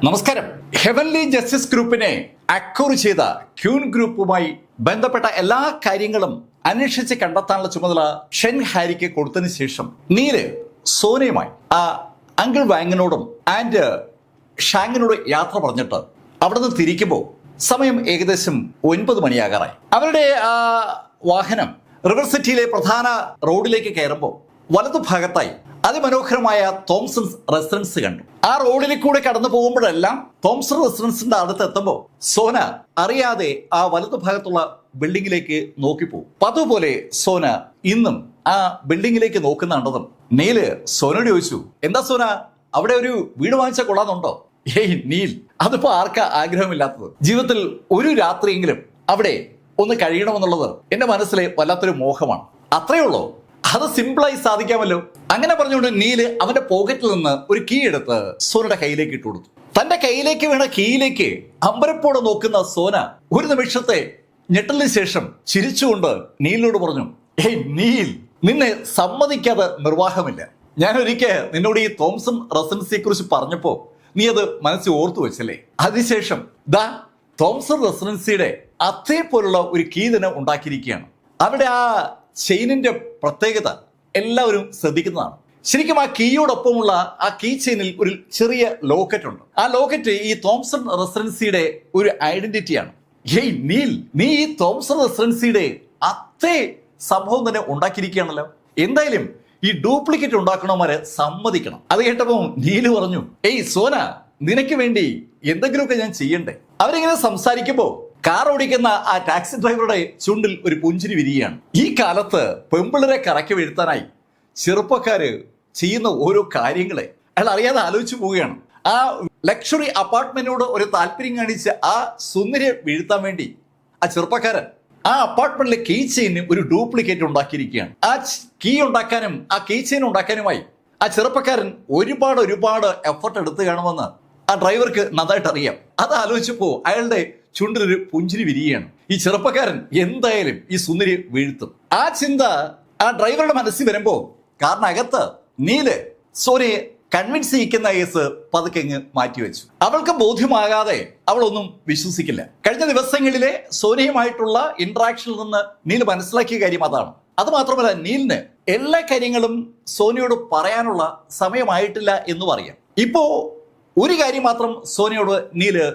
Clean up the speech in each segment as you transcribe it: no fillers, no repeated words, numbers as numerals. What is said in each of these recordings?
നമസ്കാരം. Heavenly justice ഗ്രൂപ്പിനെ acquire ചെയ്ത ക്യൂൻ ഗ്രൂപ്പുമായി ബന്ധപ്പെട്ട എല്ലാ കാര്യങ്ങളും അന്വേഷിച്ച് കണ്ടെത്താനുള്ള ചുമതല ഷെൻ ഹാരിക്ക് കൊടുത്തതിന് ശേഷം നീല് സോനയുമായി ആ അങ്കിൾ വാങ്ങിനോടും ആൻഡ് ഷാങ്ങിനോട് യാത്ര പറഞ്ഞിട്ട് അവിടെ നിന്ന് തിരിക്കുമ്പോൾ സമയം ഏകദേശം 9 മണിയാകാറായി. അവരുടെ ആ വാഹനം റിവർ സിറ്റിയിലെ പ്രധാന റോഡിലേക്ക് കയറുമ്പോൾ വലതുഭാഗത്തായി അതിമനോഹരമായ തോംസൺസ് റെസിഡൻസ് കണ്ടു. ആ റോഡിൽ കൂടെ കടന്നു പോകുമ്പോഴെല്ലാം തോംസൺ റെസിഡൻസിന്റെ അടുത്ത് എത്തുമ്പോൾ സോന അറിയാതെ ആ വലതുഭാഗത്തുള്ള ബിൽഡിങ്ങിലേക്ക് നോക്കിപ്പോകും. അതുപോലെ സോന ഇന്നും ആ ബിൽഡിങ്ങിലേക്ക് നോക്കുന്നുണ്ടതും നീല് സോനയോട് ചോദിച്ചു, എന്താ സോന, അവിടെ ഒരു വീട് വാങ്ങിച്ച കൊള്ളാന്നുണ്ടോ? ഏയ് നീൽ, അതിപ്പോ ആർക്കാ ആഗ്രഹമില്ലാത്തത്? ജീവിതത്തിൽ ഒരു രാത്രിയെങ്കിലും അവിടെ ഒന്ന് കഴിയണമെന്നുള്ളത് എന്റെ മനസ്സിലെ വല്ലാത്തൊരു മോഹമാണ്. അത്രയേ ഉള്ളൂ, അത് സിമ്പിളായി സാധിക്കാമല്ലോ. അങ്ങനെ പറഞ്ഞുകൊണ്ട് നീല് അവന്റെ പോക്കറ്റിൽ നിന്ന് ഒരു കീ എടുത്ത് സോനയുടെ കയ്യിലേക്ക് ഇട്ടു കൊടുത്തു. തന്റെ കയ്യിലേക്ക് വീണ കീയിലേക്ക് അമ്പരപ്പോടെ നോക്കുന്ന സോന ഒരു നിമിഷത്തെ ഞെട്ടലിന് ശേഷം ചിരിച്ചുകൊണ്ട് നീലിനോട് പറഞ്ഞു, ഏയ് നീൽ, നിന്നെ സമ്മതിക്കാതെ നിർവാഹമില്ല. ഞാൻ ഒരിക്കൽ നിന്നോട് ഈ തോംസൺ റെസിഡൻസിയെ കുറിച്ച് പറഞ്ഞപ്പോ നീ അത് മനസ്സിൽ ഓർത്തു വെച്ചല്ലേ? അതിനുശേഷം ദാ തോംസൺ റെസിഡൻസിയുടെ അതേപോലുള്ള ഒരു കീ തന്നെ ഉണ്ടാക്കിയിരിക്കുകയാണ്. അവിടെ ആ ചെയിനിന്റെ പ്രത്യേകത എല്ലാവരും ശ്രദ്ധിക്കുന്നതാണ്. ശരിക്കും ആ കീയോടൊപ്പമുള്ള ആ കീ ചെയിനിൽ ഒരു ചെറിയ ലോക്കറ്റ് ഉണ്ട്. ആ ലോക്കറ്റ് ഈ തോംസൺ റെസിഡൻസിയുടെ ഒരു ഐഡന്റിറ്റിയാണ്. ഏയ് നീൽ, നീ ഈ തോംസൺ റെസിഡൻസിയുടെ അതേ സംഭവം തന്നെ ഉണ്ടാക്കിയിരിക്കുകയാണല്ലോ. എന്തായാലും ഈ ഡ്യൂപ്ലിക്കേറ്റ് ഉണ്ടാക്കണവരെ സമ്മതിക്കണം. അത് കേട്ടപ്പോ നീല് പറഞ്ഞു, ഏയ് സോന, നിനക്ക് വേണ്ടി എന്തെങ്കിലുമൊക്കെ ഞാൻ ചെയ്യണ്ടേ? അവരിങ്ങനെ സംസാരിക്കുമ്പോ കാർ ഓടിക്കുന്ന ആ ടാക്സി ഡ്രൈവറുടെ ചുണ്ടിൽ ഒരു പുഞ്ചിരി വിരിയാണ്. ഈ കാലത്ത് പെമ്പിളരെ കറക്കി വീഴ്ത്താനായി ചെറുപ്പക്കാര് ചെയ്യുന്ന ഓരോ കാര്യങ്ങളെ അയാൾ അറിയാതെ ആലോചിച്ചു പോവുകയാണ്. ആ ലക്ഷറി അപ്പാർട്ട്മെന്റിനോട് ഒരു താല്പര്യം കാണിച്ച് ആ സുന്ദരിയെ വീഴ്ത്താൻ വേണ്ടി ആ ചെറുപ്പക്കാരൻ ആ അപ്പാർട്ട്മെന്റിലെ കീ ചെയിന് ഒരു ഡ്യൂപ്ലിക്കേറ്റ് ഉണ്ടാക്കിയിരിക്കുകയാണ്. ആ കീ ഉണ്ടാക്കാനും ആ കീ ചെയിൻ ഉണ്ടാക്കാനുമായി ആ ചെറുപ്പക്കാരൻ ഒരുപാട് എഫർട്ട് എടുത്തു കാണുമെന്ന് ആ ഡ്രൈവർക്ക് നന്നായിട്ട് അറിയാം. അത് ആലോചിച്ചപ്പോ അയാളുടെ ചുണ്ടിലൊരു പുഞ്ചിരി വിരിയാണ്. ഈ ചെറുപ്പക്കാരൻ എന്തായാലും ഈ സുന്ദരി വീഴ്ത്തും. ആ ചിന്ത ആ ഡ്രൈവറുടെ മനസ്സിൽ വരുമ്പോ കാറിനകത്ത് നീല് സോനയെ കൺവിൻസ് ചെയ്യിക്കുന്ന കേസ് പതുക്കെങ്ങ് മാറ്റിവെച്ചു. അവൾക്ക് ബോധ്യമാകാതെ അവളൊന്നും വിശ്വസിക്കില്ല. കഴിഞ്ഞ ദിവസങ്ങളിലെ സോനയുമായിട്ടുള്ള ഇന്ററാക്ഷനിൽ നിന്ന് നീല് മനസ്സിലാക്കിയ കാര്യം അതാണ്. അത് മാത്രമല്ല, നീലിന് എല്ലാ കാര്യങ്ങളും സോനയോട് പറയാനുള്ള സമയമായിട്ടില്ല എന്നും അറിയാം. ഇപ്പോ ഒരു കാര്യം മാത്രം സോനയോട് നീല്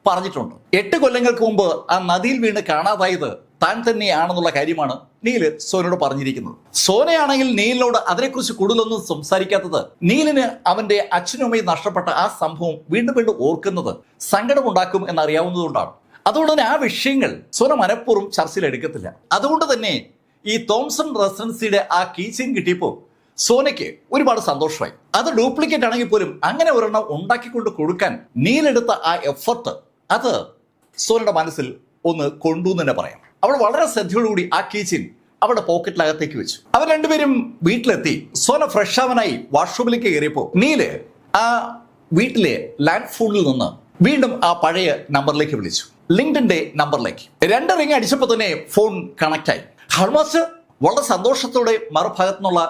പറഞ്ഞിട്ടുണ്ട്. 8 കൊല്ലങ്ങൾക്ക് മുമ്പ് ആ നദിയിൽ വീണ് കാണാതായത് താൻ തന്നെയാണെന്നുള്ള കാര്യമാണ് നീല് സോനയോട് പറഞ്ഞിരിക്കുന്നത്. സോനയാണെങ്കിൽ നീലിനോട് അതിനെക്കുറിച്ച് കൂടുതലൊന്നും സംസാരിക്കാത്തത് നീലിന് അവന്റെ അച്ഛനും അമ്മയും നഷ്ടപ്പെട്ട ആ സംഭവം വീണ്ടും ഓർക്കുന്നത് സങ്കടമുണ്ടാക്കും എന്നറിയാവുന്നതുകൊണ്ടാണ്. അതുകൊണ്ട് തന്നെ ആ വിഷയങ്ങൾ സോന മനഃപൂർവ്വം ചർച്ചയിൽ എടുക്കത്തില്ല. അതുകൊണ്ട് തന്നെ ഈ തോംസൺ റെസിഡൻസിയുടെ ആ കീ ചെയിൻ കിട്ടിയപ്പോൾ സോനയ്ക്ക് ഒരുപാട് സന്തോഷമായി. അത് ഡ്യൂപ്ലിക്കേറ്റ് ആണെങ്കിൽ പോലും അങ്ങനെ ഒരെണ്ണം ഉണ്ടാക്കിക്കൊണ്ട് കൊടുക്കാൻ നീലെടുത്ത ആ എഫർട്ട് അത് സോനയുടെ മനസ്സിൽ ഒന്ന് കൊണ്ടു എന്ന് തന്നെ പറയാം. അവൾ വളരെ ശ്രദ്ധയോടുകൂടി ആ കീ ചെയിൻ അവളുടെ പോക്കറ്റിലകത്തേക്ക് വെച്ചു. അവർ രണ്ടുപേരും വീട്ടിലെത്തി. സോന ഫ്രഷ് ആവാനായി വാഷ്റൂമിലേക്ക് കയറിയപ്പോൾ നീല് ആ വീട്ടിലെ ലാൻഡ് ഫോണിൽ നിന്ന് വീണ്ടും ആ പഴയ നമ്പറിലേക്ക് വിളിച്ചു, ലിങ്ക്ഡിന്റെ നമ്പറിലേക്ക്. 2 റിംഗ് അടിച്ചപ്പോൾ തന്നെ ഫോൺ കണക്ട് ആയി. ഹാൾമാസ്റ്റർ വളരെ സന്തോഷത്തോടെ മറുഭാഗത്തു നിന്നുള്ള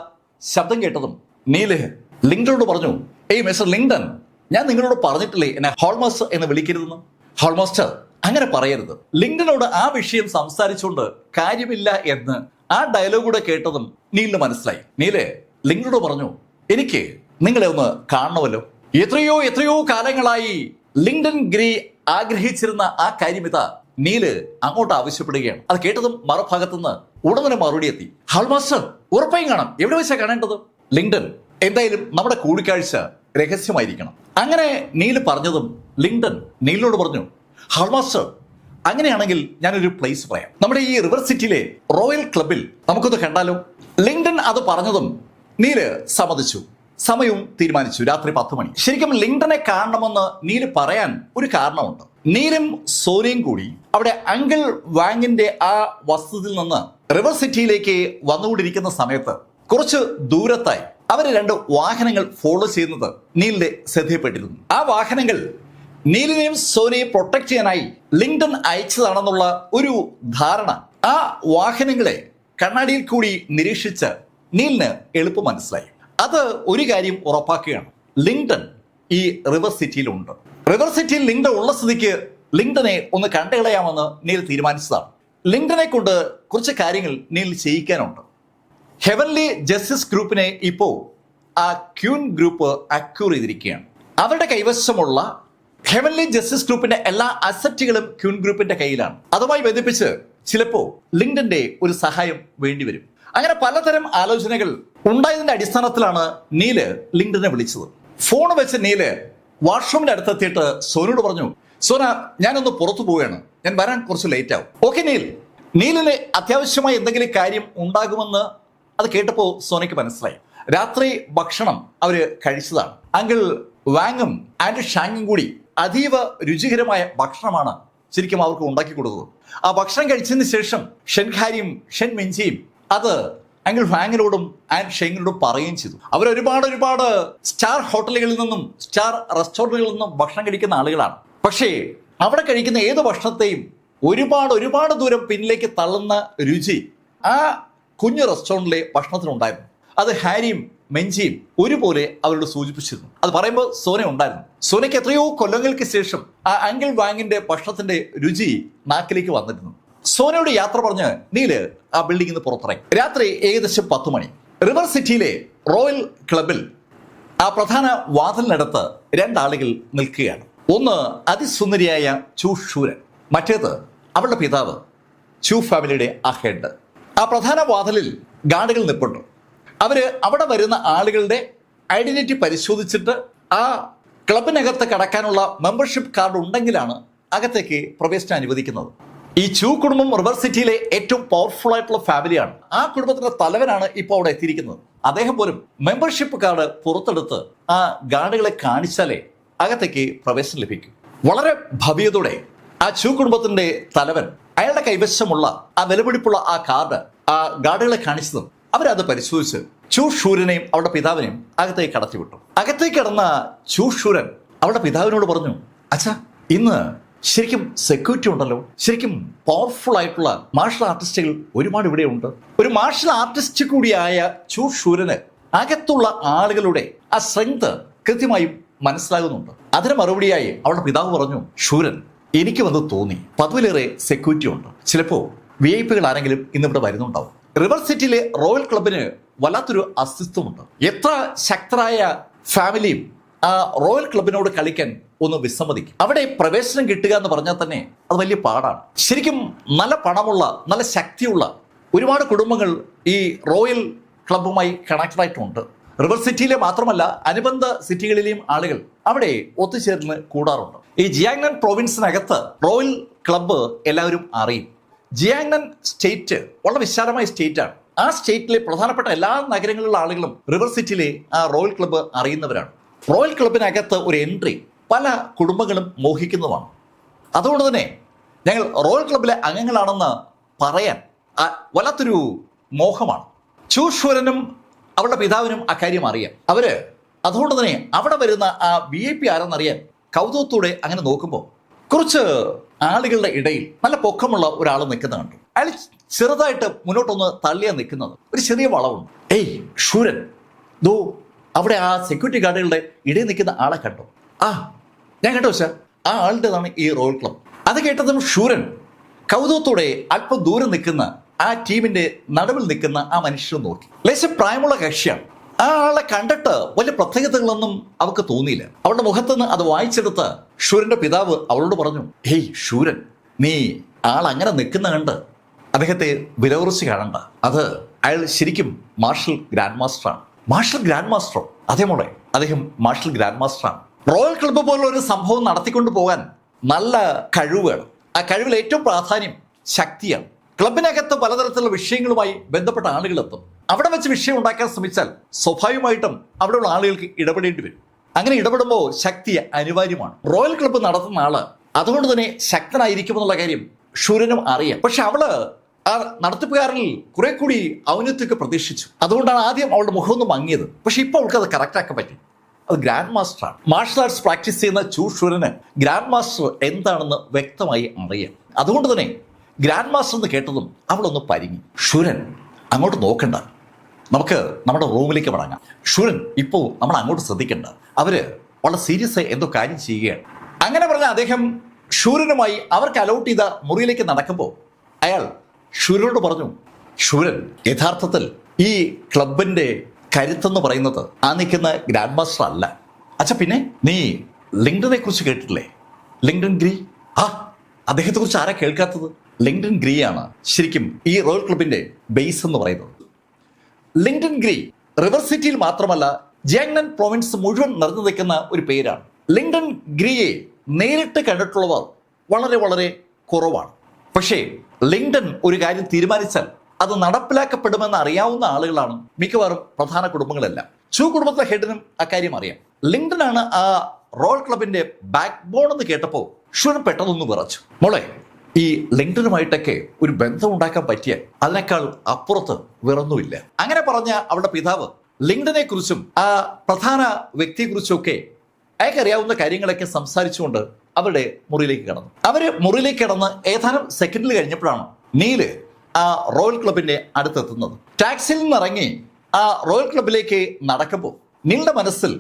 ശബ്ദം കേട്ടതും നീല് ലിങ്ക്ഡനോട് പറഞ്ഞു, ഏയ് മിസ്റ്റർ ലിങ്ക്ഡൻ, ഞാൻ നിങ്ങളോട് പറഞ്ഞിട്ടില്ലേ എന്നെ ഹാൾമാസ്റ്റർ എന്ന് വിളിക്കരുതെന്ന്? ഹാൾമാസ്റ്റർ, അങ്ങനെ പറയരുത്. ലിങ്ക്ഡനോട് ആ വിഷയം സംസാരിച്ചുകൊണ്ട് കാര്യമില്ല എന്ന് ആ ഡയലോഗ് കൂടെ കേട്ടതും നീലിന് മനസ്സിലായി. നീല് ലിങ്ക്ഡനോട് പറഞ്ഞു, എനിക്ക് നിങ്ങളെ ഒന്ന് കാണണമല്ലോ. എത്രയോ കാലങ്ങളായി ലിങ്ക്ഡൻ ഗിരി ആഗ്രഹിച്ചിരുന്ന ആ കാര്യം ഇതാ നീല് അങ്ങോട്ട് ആവശ്യപ്പെടുകയാണ്. അത് കേട്ടതും മറുഭാഗത്തുനിന്ന് ഉടനെ മറുപടി എത്തി, ഹാൾമാസ്റ്റർ, ഉറപ്പായും കാണാം. എവിടെ വെച്ചാ കാണേണ്ടത്? ലിങ്ക്ഡൻ, എന്തായാലും നമ്മുടെ കൂടിക്കാഴ്ച രഹസ്യമായിരിക്കണം. അങ്ങനെ നീല് പറഞ്ഞതും ലിങ്ക്ഡൻ നീലിനോട് പറഞ്ഞു, ഹാൾമാസ്റ്റർ, അങ്ങനെയാണെങ്കിൽ ഞാനൊരു പ്ലേസ് പറയാം. നമ്മുടെ ഈ റിവർ സിറ്റിയിലെ റോയൽ ക്ലബിൽ നമുക്കൊന്ന് കണ്ടാലോ? ലിങ്ക്ഡൻ അത് പറഞ്ഞതും നീല് സമ്മതിച്ചു. സമയവും തീരുമാനിച്ചു, രാത്രി 10 മണി. ശരിക്കും ലിങ്ക്ഡനെ കാണണമെന്ന് നീല് പറയാൻ ഒരു കാരണമുണ്ട്. നീലും സോനയും കൂടി അവിടെ അങ്കിൾ വാങ്ങിന്റെ ആ വസ്തുതയിൽ നിന്ന് റിവർ സിറ്റിയിലേക്ക് വന്നുകൊണ്ടിരിക്കുന്ന സമയത്ത് കുറച്ച് ദൂരത്തായി അവര് 2 വാഹനങ്ങൾ ഫോളോ ചെയ്യുന്നത് നീലിന്റെ ശ്രദ്ധയിൽപ്പെട്ടിരുന്നു. ആ വാഹനങ്ങൾ നീലിനെയും സോനയെയും പ്രൊട്ടക്ട് ചെയ്യാനായി ലിങ്ക്ഡൻ അയച്ചതാണെന്നുള്ള ഒരു ധാരണ ആ വാഹനങ്ങളെ കണ്ണാടിയിൽ കൂടി നിരീക്ഷിച്ച് നീലിന് എളുപ്പം മനസ്സിലായി. അത് ഒരു കാര്യം ഉറപ്പാക്കുകയാണ്, ലിങ്ക്ഡൻ ഈ റിവർ സിറ്റിയിലുണ്ട്. റിവർ സിറ്റിയിൽ ലിങ്ഡൺ ഉള്ള സ്ഥിതിക്ക് ലിങ്ഡനെ ഒന്ന് കണ്ടുകളയാമെന്ന് നീൽ തീരുമാനിച്ചതാണ്. ലിങ്ഡനെ കൊണ്ട് കുറച്ച് കാര്യങ്ങൾ നീൽ ചെയ്യിക്കാനുണ്ട്. ഹെവൻലി ജസ്റ്റിസ് ഗ്രൂപ്പിനെ ഇപ്പോൾ ആ ക്യൂൻ ഗ്രൂപ്പ് അക്യൂർ ചെയ്തിരിക്കുകയാണ്. അവരുടെ കൈവശമുള്ള ഹെവൻലി ജസ്റ്റിസ് ഗ്രൂപ്പിന്റെ എല്ലാ അസറ്റുകളും ക്യൂൻ ഗ്രൂപ്പിന്റെ കയ്യിലാണ്. അതുമായി ബന്ധിപ്പിച്ച് ചിലപ്പോൾ ലിങ്ഡന്റെ ഒരു സഹായം വേണ്ടിവരും. അങ്ങനെ പലതരം ആലോചനകൾ ഉണ്ടായതിന്റെ അടിസ്ഥാനത്തിലാണ് നീല് ലിങ്ഡനെ വിളിച്ചത്. ഫോൺ വെച്ച് നീല് വാഷ്റൂമിന്റെ അടുത്തെത്തിയിട്ട് സോനോട് പറഞ്ഞു, സോന, ഞാനൊന്ന് പുറത്തു പോവുകയാണ്, ഞാൻ വരാൻ കുറച്ച് ലേറ്റ് ആവും. ഓക്കെ നീലിന് അത്യാവശ്യമായി എന്തെങ്കിലും കാര്യം ഉണ്ടാകുമെന്ന് അത് കേട്ടപ്പോൾ സോനയ്ക്ക് മനസ്സിലായി. രാത്രി ഭക്ഷണം അവര് കഴിച്ചതാണ്. അങ്കിൾ വാങ്ങും ആൻഡ് ഷാങ്ങും കൂടി അതീവ രുചികരമായ ഭക്ഷണമാണ് ശരിക്കും അവർക്ക് ഉണ്ടാക്കി കൊടുത്തത്. ആ ഭക്ഷണം കഴിച്ചതിന് ശേഷം ഷെൻഹാരിയും ഷെൻ മിഞ്ചിയും അത് അങ്കിൾ വാങ്ങിനോടും ആൻഡ് ഷെങ്ങിനോടും പറയുകയും ചെയ്തു. അവർ ഒരുപാട് സ്റ്റാർ ഹോട്ടലുകളിൽ നിന്നും സ്റ്റാർ റെസ്റ്റോറൻറ്റുകളിൽ നിന്നും ഭക്ഷണം കഴിക്കുന്ന ആളുകളാണ്. പക്ഷേ അവിടെ കഴിക്കുന്ന ഏത് ഭക്ഷണത്തെയും ഒരുപാട് ദൂരം പിന്നിലേക്ക് തള്ളുന്ന രുചി ആ കുഞ്ഞു റെസ്റ്റോറൻറ്റിലെ ഭക്ഷണത്തിനുണ്ടായിരുന്നു. അത് ഹാരിയും മെഞ്ചിയും ഒരുപോലെ അവരോട് സൂചിപ്പിച്ചിരുന്നു. അത് പറയുമ്പോൾ സോന ഉണ്ടായിരുന്നു. സോനയ്ക്ക് എത്രയോ കൊല്ലങ്ങൾക്ക് ശേഷം ആ അങ്കിൾ വാങ്ങിന്റെ ഭക്ഷണത്തിന്റെ രുചി നാക്കിലേക്ക് വന്നിരുന്നു. സോനയോട് യാത്ര പറഞ്ഞ് നീല് ആ ബിൽഡിംഗിൽ നിന്ന് പുറത്തിറങ്ങി. രാത്രി ഏകദേശം 10 മണി. റിവർ സിറ്റിയിലെ റോയൽ ക്ലബിൽ ആ പ്രധാന വാതിലിനടുത്ത് 2 ആളുകൾ നിൽക്കുകയാണ്. ഒന്ന് അതിസുന്ദരിയായ ചൂ ഷൂരൻ, മറ്റേത് അവളുടെ പിതാവ് ചൂ ഫാമിലിയുടെ ആ ഹെഡ്. ആ പ്രധാന വാതിലിൽ ഗാർഡുകൾ നിൽപ്പുണ്ട്. അവര് അവിടെ വരുന്ന ആളുകളുടെ ഐഡന്റിറ്റി പരിശോധിച്ചിട്ട് ആ ക്ലബിനകത്ത് കടക്കാനുള്ള മെമ്പർഷിപ്പ് കാർഡ് ഉണ്ടെങ്കിലാണ് അകത്തേക്ക് പ്രവേശനം അനുവദിക്കുന്നത്. ഈ ചൂ കുടുംബം റിവർ സിറ്റിയിലെ ഏറ്റവും പവർഫുൾ ആയിട്ടുള്ള ഫാമിലിയാണ്. ആ കുടുംബത്തിന്റെ തലവനാണ് ഇപ്പോൾ അവിടെ എത്തിയിരിക്കുന്നത്. അദ്ദേഹം പോലും മെമ്പർഷിപ്പ് കാർഡ് പുറത്തെടുത്ത് ആ ഗാർഡുകളെ കാണിച്ചാലേ അകത്തേക്ക് പ്രവേശനം ലഭിക്കും. വളരെ ഭവ്യതയോടെ ആ ചൂ കുടുംബത്തിന്റെ തലവൻ അയാളുടെ കൈവശമുള്ള ആ വിലപിടിപ്പുള്ള ആ കാർഡ് ആ ഗാർഡുകളെ കാണിച്ചതും അവരത് പരിശോധിച്ച് ചൂ ഷൂരനെയും അവളുടെ പിതാവിനെയും അകത്തേക്ക് കടത്തിവിട്ടു. അകത്തേക്ക് കടന്ന ചൂ ഷൂരൻ അവളുടെ പിതാവിനോട് പറഞ്ഞു, അച്ഛാ, ഇന്ന് ശരിക്കും സെക്യൂരിറ്റി ഉണ്ടല്ലോ. ശരിക്കും പവർഫുൾ ആയിട്ടുള്ള മാർഷൽ ആർട്ടിസ്റ്റുകൾ ഒരുപാട് ഇവിടെ ഉണ്ട്. ഒരു മാർഷൽ ആർട്ടിസ്റ്റ് കൂടിയായ ചൂ ഷൂരന് അകത്തുള്ള ആളുകളുടെ ആ സ്ട്രെങ്ത് കൃത്യമായും മനസ്സിലാകുന്നുണ്ട്. അതിന് മറുപടിയായി അവളുടെ പിതാവ് പറഞ്ഞു, ഷൂരൻ, എനിക്ക് വന്ന് തോന്നി പതിവിലേറെ സെക്യൂരിറ്റി ഉണ്ട്. ചിലപ്പോൾ VIP ആരെങ്കിലും ഇന്നിവിടെ വരുന്നുണ്ടാവും. റിവർ സിറ്റിയിലെ റോയൽ ക്ലബിന് വല്ലാത്തൊരു അസ്തിത്വമുണ്ട്. എത്ര ശക്തരായ ഫാമിലിയും ആ റോയൽ ക്ലബിനോട് കളിക്കാൻ ഒന്ന് വിസമ്മതിക്കും. അവിടെ പ്രവേശനം കിട്ടുക എന്ന് പറഞ്ഞാൽ തന്നെ അത് വലിയ പാടാണ്. ശരിക്കും നല്ല പണമുള്ള നല്ല ശക്തിയുള്ള ഒരുപാട് കുടുംബങ്ങൾ ഈ റോയൽ ക്ലബുമായി കണക്റ്റഡ് ആയിട്ടുണ്ട്. റിവർ സിറ്റിയിലെ മാത്രമല്ല അനുബന്ധ സിറ്റികളിലെയും ആളുകൾ അവിടെ ഒത്തുചേർന്ന് കൂടാറുണ്ട്. ഈ ജിയാങ്നൻ പ്രൊവിൻസിനകത്ത് റോയൽ ക്ലബ്ബ് എല്ലാവരും അറിയും. ജിയാങ്നൻ സ്റ്റേറ്റ് വളരെ വിശാലമായ സ്റ്റേറ്റ് ആണ്. ആ സ്റ്റേറ്റിലെ പ്രധാനപ്പെട്ട എല്ലാ നഗരങ്ങളിലുള്ള ആളുകളും റിവർ സിറ്റിയിലെ ആ റോയൽ ക്ലബ്ബ് അറിയുന്നവരാണ്. റോയൽ ക്ലബിനകത്ത് ഒരു എൻട്രി പല കുടുംബങ്ങളും മോഹിക്കുന്നതുമാണ്. അതുകൊണ്ട് തന്നെ ഞങ്ങൾ റോയൽ ക്ലബിലെ അംഗങ്ങളാണെന്ന് പറയാൻ വല്ലാത്തൊരു മോഹമാണ്. ചൂ ഷൂരനും അവളുടെ പിതാവിനും അക്കാര്യം അറിയാം. അവര് അതുകൊണ്ട് തന്നെ അവിടെ വരുന്ന ആ VIP ആരെന്നറിയാൻ കൗതുകത്തോടെ അങ്ങനെ നോക്കുമ്പോൾ കുറച്ച് ആളുകളുടെ ഇടയിൽ നല്ല പൊക്കമുള്ള ഒരാൾ നിൽക്കുന്നത് കണ്ടു. അയാൾ ചെറുതായിട്ട് മുന്നോട്ടൊന്ന് തള്ളിയാ നിൽക്കുന്നത്. ഒരു ചെറിയ വളവുണ്ട്. ഏയ് ഷൂരൻ, ദോ അവിടെ ആ സെക്യൂരിറ്റി ഗാർഡുകളുടെ ഇടയിൽ നിൽക്കുന്ന ആളെ കണ്ടു. ആ ഞാൻ കണ്ടോ സാർ, ആ ആളുടേതാണ് ഈ റോയൽ ക്ലബ്. അത് കേട്ടതും ഷൂരൻ കൗതുകത്തോടെ അല്പം ദൂരം നിൽക്കുന്ന ആ ടീമിന്റെ നടുവിൽ നിൽക്കുന്ന ആ മനുഷ്യനെ നോക്കി. ലേശം പ്രായമുള്ള കക്ഷിയാണ്. ആ ആളെ കണ്ടിട്ട് വലിയ പ്രത്യേകതകളൊന്നും അവൾക്ക് തോന്നിയില്ല. അവളുടെ മുഖത്തുനിന്ന് അത് വായിച്ചെടുത്ത് ഷൂരന്റെ പിതാവ് അവളോട് പറഞ്ഞു, ഹേയ് ഷൂരൻ, നീ ആൾ അങ്ങനെ നിൽക്കുന്ന കണ്ട് അദ്ദേഹത്തെ വിലകുറച്ച് കാണണ്ട. അത് അയാൾ ശരിക്കും മാർഷൽ ഗ്രാൻഡ് മാസ്റ്ററാണ്. മാർഷൽ ഗ്രാൻഡ് മാസ്റ്ററോ? അതേ മോളെ, അദ്ദേഹം മാർഷൽ ഗ്രാൻഡ് മാസ്റ്ററാണ്. റോയൽ ക്ലബ്ബ് പോലുള്ള ഒരു സംഭവം നടത്തിക്കൊണ്ടു പോകാൻ നല്ല കഴിവ് വേണം. ആ കഴിവിൽ ഏറ്റവും പ്രാധാന്യം ശക്തിയാണ്. ക്ലബിനകത്ത് പലതരത്തിലുള്ള വിഷയങ്ങളുമായി ബന്ധപ്പെട്ട ആളുകളെത്തും. അവിടെ വെച്ച് വിഷയം ഉണ്ടാക്കാൻ ശ്രമിച്ചാൽ സ്വാഭാവികമായിട്ടും അവിടെയുള്ള ആളുകൾക്ക് ഇടപെടേണ്ടി വരും. അങ്ങനെ ഇടപെടുമ്പോൾ ശക്തി അനിവാര്യമാണ്. റോയൽ ക്ലബ്ബ് നടത്തുന്ന ആള് അതുകൊണ്ട് തന്നെ ശക്തനായിരിക്കുമെന്നുള്ള കാര്യം ഷൂരനും അറിയാം. പക്ഷെ അവള് ആ നടത്തിപ്പുകാരിൽ കുറെ കൂടി ഔന്നത്യമൊക്കെ പ്രതീക്ഷിച്ചു. അതുകൊണ്ടാണ് ആദ്യം അവളുടെ മുഖം ഒന്ന് മങ്ങിയത്. പക്ഷെ ഇപ്പോൾ അവൾക്ക് അത് കറക്റ്റ് ആക്കാൻ പറ്റി. അത് ഗ്രാൻഡ് മാസ്റ്ററാണ്. മാർഷൽ ആർട്സ് പ്രാക്ടീസ് ചെയ്യുന്ന ചൂ ഷൂരന് ഗ്രാൻഡ് മാസ്റ്റർ എന്താണെന്ന് വ്യക്തമായി അറിയാം. അതുകൊണ്ട് തന്നെ ഗ്രാൻഡ് മാസ്റ്റർ എന്ന് കേട്ടതും അവളൊന്ന് പരിങ്ങി. ഷൂരൻ, അങ്ങോട്ട് നോക്കണ്ട, നമുക്ക് നമ്മുടെ റൂമിലേക്ക് മടങ്ങാം. ഷൂരൻ, ഇപ്പോൾ നമ്മൾ അങ്ങോട്ട് ശ്രദ്ധിക്കണ്ട, അവര് വളരെ സീരിയസ് ആയി എന്തോ കാര്യം ചെയ്യുകയാണ്. അങ്ങനെ പറഞ്ഞ അദ്ദേഹം ഷൂരനുമായി അവർക്ക് അലോട്ട് ചെയ്ത മുറിയിലേക്ക് നടക്കുമ്പോൾ അയാൾ ഷൂരനോട് പറഞ്ഞു, ഷൂരൻ, യഥാർത്ഥത്തിൽ ഈ ക്ലബിന്റെ കരുത്തെന്ന് പറയുന്നത് ആ നിൽക്കുന്ന ഗ്രാൻഡ് മാസ്റ്റർ അല്ല. അച്ഛാ, പിന്നെ നീ ലിങ്ഡനെ കുറിച്ച് കേട്ടിട്ടില്ലേ? ലിങ്ഡൻ ഗ്രീ. അദ്ദേഹത്തെ കുറിച്ച് ആരാ കേൾക്കാത്തത്? ലിങ്ഡൻ ഗ്രീ ആണ് ശരിക്കും ഈ റോയൽ ക്ലബിന്റെ ബേസ് എന്ന് പറയുന്നത്. ലിങ്ഡൻ ഗ്രീ റിവർ സിറ്റിയിൽ മാത്രമല്ല ജിയാങ്നൻ പ്രൊവിൻസ് മുഴുവൻ നിറഞ്ഞു നിൽക്കുന്ന ഒരു പേരാണ്. ലിങ്ഡൻ ഗ്രീയെ നേരിട്ട് കണ്ടിട്ടുള്ളവർ വളരെ വളരെ കുറവാണ്. പക്ഷേ ലിങ്ഡൻ ഒരു കാര്യം തീരുമാനിച്ചാൽ അത് നടപ്പിലാക്കപ്പെടുമെന്ന് അറിയാവുന്ന ആളുകളാണ് മിക്കവാറും പ്രധാന കുടുംബങ്ങളെല്ലാം. ചൂ കുടുംബത്തിലെ ഹെഡിനും അക്കാര്യം അറിയാം. ലിങ്ഡൻ ആണ് ആ റോയൽ ക്ലബിന്റെ ബാക്ക് ബോൺ എന്ന് കേട്ടപ്പോൾ ഷൂരൻ പെട്ടെന്നൊന്ന് വിറച്ചു. മോളെ, ഈ ലിങ്ഡനുമായിട്ടൊക്കെ ഒരു ബന്ധം ഉണ്ടാക്കാൻ പറ്റിയ അതിനേക്കാൾ അപ്പുറത്ത് വേറൊന്നുമില്ല. അങ്ങനെ പറഞ്ഞ അവളുടെ പിതാവ് ലിങ്ഡനെ കുറിച്ചും ആ പ്രധാന വ്യക്തിയെക്കുറിച്ചും ഒക്കെ അയാൾക്കറിയാവുന്ന കാര്യങ്ങളൊക്കെ സംസാരിച്ചുകൊണ്ട് അവരുടെ മുറിയിലേക്ക് കടന്നു. അവര് മുറിയിലേക്ക് കടന്ന് ഏതാനും സെക്കൻഡിൽ കഴിഞ്ഞപ്പോഴാണ് നീല് ആ റോയൽ ക്ലബിന്റെ അടുത്തെത്തുന്നത്. ടാക്സിയിൽ നിന്ന് ഇറങ്ങി ആ റോയൽ ക്ലബിലേക്ക് നടക്കുമ്പോൾ നീളുടെ മനസ്സിൽ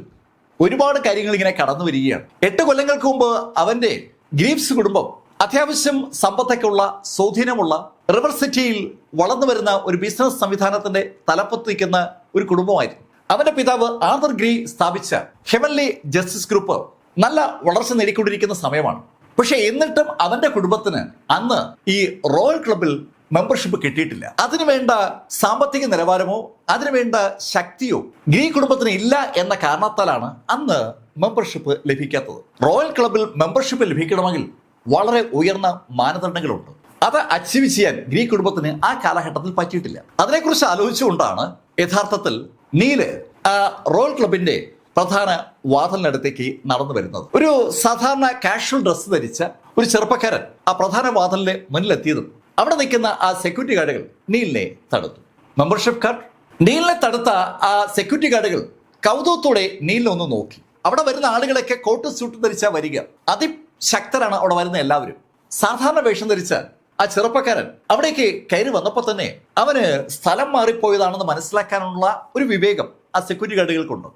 ഒരുപാട് കാര്യങ്ങൾ ഇങ്ങനെ കടന്നു വരികയാണ്. 8 കൊല്ലങ്ങൾക്ക് മുമ്പ് അവന്റെ ഗ്രീവ്സ് കുടുംബം അത്യാവശ്യം സമ്പത്തൊക്കെ ഉള്ള സ്വാധീനമുള്ള റിവർ സിറ്റിയിൽ വളർന്നു വരുന്ന ഒരു ബിസിനസ് സംവിധാനത്തിന്റെ തലപ്പത്ത് നിൽക്കുന്ന ഒരു കുടുംബമായിരുന്നു. അവന്റെ പിതാവ് ആർതർ ഗ്രീ സ്ഥാപിച്ച ഹെവൻലി ജസ്റ്റിസ് ഗ്രൂപ്പ് നല്ല വളർച്ച നേടിക്കൊണ്ടിരിക്കുന്ന സമയമാണ്. പക്ഷെ എന്നിട്ടും അവന്റെ കുടുംബത്തിന് അന്ന് ഈ റോയൽ ക്ലബിൽ മെമ്പർഷിപ്പ് കിട്ടിയിട്ടില്ല. അതിനുവേണ്ട സാമ്പത്തിക നിലവാരമോ അതിനുവേണ്ട ശക്തിയോ ഗ്രീ കുടുംബത്തിന് ഇല്ല എന്ന കാരണത്താലാണ് അന്ന് മെമ്പർഷിപ്പ് ലഭിക്കാത്തത്. റോയൽ ക്ലബിൽ മെമ്പർഷിപ്പ് ലഭിക്കണമെങ്കിൽ വളരെ ഉയർന്ന മാനദണ്ഡങ്ങളുണ്ട്. അത് അച്ചീവ് ചെയ്യാൻ ഗ്രീ കുടുംബത്തിന് ആ കാലഘട്ടത്തിൽ പറ്റിയിട്ടില്ല. അതിനെക്കുറിച്ച് ആലോചിച്ചുകൊണ്ടാണ് യഥാർത്ഥത്തിൽ നീല് ആ റോയൽ ക്ലബിന്റെ പ്രധാന വാതിലിനടുത്തേക്ക് നടന്നു വരുന്നത്. ഒരു സാധാരണ കാഷ്വൽ ഡ്രസ്സ് ധരിച്ച ഒരു ചെറുപ്പക്കാരൻ ആ പ്രധാന വാതിലിന്റെ മുന്നിലെത്തിയതും അവിടെ നിൽക്കുന്ന ആ സെക്യൂരിറ്റി ഗാർഡുകൾ നീലിനെ തടുത്തു. Membership card. നീലിനെ തടുത്ത ആ സെക്യൂരിറ്റി ഗാർഡുകൾ കൗതുകത്തോടെ നീലിനെ ഒന്ന് നോക്കി. അവിടെ വരുന്ന ആളുകളൊക്കെ കോട്ട് സൂട്ട് ധരിച്ചാ വരിക. അതിശക്തരാണ് അവിടെ വരുന്ന എല്ലാവരും. സാധാരണ വേഷം ധരിച്ച ആ ചെറുപ്പക്കാരൻ അവിടേക്ക് കയറി വന്നപ്പോൾ തന്നെ അവന് സ്ഥലം മാറിപ്പോയതാണെന്ന് മനസ്സിലാക്കാനുള്ള ഒരു വിവേകം ആ സെക്യൂരിറ്റി ഗാർഡുകൾക്കുണ്ട്.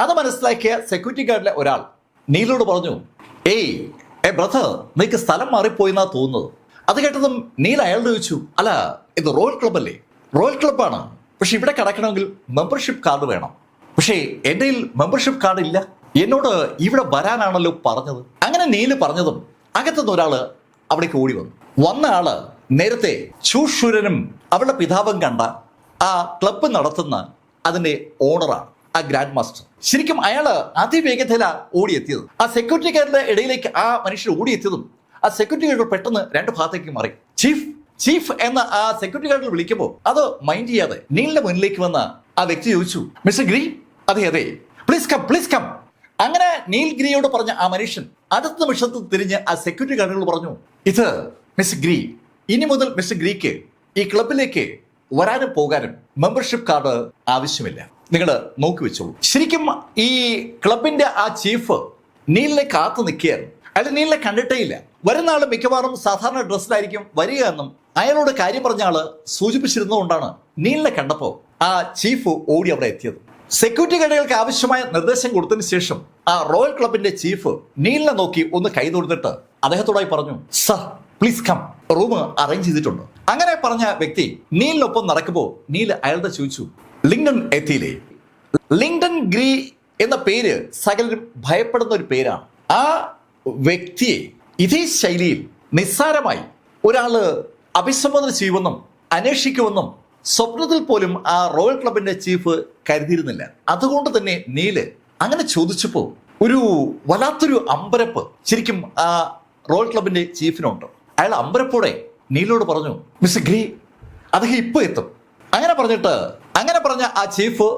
അത് മനസ്സിലാക്കിയ സെക്യൂരിറ്റി ഗാർഡിലെ ഒരാൾ നീലിനോട് പറഞ്ഞു, ബ്രദർ, നിനക്ക് സ്ഥലം മാറിപ്പോയെന്നാ തോന്നുന്നത്. അത് കേട്ടതും നീൽ അയാളോട് ചോദിച്ചു, അല്ല, ഇത് റോയൽ ക്ലബ് അല്ലേ? റോയൽ ക്ലബ്ബാണ്, പക്ഷെ ഇവിടെ കിടക്കണമെങ്കിൽ മെമ്പർഷിപ്പ് കാർഡ് വേണം. പക്ഷേ എൻ്റെ മെമ്പർഷിപ്പ് കാർഡ് ഇല്ല. എന്നോട് ഇവിടെ വരാനാണല്ലോ പറഞ്ഞത്. അങ്ങനെ നീല് പറഞ്ഞതും അകത്തുനിന്ന് ഒരാള് അവിടേക്ക് ഓടി വന്ന ആള് നേരത്തെ ചൂഷൂരനും അവളുടെ പിതാവും കണ്ട ആ ക്ലബ്ബ് നടത്തുന്ന അതിന്റെ ഓണറാണ്, ആ ഗ്രാൻഡ് മാസ്റ്റർ. ശരിക്കും അയാള് അതിവേഗതയിലാ ഓടിയെത്തിയത്. ആ സെക്യൂരിറ്റി ഗാർഡിന്റെ ഇടയിലേക്ക് ആ മനുഷ്യർ ഓടിയെത്തിയതും ആ സെക്യൂരിറ്റി ഗാർഡ് പെട്ടെന്ന് 2 ഭാഗത്തേക്ക് മാറി. ചീഫ് എന്ന ആ സെക്യൂരിറ്റി ഗാർഡിൽ വിളിക്കുമ്പോൾ അത് മൈൻഡ് ചെയ്യാതെ നീലിന്റെ മുന്നിലേക്ക് വന്ന ആ വ്യക്തി ചോദിച്ചു, മിസ്റ്റർ ഗ്രീ? അതെ, പ്ലീസ് കം. അങ്ങനെ നീൽ ഗ്രീയോട് പറഞ്ഞ ആ മനുഷ്യൻ അടുത്ത നിമിഷത്തിൽ തിരിഞ്ഞ് ആ സെക്യൂരിറ്റി ഗാർഡുകൾ പറഞ്ഞു, ഇത് മിസ്റ്റർ ഗ്രീ, ഇനി മുതൽ മിസ്റ്റർ ഗ്രീക്ക് ഈ ക്ലബിലേക്ക് വരാനും പോകാനും മെമ്പർഷിപ്പ് കാർഡ് ആവശ്യമില്ല. നിങ്ങൾ നോക്കി വെച്ചോളൂ. ശരിക്കും ഈ ക്ലബിന്റെ ആ ചീഫ് നീലിനെ കാത്തു നിൽക്കുകയായിരുന്നു. അയാൾ നീലിനെ കണ്ടിട്ടേ ഇല്ല. വരുന്ന ആള് മിക്കവാറും സാധാരണ ഡ്രസ്സിലായിരിക്കും വരിക എന്നും അയാളോട് കാര്യം പറഞ്ഞ ആള് സൂചിപ്പിച്ചിരുന്നതുകൊണ്ടാണ് നീലിനെ കണ്ടപ്പോ ആ ചീഫ് ഓടി അവിടെ എത്തിയത്. സെക്യൂരിറ്റി ഗാർഡുകൾക്ക് ആവശ്യമായ നിർദ്ദേശം കൊടുത്തതിന് ശേഷം ആ റോയൽ ക്ലബിന്റെ ചീഫ് നീലിനെ നോക്കി ഒന്ന് കൈ തൊടുത്തിട്ട് അദ്ദേഹത്തോടായി പറഞ്ഞു, sir please come, room arrange ചെയ്തിട്ടുണ്ട്. അങ്ങനെ പറഞ്ഞ വ്യക്തി നീലിനൊപ്പം നടക്കുമ്പോൾ നീല് അയാളുടെ ചോദിച്ചു, ലിങ്ഡൺ എത്തിയില്ലേ? ലിങ്ഡൺ ഗ്രീ എന്ന പേര് സകലരും ഭയപ്പെടുന്ന ഒരു പേരാണ്. ആ വ്യക്തിയെ ഇതേ ശൈലിയിൽ നിസ്സാരമായി ഒരാള് അഭിസംബോധന ചെയ്യുമെന്നും അന്വേഷിക്കുമെന്നും സ്വപ്നത്തിൽ പോലും ആ റോയൽ ക്ലബിന്റെ ചീഫ് കരുതിയിരുന്നില്ല. അതുകൊണ്ട് തന്നെ നീല് അങ്ങനെ ചോദിച്ചപ്പോൾ ഒരു വല്ലാത്തൊരു അമ്പരപ്പ് ശരിക്കും ആ റോയൽ ക്ലബിന്റെ ചീഫിനുണ്ട്. അയാൾ അമ്പരപ്പോടെ നീലോട് പറഞ്ഞു, മിസ്റ്റർ ഗ്രീ, അദ്ദേഹം ഇപ്പൊ എത്തും. അങ്ങനെ പറഞ്ഞ ആ ചീഫ്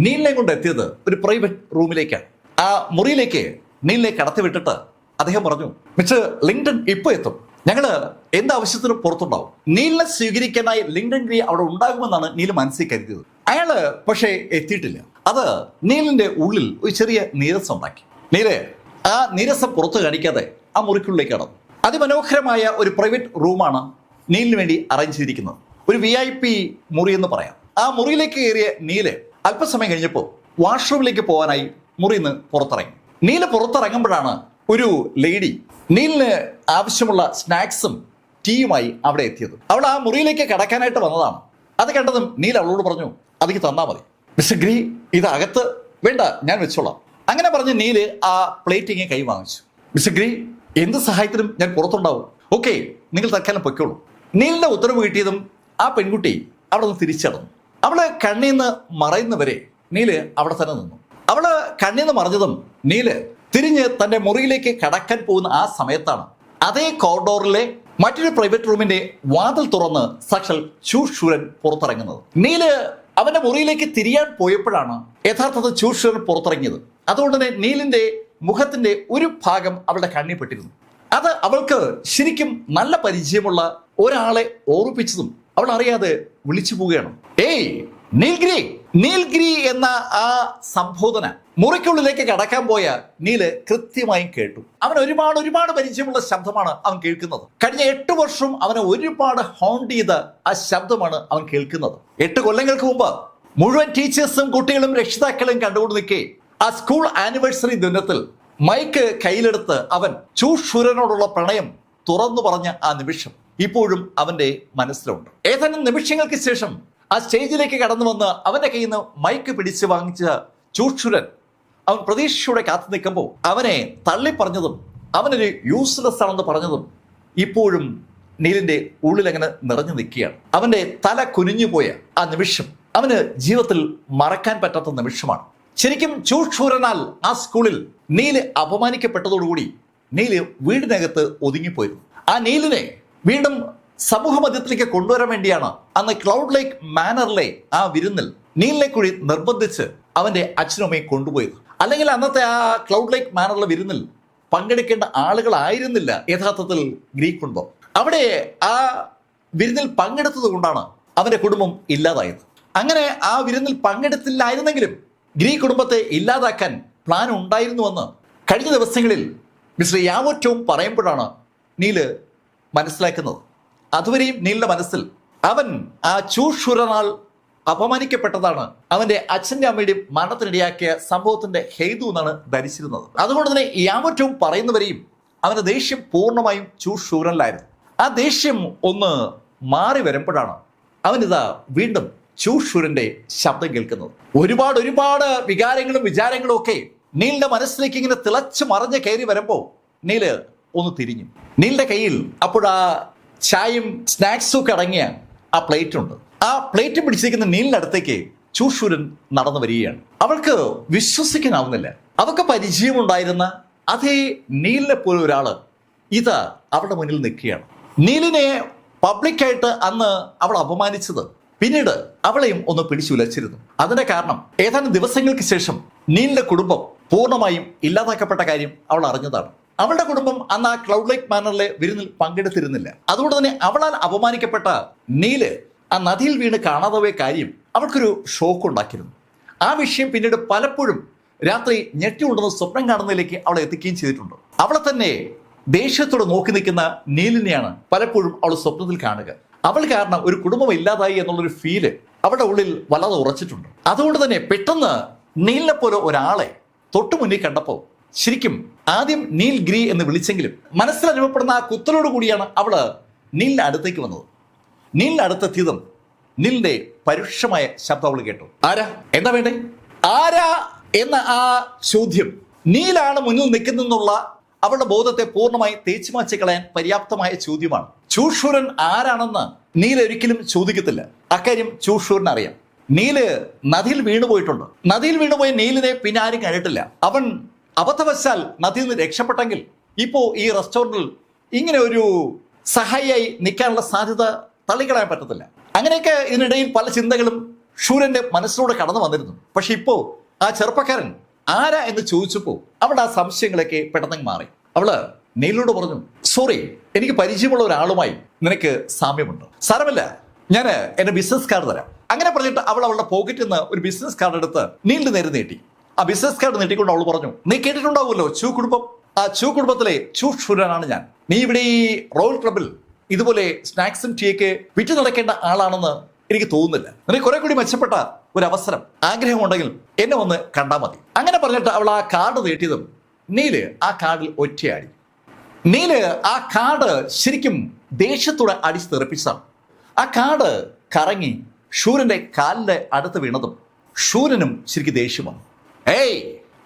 നീലിനെ കൊണ്ട് എത്തിയത് ഒരു പ്രൈവറ്റ് റൂമിലേക്കാണ്. ആ മുറിയിലേക്ക് നീലിനെ കടത്തി വിട്ടിട്ട് അദ്ദേഹം പറഞ്ഞു, മിസ്റ്റർ ലിങ്ഡൺ ഇപ്പൊ എത്തും, ഞങ്ങള് എന്താവശ്യത്തിനും പുറത്തുണ്ടാവും. നീലിനെ സ്വീകരിക്കാനായി ലിങ്ഡൺ ഗ്രീ അവിടെ ഉണ്ടാകുമെന്നാണ് നീല് മനസ്സിൽ കരുതിയത്. അയാള് പക്ഷേ എത്തിയിട്ടില്ല. അത് നീലിന്റെ ഉള്ളിൽ ഒരു ചെറിയ നീരസം ഉണ്ടാക്കി. നീല് ആ നീരസം പുറത്ത് കാണിക്കാതെ ആ മുറിക്കുള്ളിലേക്ക് കടന്നു. അതിമനോഹരമായ ഒരു പ്രൈവറ്റ് റൂമാണ് നീലിന് വേണ്ടി അറേഞ്ച് ചെയ്തിരിക്കുന്നത്. ഒരു VIP മുറി എന്ന് പറയാം. ആ മുറിയിലേക്ക് കയറിയ നീല് അല്പസമയം കഴിഞ്ഞപ്പോൾ വാഷ്റൂമിലേക്ക് പോകാനായി മുറിയിൽ നിന്ന് പുറത്തിറങ്ങി. നീല് പുറത്തിറങ്ങുമ്പോഴാണ് ഒരു ലേഡി നീലിന് ആവശ്യമുള്ള സ്നാക്സും ടീയുമായി അവിടെ എത്തിയത്. അവൾ ആ മുറിയിലേക്ക് കടക്കാനായിട്ട് വന്നതാണ്. അത് കണ്ടതും നീൽ അവളോട് പറഞ്ഞു, അതിക്ക് തന്നാ മതി. മിസ്റ്റർ ഗ്രീ, ഇത് അകത്ത് വേണ്ട, ഞാൻ വെച്ചോളാം. അങ്ങനെ പറഞ്ഞ് നീല് ആ പ്ലേറ്റിങ് കൈ വാങ്ങിച്ചു. മിസ്റ്റർ ഗ്രീ, എന്ത് സഹായത്തിനും ഞാൻ പുറത്തുണ്ടാവും. ഓക്കെ, നിങ്ങൾ തൽക്കാലം പൊയ്ക്കോളൂ. നീലിന്റെ ഉത്തരവ് കിട്ടിയതും ആ പെൺകുട്ടി അവിടെ നിന്ന് തിരിച്ചടന്നു. അവള് കണ്ണീന്ന് മറയുന്നവരെ നീല് അവിടെ തന്നെ നിന്നു. അവള് കണ്ണീന്ന് മറഞ്ഞതും നീല് തിരിഞ്ഞ് തന്റെ മുറിയിലേക്ക് കടക്കാൻ പോകുന്ന ആ സമയത്താണ് അതേ കോറിഡോറിലെ മറ്റൊരു പ്രൈവറ്റ് റൂമിന്റെ വാതിൽ തുറന്ന് സാക്ഷാൽ ചൂഷൂരൻ പുറത്തിറങ്ങുന്നത്. നീല് അവന്റെ മുറിയിലേക്ക് തിരിയാൻ പോയപ്പോഴാണ് യഥാർത്ഥത്തിൽ ചൂഷൂരൻ പുറത്തിറങ്ങിയത്. അതുകൊണ്ട് തന്നെ നീലിന്റെ മുഖത്തിന്റെ ഒരു ഭാഗം അവളുടെ കണ്ണിൽ പെട്ടിരുന്നു. അത് അവൾക്ക് ശരിക്കും നല്ല പരിചയമുള്ള ഒരാളെ ഓർപ്പിച്ചതും അവൾ അറിയാതെ വിളിച്ചു പോവുകയാണ്. ഏയ് നീൽഗിരി, നീൽഗിരി എന്ന ആ സംബോധന മുറിക്കുള്ളിലേക്ക് കടക്കാൻ പോയ നീല് കൃത്യമായും കേട്ടു. അവൻ ഒരുപാട് പരിചയമുള്ള ശബ്ദമാണ് അവൻ കേൾക്കുന്നത്. കഴിഞ്ഞ 8 വർഷം അവനെ ഒരുപാട് ഹോണ്ട് ചെയ്ത ആ ശബ്ദമാണ് അവൻ കേൾക്കുന്നത്. 8 കൊല്ലങ്ങൾക്ക് മുമ്പ് മുഴുവൻ ടീച്ചേഴ്സും കുട്ടികളും രക്ഷിതാക്കളും കണ്ടുകൊണ്ട് നിൽക്കെ ആ സ്കൂൾ ആനിവേഴ്സറി ദിനത്തിൽ മൈക്ക് കയ്യിലെടുത്ത് അവൻ ചൂഷൂരനോടുള്ള പ്രണയം തുറന്നു പറഞ്ഞ ആ നിമിഷം ഇപ്പോഴും അവന്റെ മനസ്സിലുണ്ട്. ഏതാനും നിമിഷങ്ങൾക്ക് ശേഷം ആ സ്റ്റേജിലേക്ക് കടന്നു വന്ന് അവന്റെ കയ്യിൽ നിന്ന് മൈക്ക് പിടിച്ച് വാങ്ങിച്ച ചൂഷൂരൻ അവൻ പ്രതീക്ഷയോടെ കാത്തു നിൽക്കുമ്പോൾ അവനെ തള്ളി പറഞ്ഞതും അവനൊരു യൂസ്ലെസ് ആണെന്ന് പറഞ്ഞതും ഇപ്പോഴും നീലിന്റെ ഉള്ളിൽ അങ്ങനെ നിറഞ്ഞു നിൽക്കുകയാണ്. അവന്റെ തല കുനിഞ്ഞുപോയ ആ നിമിഷം അവന് ജീവിതത്തിൽ മറക്കാൻ പറ്റാത്ത നിമിഷമാണ്. ശരിക്കും ചൂഷൂരനാൽ ആ സ്കൂളിൽ നീല് അപമാനിക്കപ്പെട്ടതോടുകൂടി നീല് വീടിനകത്ത് ഒതുങ്ങിപ്പോയിരുന്നു. ആ നീലിനെ വീണ്ടും സമൂഹ മധ്യത്തിലേക്ക് കൊണ്ടുവരാൻ വേണ്ടിയാണ് അന്ന് ക്ലൗഡ് ലേക്ക് മാനറിലെ ആ വിരുന്നിൽ നീലിനെ കൂടി നിർബന്ധിച്ച് അവന്റെ അച്ഛനും അമ്മയും കൊണ്ടുപോയത്. അല്ലെങ്കിൽ അന്നത്തെ ആ ക്ലൗഡ് ലേക്ക് മാനറിലെ വിരുന്നിൽ പങ്കെടുക്കേണ്ട ആളുകളായിരുന്നില്ല യഥാർത്ഥത്തിൽ ഗ്രീക്ക് കുടുംബം. അവിടെ ആ വിരുന്നിൽ പങ്കെടുത്തത് കൊണ്ടാണ് അവന്റെ കുടുംബം ഇല്ലാതായത്. അങ്ങനെ ആ വിരുന്നിൽ പങ്കെടുത്തില്ലായിരുന്നെങ്കിലും ഗ്രീക്ക് കുടുംബത്തെ ഇല്ലാതാക്കാൻ പ്ലാൻ ഉണ്ടായിരുന്നുവെന്ന് കഴിഞ്ഞ ദിവസങ്ങളിൽ മിസ്റ്റർ യാവോറ്റോം പറയുമ്പോഴാണ് നീല് മനസ്സിലാക്കുന്നത്. അതുവരെയും നീലിന്റെ മനസ്സിൽ അവൻ ആ ചൂഷൂരനാൽ അപമാനിക്കപ്പെട്ടതാണ് അവന്റെ അച്ഛൻ്റെ അമ്മയുടെയും മരണത്തിനിടയാക്കിയ സംഭവത്തിന്റെ ഹേതു എന്നാണ് ധരിച്ചിരുന്നത്. അതുകൊണ്ട് തന്നെ യാവോറ്റോം പറയുന്നവരെയും അവന്റെ ദേഷ്യം പൂർണ്ണമായും ചൂഷൂരനിലായിരുന്നു. ആ ദേഷ്യം ഒന്ന് മാറി വരുമ്പോഴാണ് അവനിതാ വീണ്ടും ചൂഷൂരന്റെ ശബ്ദം കേൾക്കുന്നത്. ഒരുപാട് വികാരങ്ങളും വിചാരങ്ങളും ഒക്കെ നീലിന്റെ മനസ്സിലേക്ക് ഇങ്ങനെ തിളച്ചു മറിഞ്ഞ് കയറി വരുമ്പോ നീല് ഒന്ന് തിരിഞ്ഞു. നീലിന്റെ കയ്യിൽ അപ്പോഴാ ചായയും സ്നാക്സും ഒക്കെ അടങ്ങിയ ആ പ്ലേറ്റ് ഉണ്ട്. ആ പ്ലേറ്റ് പിടിച്ചിരിക്കുന്ന നീലിന്റെ അടുത്തേക്ക് ചൂഷൂരൻ നടന്നു വരികയാണ്. അവൾക്ക് വിശ്വസിക്കാനാവുന്നില്ല. അവൾക്ക് പരിചയമുണ്ടായിരുന്ന അതേ നീലിനെ പോലെ ഒരാള് ഇത് അവളുടെ മുന്നിൽ നിൽക്കുകയാണ്. നീലിനെ പബ്ലിക്കായിട്ട് അന്ന് അവൾ അപമാനിച്ചത് പിന്നീട് അവളെയും ഒന്ന് പിടിച്ചുലച്ചിരുന്നു. അതിന്റെ കാരണം ഏതാനും ദിവസങ്ങൾക്ക് ശേഷം നീലിന്റെ കുടുംബം പൂർണ്ണമായും ഇല്ലാതാക്കപ്പെട്ട കാര്യം അവൾ അറിഞ്ഞതാണ്. അവളുടെ കുടുംബം അന്ന് ആ ക്ലൗഡ് ലേക്ക് മാനറിലെ വിരുന്നിൽ പങ്കെടുത്തിരുന്നില്ല. അതുകൊണ്ട് തന്നെ അവളാൽ അപമാനിക്കപ്പെട്ട നീല് ആ നദിയിൽ വീണ് കാണാതെ പോയ കാര്യം അവൾക്കൊരു ഷോക്ക് ഉണ്ടാക്കിയിരുന്നു. ആ വിഷയം പിന്നീട് പലപ്പോഴും രാത്രി ഞെട്ടിയുണ്ടെന്ന് സ്വപ്നം കാണുന്നതിലേക്ക് അവളെ എത്തിക്കുകയും ചെയ്തിട്ടുണ്ട്. അവളെ തന്നെ ദേഷ്യത്തോടെ നോക്കി നിൽക്കുന്ന നീലിനെയാണ് പലപ്പോഴും അവൾ സ്വപ്നത്തിൽ കാണുക. അവൾ കാരണം ഒരു കുടുംബം ഇല്ലാതായി എന്നുള്ളൊരു ഫീല് അവളുടെ ഉള്ളിൽ വല്ലാതെ ഉറച്ചിട്ടുണ്ട്. അതുകൊണ്ട് തന്നെ പെട്ടെന്ന് നീലിനെ പോലെ ഒരാളെ തൊട്ടു മുന്നിൽ കണ്ടപ്പോൾ ശരിക്കും ആദ്യം നീൽ ഗ്രീ എന്ന് വിളിച്ചെങ്കിലും മനസ്സിൽ അനുഭവപ്പെടുന്ന ആ കുത്തലോട് കൂടിയാണ് അവള് നീലിന്റെ അടുത്തേക്ക് വന്നത്. നീലിന്റെ അടുത്തെത്തിയതും നീലിന്റെ പരുഷമായ ശബ്ദം അവൾ കേട്ടു. ആരാ, എന്താ വേണ്ടേ? ആരാ എന്ന ആ ചോദ്യം നീലാണ് മുന്നിൽ നിൽക്കുന്നുള്ള അവളുടെ ബോധത്തെ പൂർണ്ണമായി തേച്ചുമാച്ച് കളയാൻ പര്യാപ്തമായ ചോദ്യമാണ്. ചൂഷൂരൻ ആരാണെന്ന് നീൽ ഒരിക്കലും ചോദിക്കത്തില്ല. അക്കാര്യം ചൂഷൂരൻ അറിയാം. നീല് നദിയിൽ വീണുപോയിട്ടുണ്ട്. നദിയിൽ വീണുപോയ നീലിനെ പിന്നെ ആരും കണ്ടിട്ടില്ല. അവൻ അബദ്ധവശാൽ നദിയിൽ നിന്ന് രക്ഷപ്പെട്ടെങ്കിൽ ഇപ്പോ ഈ റെസ്റ്റോറന്റിൽ ഇങ്ങനെ ഒരു സഹായിയായി നിൽക്കാനുള്ള സാധ്യത തള്ളിക്കളയാൻ പറ്റത്തില്ല. അങ്ങനെയൊക്കെ ഇതിനിടയിൽ പല ചിന്തകളും ഷൂരന്റെ മനസ്സിലൂടെ കടന്നു വന്നിരുന്നു. പക്ഷെ ഇപ്പോ ആ ചെറുപ്പക്കാരൻ ആരാ എന്ന് ചോദിച്ചപ്പോൾ അവളുടെ ആ സംശയങ്ങളൊക്കെ പെട്ടെന്ന് മാറി. അവള് നീലിനോട് പറഞ്ഞു, സോറി, എനിക്ക് പരിചയമുള്ള ഒരാളുമായി നിനക്ക് സാമ്യമുണ്ട്. സാരമില്ല, ഞാൻ എന്റെ ബിസിനസ് കാർഡ് തരാം. അങ്ങനെ പറഞ്ഞിട്ട് അവൾ അവളുടെ പോക്കറ്റിൽ നിന്ന് ഒരു ബിസിനസ് കാർഡ് എടുത്ത് നീലിന്റെ നേരെ നീട്ടി. ആ ബിസിനസ് കാർഡ് നീട്ടിക്കൊണ്ട് അവൾ പറഞ്ഞു, നീ കേട്ടിട്ടുണ്ടാവുമല്ലോ ചൂ കുടുംബം. ആ ചൂ കുടുംബത്തിലെ ചൂഷൂരനാണ് ഞാൻ. നീ ഇവിടെ ഈ റോയൽ ക്ലബിൽ ഇതുപോലെ സ്നാക്സും ടീയൊക്കെ വിറ്റ് നടക്കേണ്ട ആളാണെന്ന് എനിക്ക് തോന്നുന്നില്ല. നിനക്ക് കുറെ കൂടി മെച്ചപ്പെട്ട ഒരു അവസരം ആഗ്രഹമുണ്ടെങ്കിൽ എന്നെ ഒന്ന് കണ്ടാൽ മതി. അങ്ങനെ പറഞ്ഞിട്ട് അവൾ ആ കാർഡ് നീട്ടിയതും നീല് ആ കാർഡിൽ ഒറ്റയാടി. നീല് ആ കാർഡ് ശരിക്കും ദേഷ്യത്തോടെ അടിച്ച് തെറിപ്പിച്ചാണ്. ആ കാർഡ് കറങ്ങി ശൂരന്റെ കാലിന്റെ അടുത്ത് വീണതും ശൂരനും ശരിക്കും ദേഷ്യം വന്നു. ഏയ്,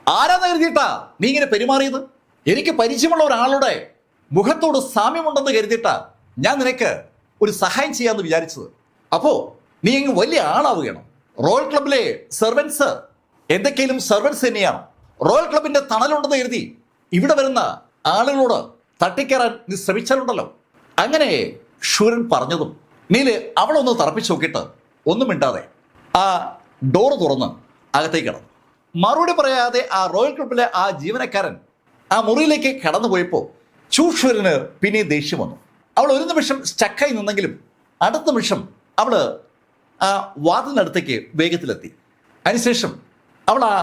ആരാന്ന് കരുതിയിട്ടാ നീ ഇങ്ങനെ പെരുമാറിയത്? എനിക്ക് പരിചയമുള്ള ഒരാളുടെ മുഖത്തോട് സാമ്യമുണ്ടെന്ന് കരുതിയിട്ടാ ഞാൻ നിനക്ക് ഒരു സഹായം ചെയ്യാന്ന് വിചാരിച്ചത്. അപ്പോ നീ അങ്ങ് വലിയ ആളാവുകയാണ്. റോയൽ ക്ലബിലെ സെർവൻസ് എന്തൊക്കെയും സെർവൻസ് തന്നെയാണ്. റോയൽ ക്ലബിന്റെ തണലുണ്ടെന്ന് കരുതി ഇവിടെ വരുന്ന ആളുകളോട് തട്ടിക്കയറാൻ നീ ശ്രമിച്ചാലുണ്ടല്ലോ. അങ്ങനെ ശൂരൻ പറഞ്ഞതും നീല് അവളൊന്ന് തറപ്പിച്ച് നോക്കിയിട്ട് ഒന്നും മിണ്ടാതെ ആ ഡോറ് തുറന്ന് അകത്തേക്ക് കടന്നു. മറുപടി പറയാതെ ആ റോയൽ ക്ലബിലെ ആ ജീവനക്കാരൻ ആ മുറിയിലേക്ക് കടന്നു പോയപ്പോൾ ചൂഷൂരന് പിന്നെ ദേഷ്യം വന്നു. അവൾ ഒരു നിമിഷം സ്റ്റക്കായി നിന്നെങ്കിലും അടുത്ത നിമിഷം അവള് ആ വാതിലിനടുത്തേക്ക് വേഗത്തിലെത്തി. അതിനുശേഷം അവൾ ആ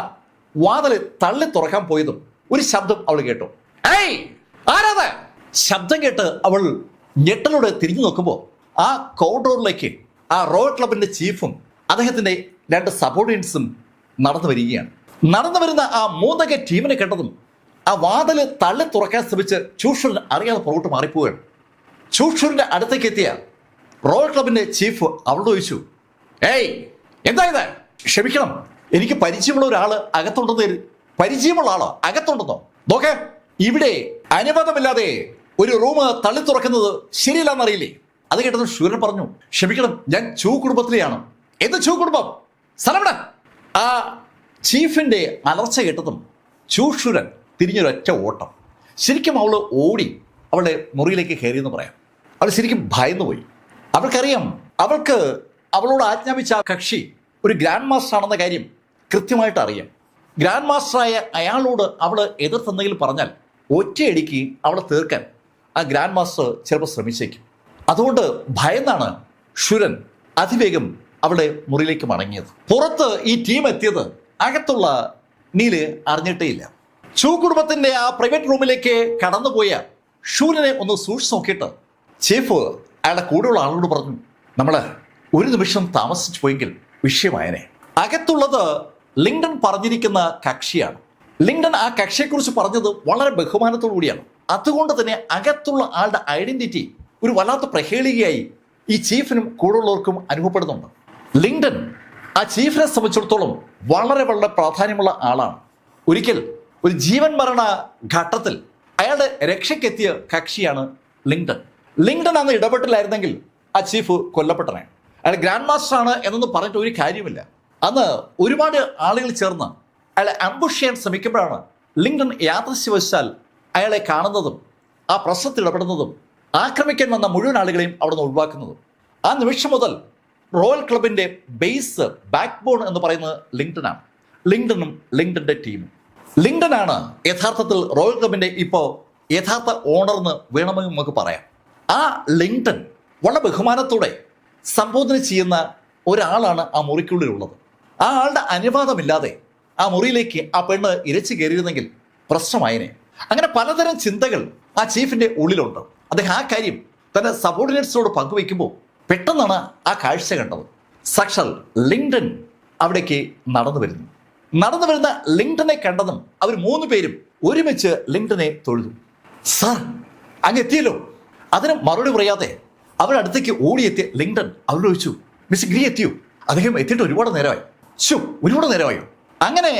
വാതിൽ തള്ളി തുറക്കാൻ പോയതും ഒരു ശബ്ദം അവൾ കേട്ടു. ഏയ്, ആരാത്? ശബ്ദം കേട്ട് അവൾ ഞെട്ടലോടെ തിരിഞ്ഞു നോക്കുമ്പോൾ ആ കോറിഡോറിലേക്ക് ആ റോയൽ ക്ലബിന്റെ ചീഫും അദ്ദേഹത്തിന്റെ 2 സബോർഡിനേറ്റ്സും നടന്നു വരികയാണ്. നടന്നു വരുന്ന ആ 3 അംഗ ടീമിനെ കണ്ടതും ആ വാതില് തള്ളി തുറക്കാൻ ശ്രമിച്ച് ചൂഷൂരൻ അറിയാതെ പുറകോട്ട് മാറിപ്പോവുകയാണ്. ചൂഷൂരിന്റെ അടുത്തേക്ക് എത്തിയ റോയൽ ക്ലബിന്റെ ചീഫ് അവളോട് ചോദിച്ചു, ഏയ്, എന്താ ഇത്? ക്ഷമിക്കണം, എനിക്ക് പരിചയമുള്ള ഒരാള് അകത്തുണ്ടെന്ന്. പരിചയമുള്ള ആളോ അകത്തുണ്ടെന്നോ? നോക്കേ, ഇവിടെ അനുവാദമില്ലാതെ ഒരു റൂം തള്ളി തുറക്കുന്നത് ശരിയല്ലെന്നറിയില്ലേ? അത് കേട്ടതും ശൂരൻ പറഞ്ഞു, ക്ഷമിക്കണം, ഞാൻ ചൂ കുടുംബത്തിലെയാണ്. എന്ത് ചൂ കുടുംബം? സ്ഥലം? ആ ചീഫിന്റെ അലർച്ച കേട്ടതും ചൂഷൂരൻ തിരിഞ്ഞൊരൊറ്റ ഓട്ടം. ശരിക്കും അവൾ ഓടി അവളുടെ മുറിയിലേക്ക് കയറിയെന്ന് പറയാം. അവൾ ശരിക്കും ഭയന്നുപോയി. അവൾക്കറിയാം, അവൾക്ക് അവളോട് ആജ്ഞാപിച്ച ആ കക്ഷി ഒരു ഗ്രാൻഡ് മാസ്റ്റർ ആണെന്ന കാര്യം കൃത്യമായിട്ട് അറിയാം. ഗ്രാൻഡ് മാസ്റ്ററായ അയാളോട് അവൾ എതിർത്തെന്തെങ്കിലും പറഞ്ഞാൽ ഒറ്റയടിക്ക് അവളെ തീർക്കാൻ ആ ഗ്രാൻഡ് മാസ്റ്റർ ചിലപ്പോൾ ശ്രമിച്ചേക്കും. അതുകൊണ്ട് ഭയന്നാണ് ശൂരൻ അതിവേഗം അവളുടെ മുറിയിലേക്ക് മടങ്ങിയത്. പുറത്ത് ഈ ടീം എത്തിയത് അകത്തുള്ള നീല് അറിഞ്ഞിട്ടേയില്ല. ചൂ കുടുംബത്തിന്റെ ആ പ്രൈവറ്റ് റൂമിലേക്ക് കടന്നുപോയ ശൂരനെ ഒന്ന് സൂക്ഷിച്ച് നോക്കിയിട്ട് ചീഫ് അയാളുടെ കൂടെയുള്ള ആളോട് പറഞ്ഞു, നമ്മള് ഒരു നിമിഷം താമസിച്ചു പോയെങ്കിൽ വിഷയമായനെ. അകത്തുള്ളത് ലിങ്ഡൺ പറഞ്ഞിരിക്കുന്ന കക്ഷിയാണ്. ലിങ്ഡൺ ആ കക്ഷിയെക്കുറിച്ച് പറഞ്ഞത് വളരെ ബഹുമാനത്തോടു കൂടിയാണ്. അതുകൊണ്ട് തന്നെ അകത്തുള്ള ആളുടെ ഐഡന്റിറ്റി ഒരു വല്ലാത്ത പ്രഹേളികയായി ഈ ചീഫിനും കൂടെയുള്ളവർക്കും അനുഭവപ്പെടുന്നുണ്ട്. ലിങ്ഡൺ ആ ചീഫിനെ സംബന്ധിച്ചിടത്തോളം വളരെ വളരെ പ്രാധാന്യമുള്ള ആളാണ്. ഒരിക്കൽ ഒരു ജീവൻ മരണ ഘട്ടത്തിൽ അയാളുടെ രക്ഷയ്ക്കെത്തിയ കക്ഷിയാണ് ലിങ്ഡൺ. ലിങ്ഡൺ അന്ന് ഇടപെട്ടില്ലായിരുന്നെങ്കിൽ ആ ചീഫ് കൊല്ലപ്പെട്ടനെ. അയാൾ ഗ്രാൻഡ് മാസ്റ്റർ ആണ് എന്നൊന്നും പറഞ്ഞിട്ട് ഒരു കാര്യമില്ല. അന്ന് ഒരുപാട് ആളുകൾ ചേർന്ന് അയാളെ അംബുഷ് ചെയ്യാൻ ശ്രമിക്കുമ്പോഴാണ് ലിങ്ഡൺ യാദൃശ്യവശാൽ അയാളെ കാണുന്നതും ആ പ്രശ്നത്തിൽ ഇടപെടുന്നതും ആക്രമിക്കാൻ വന്ന മുഴുവൻ ആളുകളെയും അവിടെ നിന്ന് ഒഴിവാക്കുന്നതും. ആ നിമിഷം മുതൽ റോയൽ ക്ലബിന്റെ ബേസ്, ബാക്ക് ബോൺ എന്ന് പറയുന്നത് ലിങ്ഡനാണ്. ലിങ്ഡണും ലിങ്ഡന്റെ ടീമും. ലിങ്ഡനാണ് യഥാർത്ഥത്തിൽ റോയൽ ക്ലബിന്റെ ഇപ്പോൾ യഥാർത്ഥ ഓണർ എന്ന് വേണമെങ്കിൽ നമുക്ക് പറയാം. ആ ലിങ്ഡൺ വളരെ ബഹുമാനത്തോടെ സംബോധന ചെയ്യുന്ന ഒരാളാണ് ആ മുറിക്കുള്ളിലുള്ളത്. ആ ആളുടെ അനുവാദമില്ലാതെ ആ മുറിയിലേക്ക് ആ പെണ്ണ് ഇരച്ചു കയറിയിരുന്നെങ്കിൽ പ്രശ്നമായനെ. അങ്ങനെ പലതരം ചിന്തകൾ ആ ചീഫിന്റെ ഉള്ളിലുണ്ട്. അദ്ദേഹം ആ കാര്യം തന്റെ സബോർഡിനേറ്റ്സിനോട് പങ്കുവയ്ക്കുമ്പോൾ പെട്ടെന്നാണ് ആ കാഴ്ച കണ്ടത്. സാക്ഷാൽ ലിങ്ഡൺ അവിടേക്ക് നടന്നു വരുന്ന ലിങ്ഡനെ കണ്ടതും അവർ 3 പേരും ഒരുമിച്ച് ലിങ്ഡനെ തൊഴുതു. സാർ, അങ്ങ് എത്തിയല്ലോ. അതിന് മറുപടി പറയാതെ അവരുടെ അടുത്തേക്ക് ഓടിയെത്തിയ ലിങ്ഡൺ അവരോട് ചോദിച്ചു, മിസ് ഗ്രീ എത്തിയോ? അദ്ദേഹം എത്തിയിട്ട് ഒരുപാട് നേരമായോ? അങ്ങനെ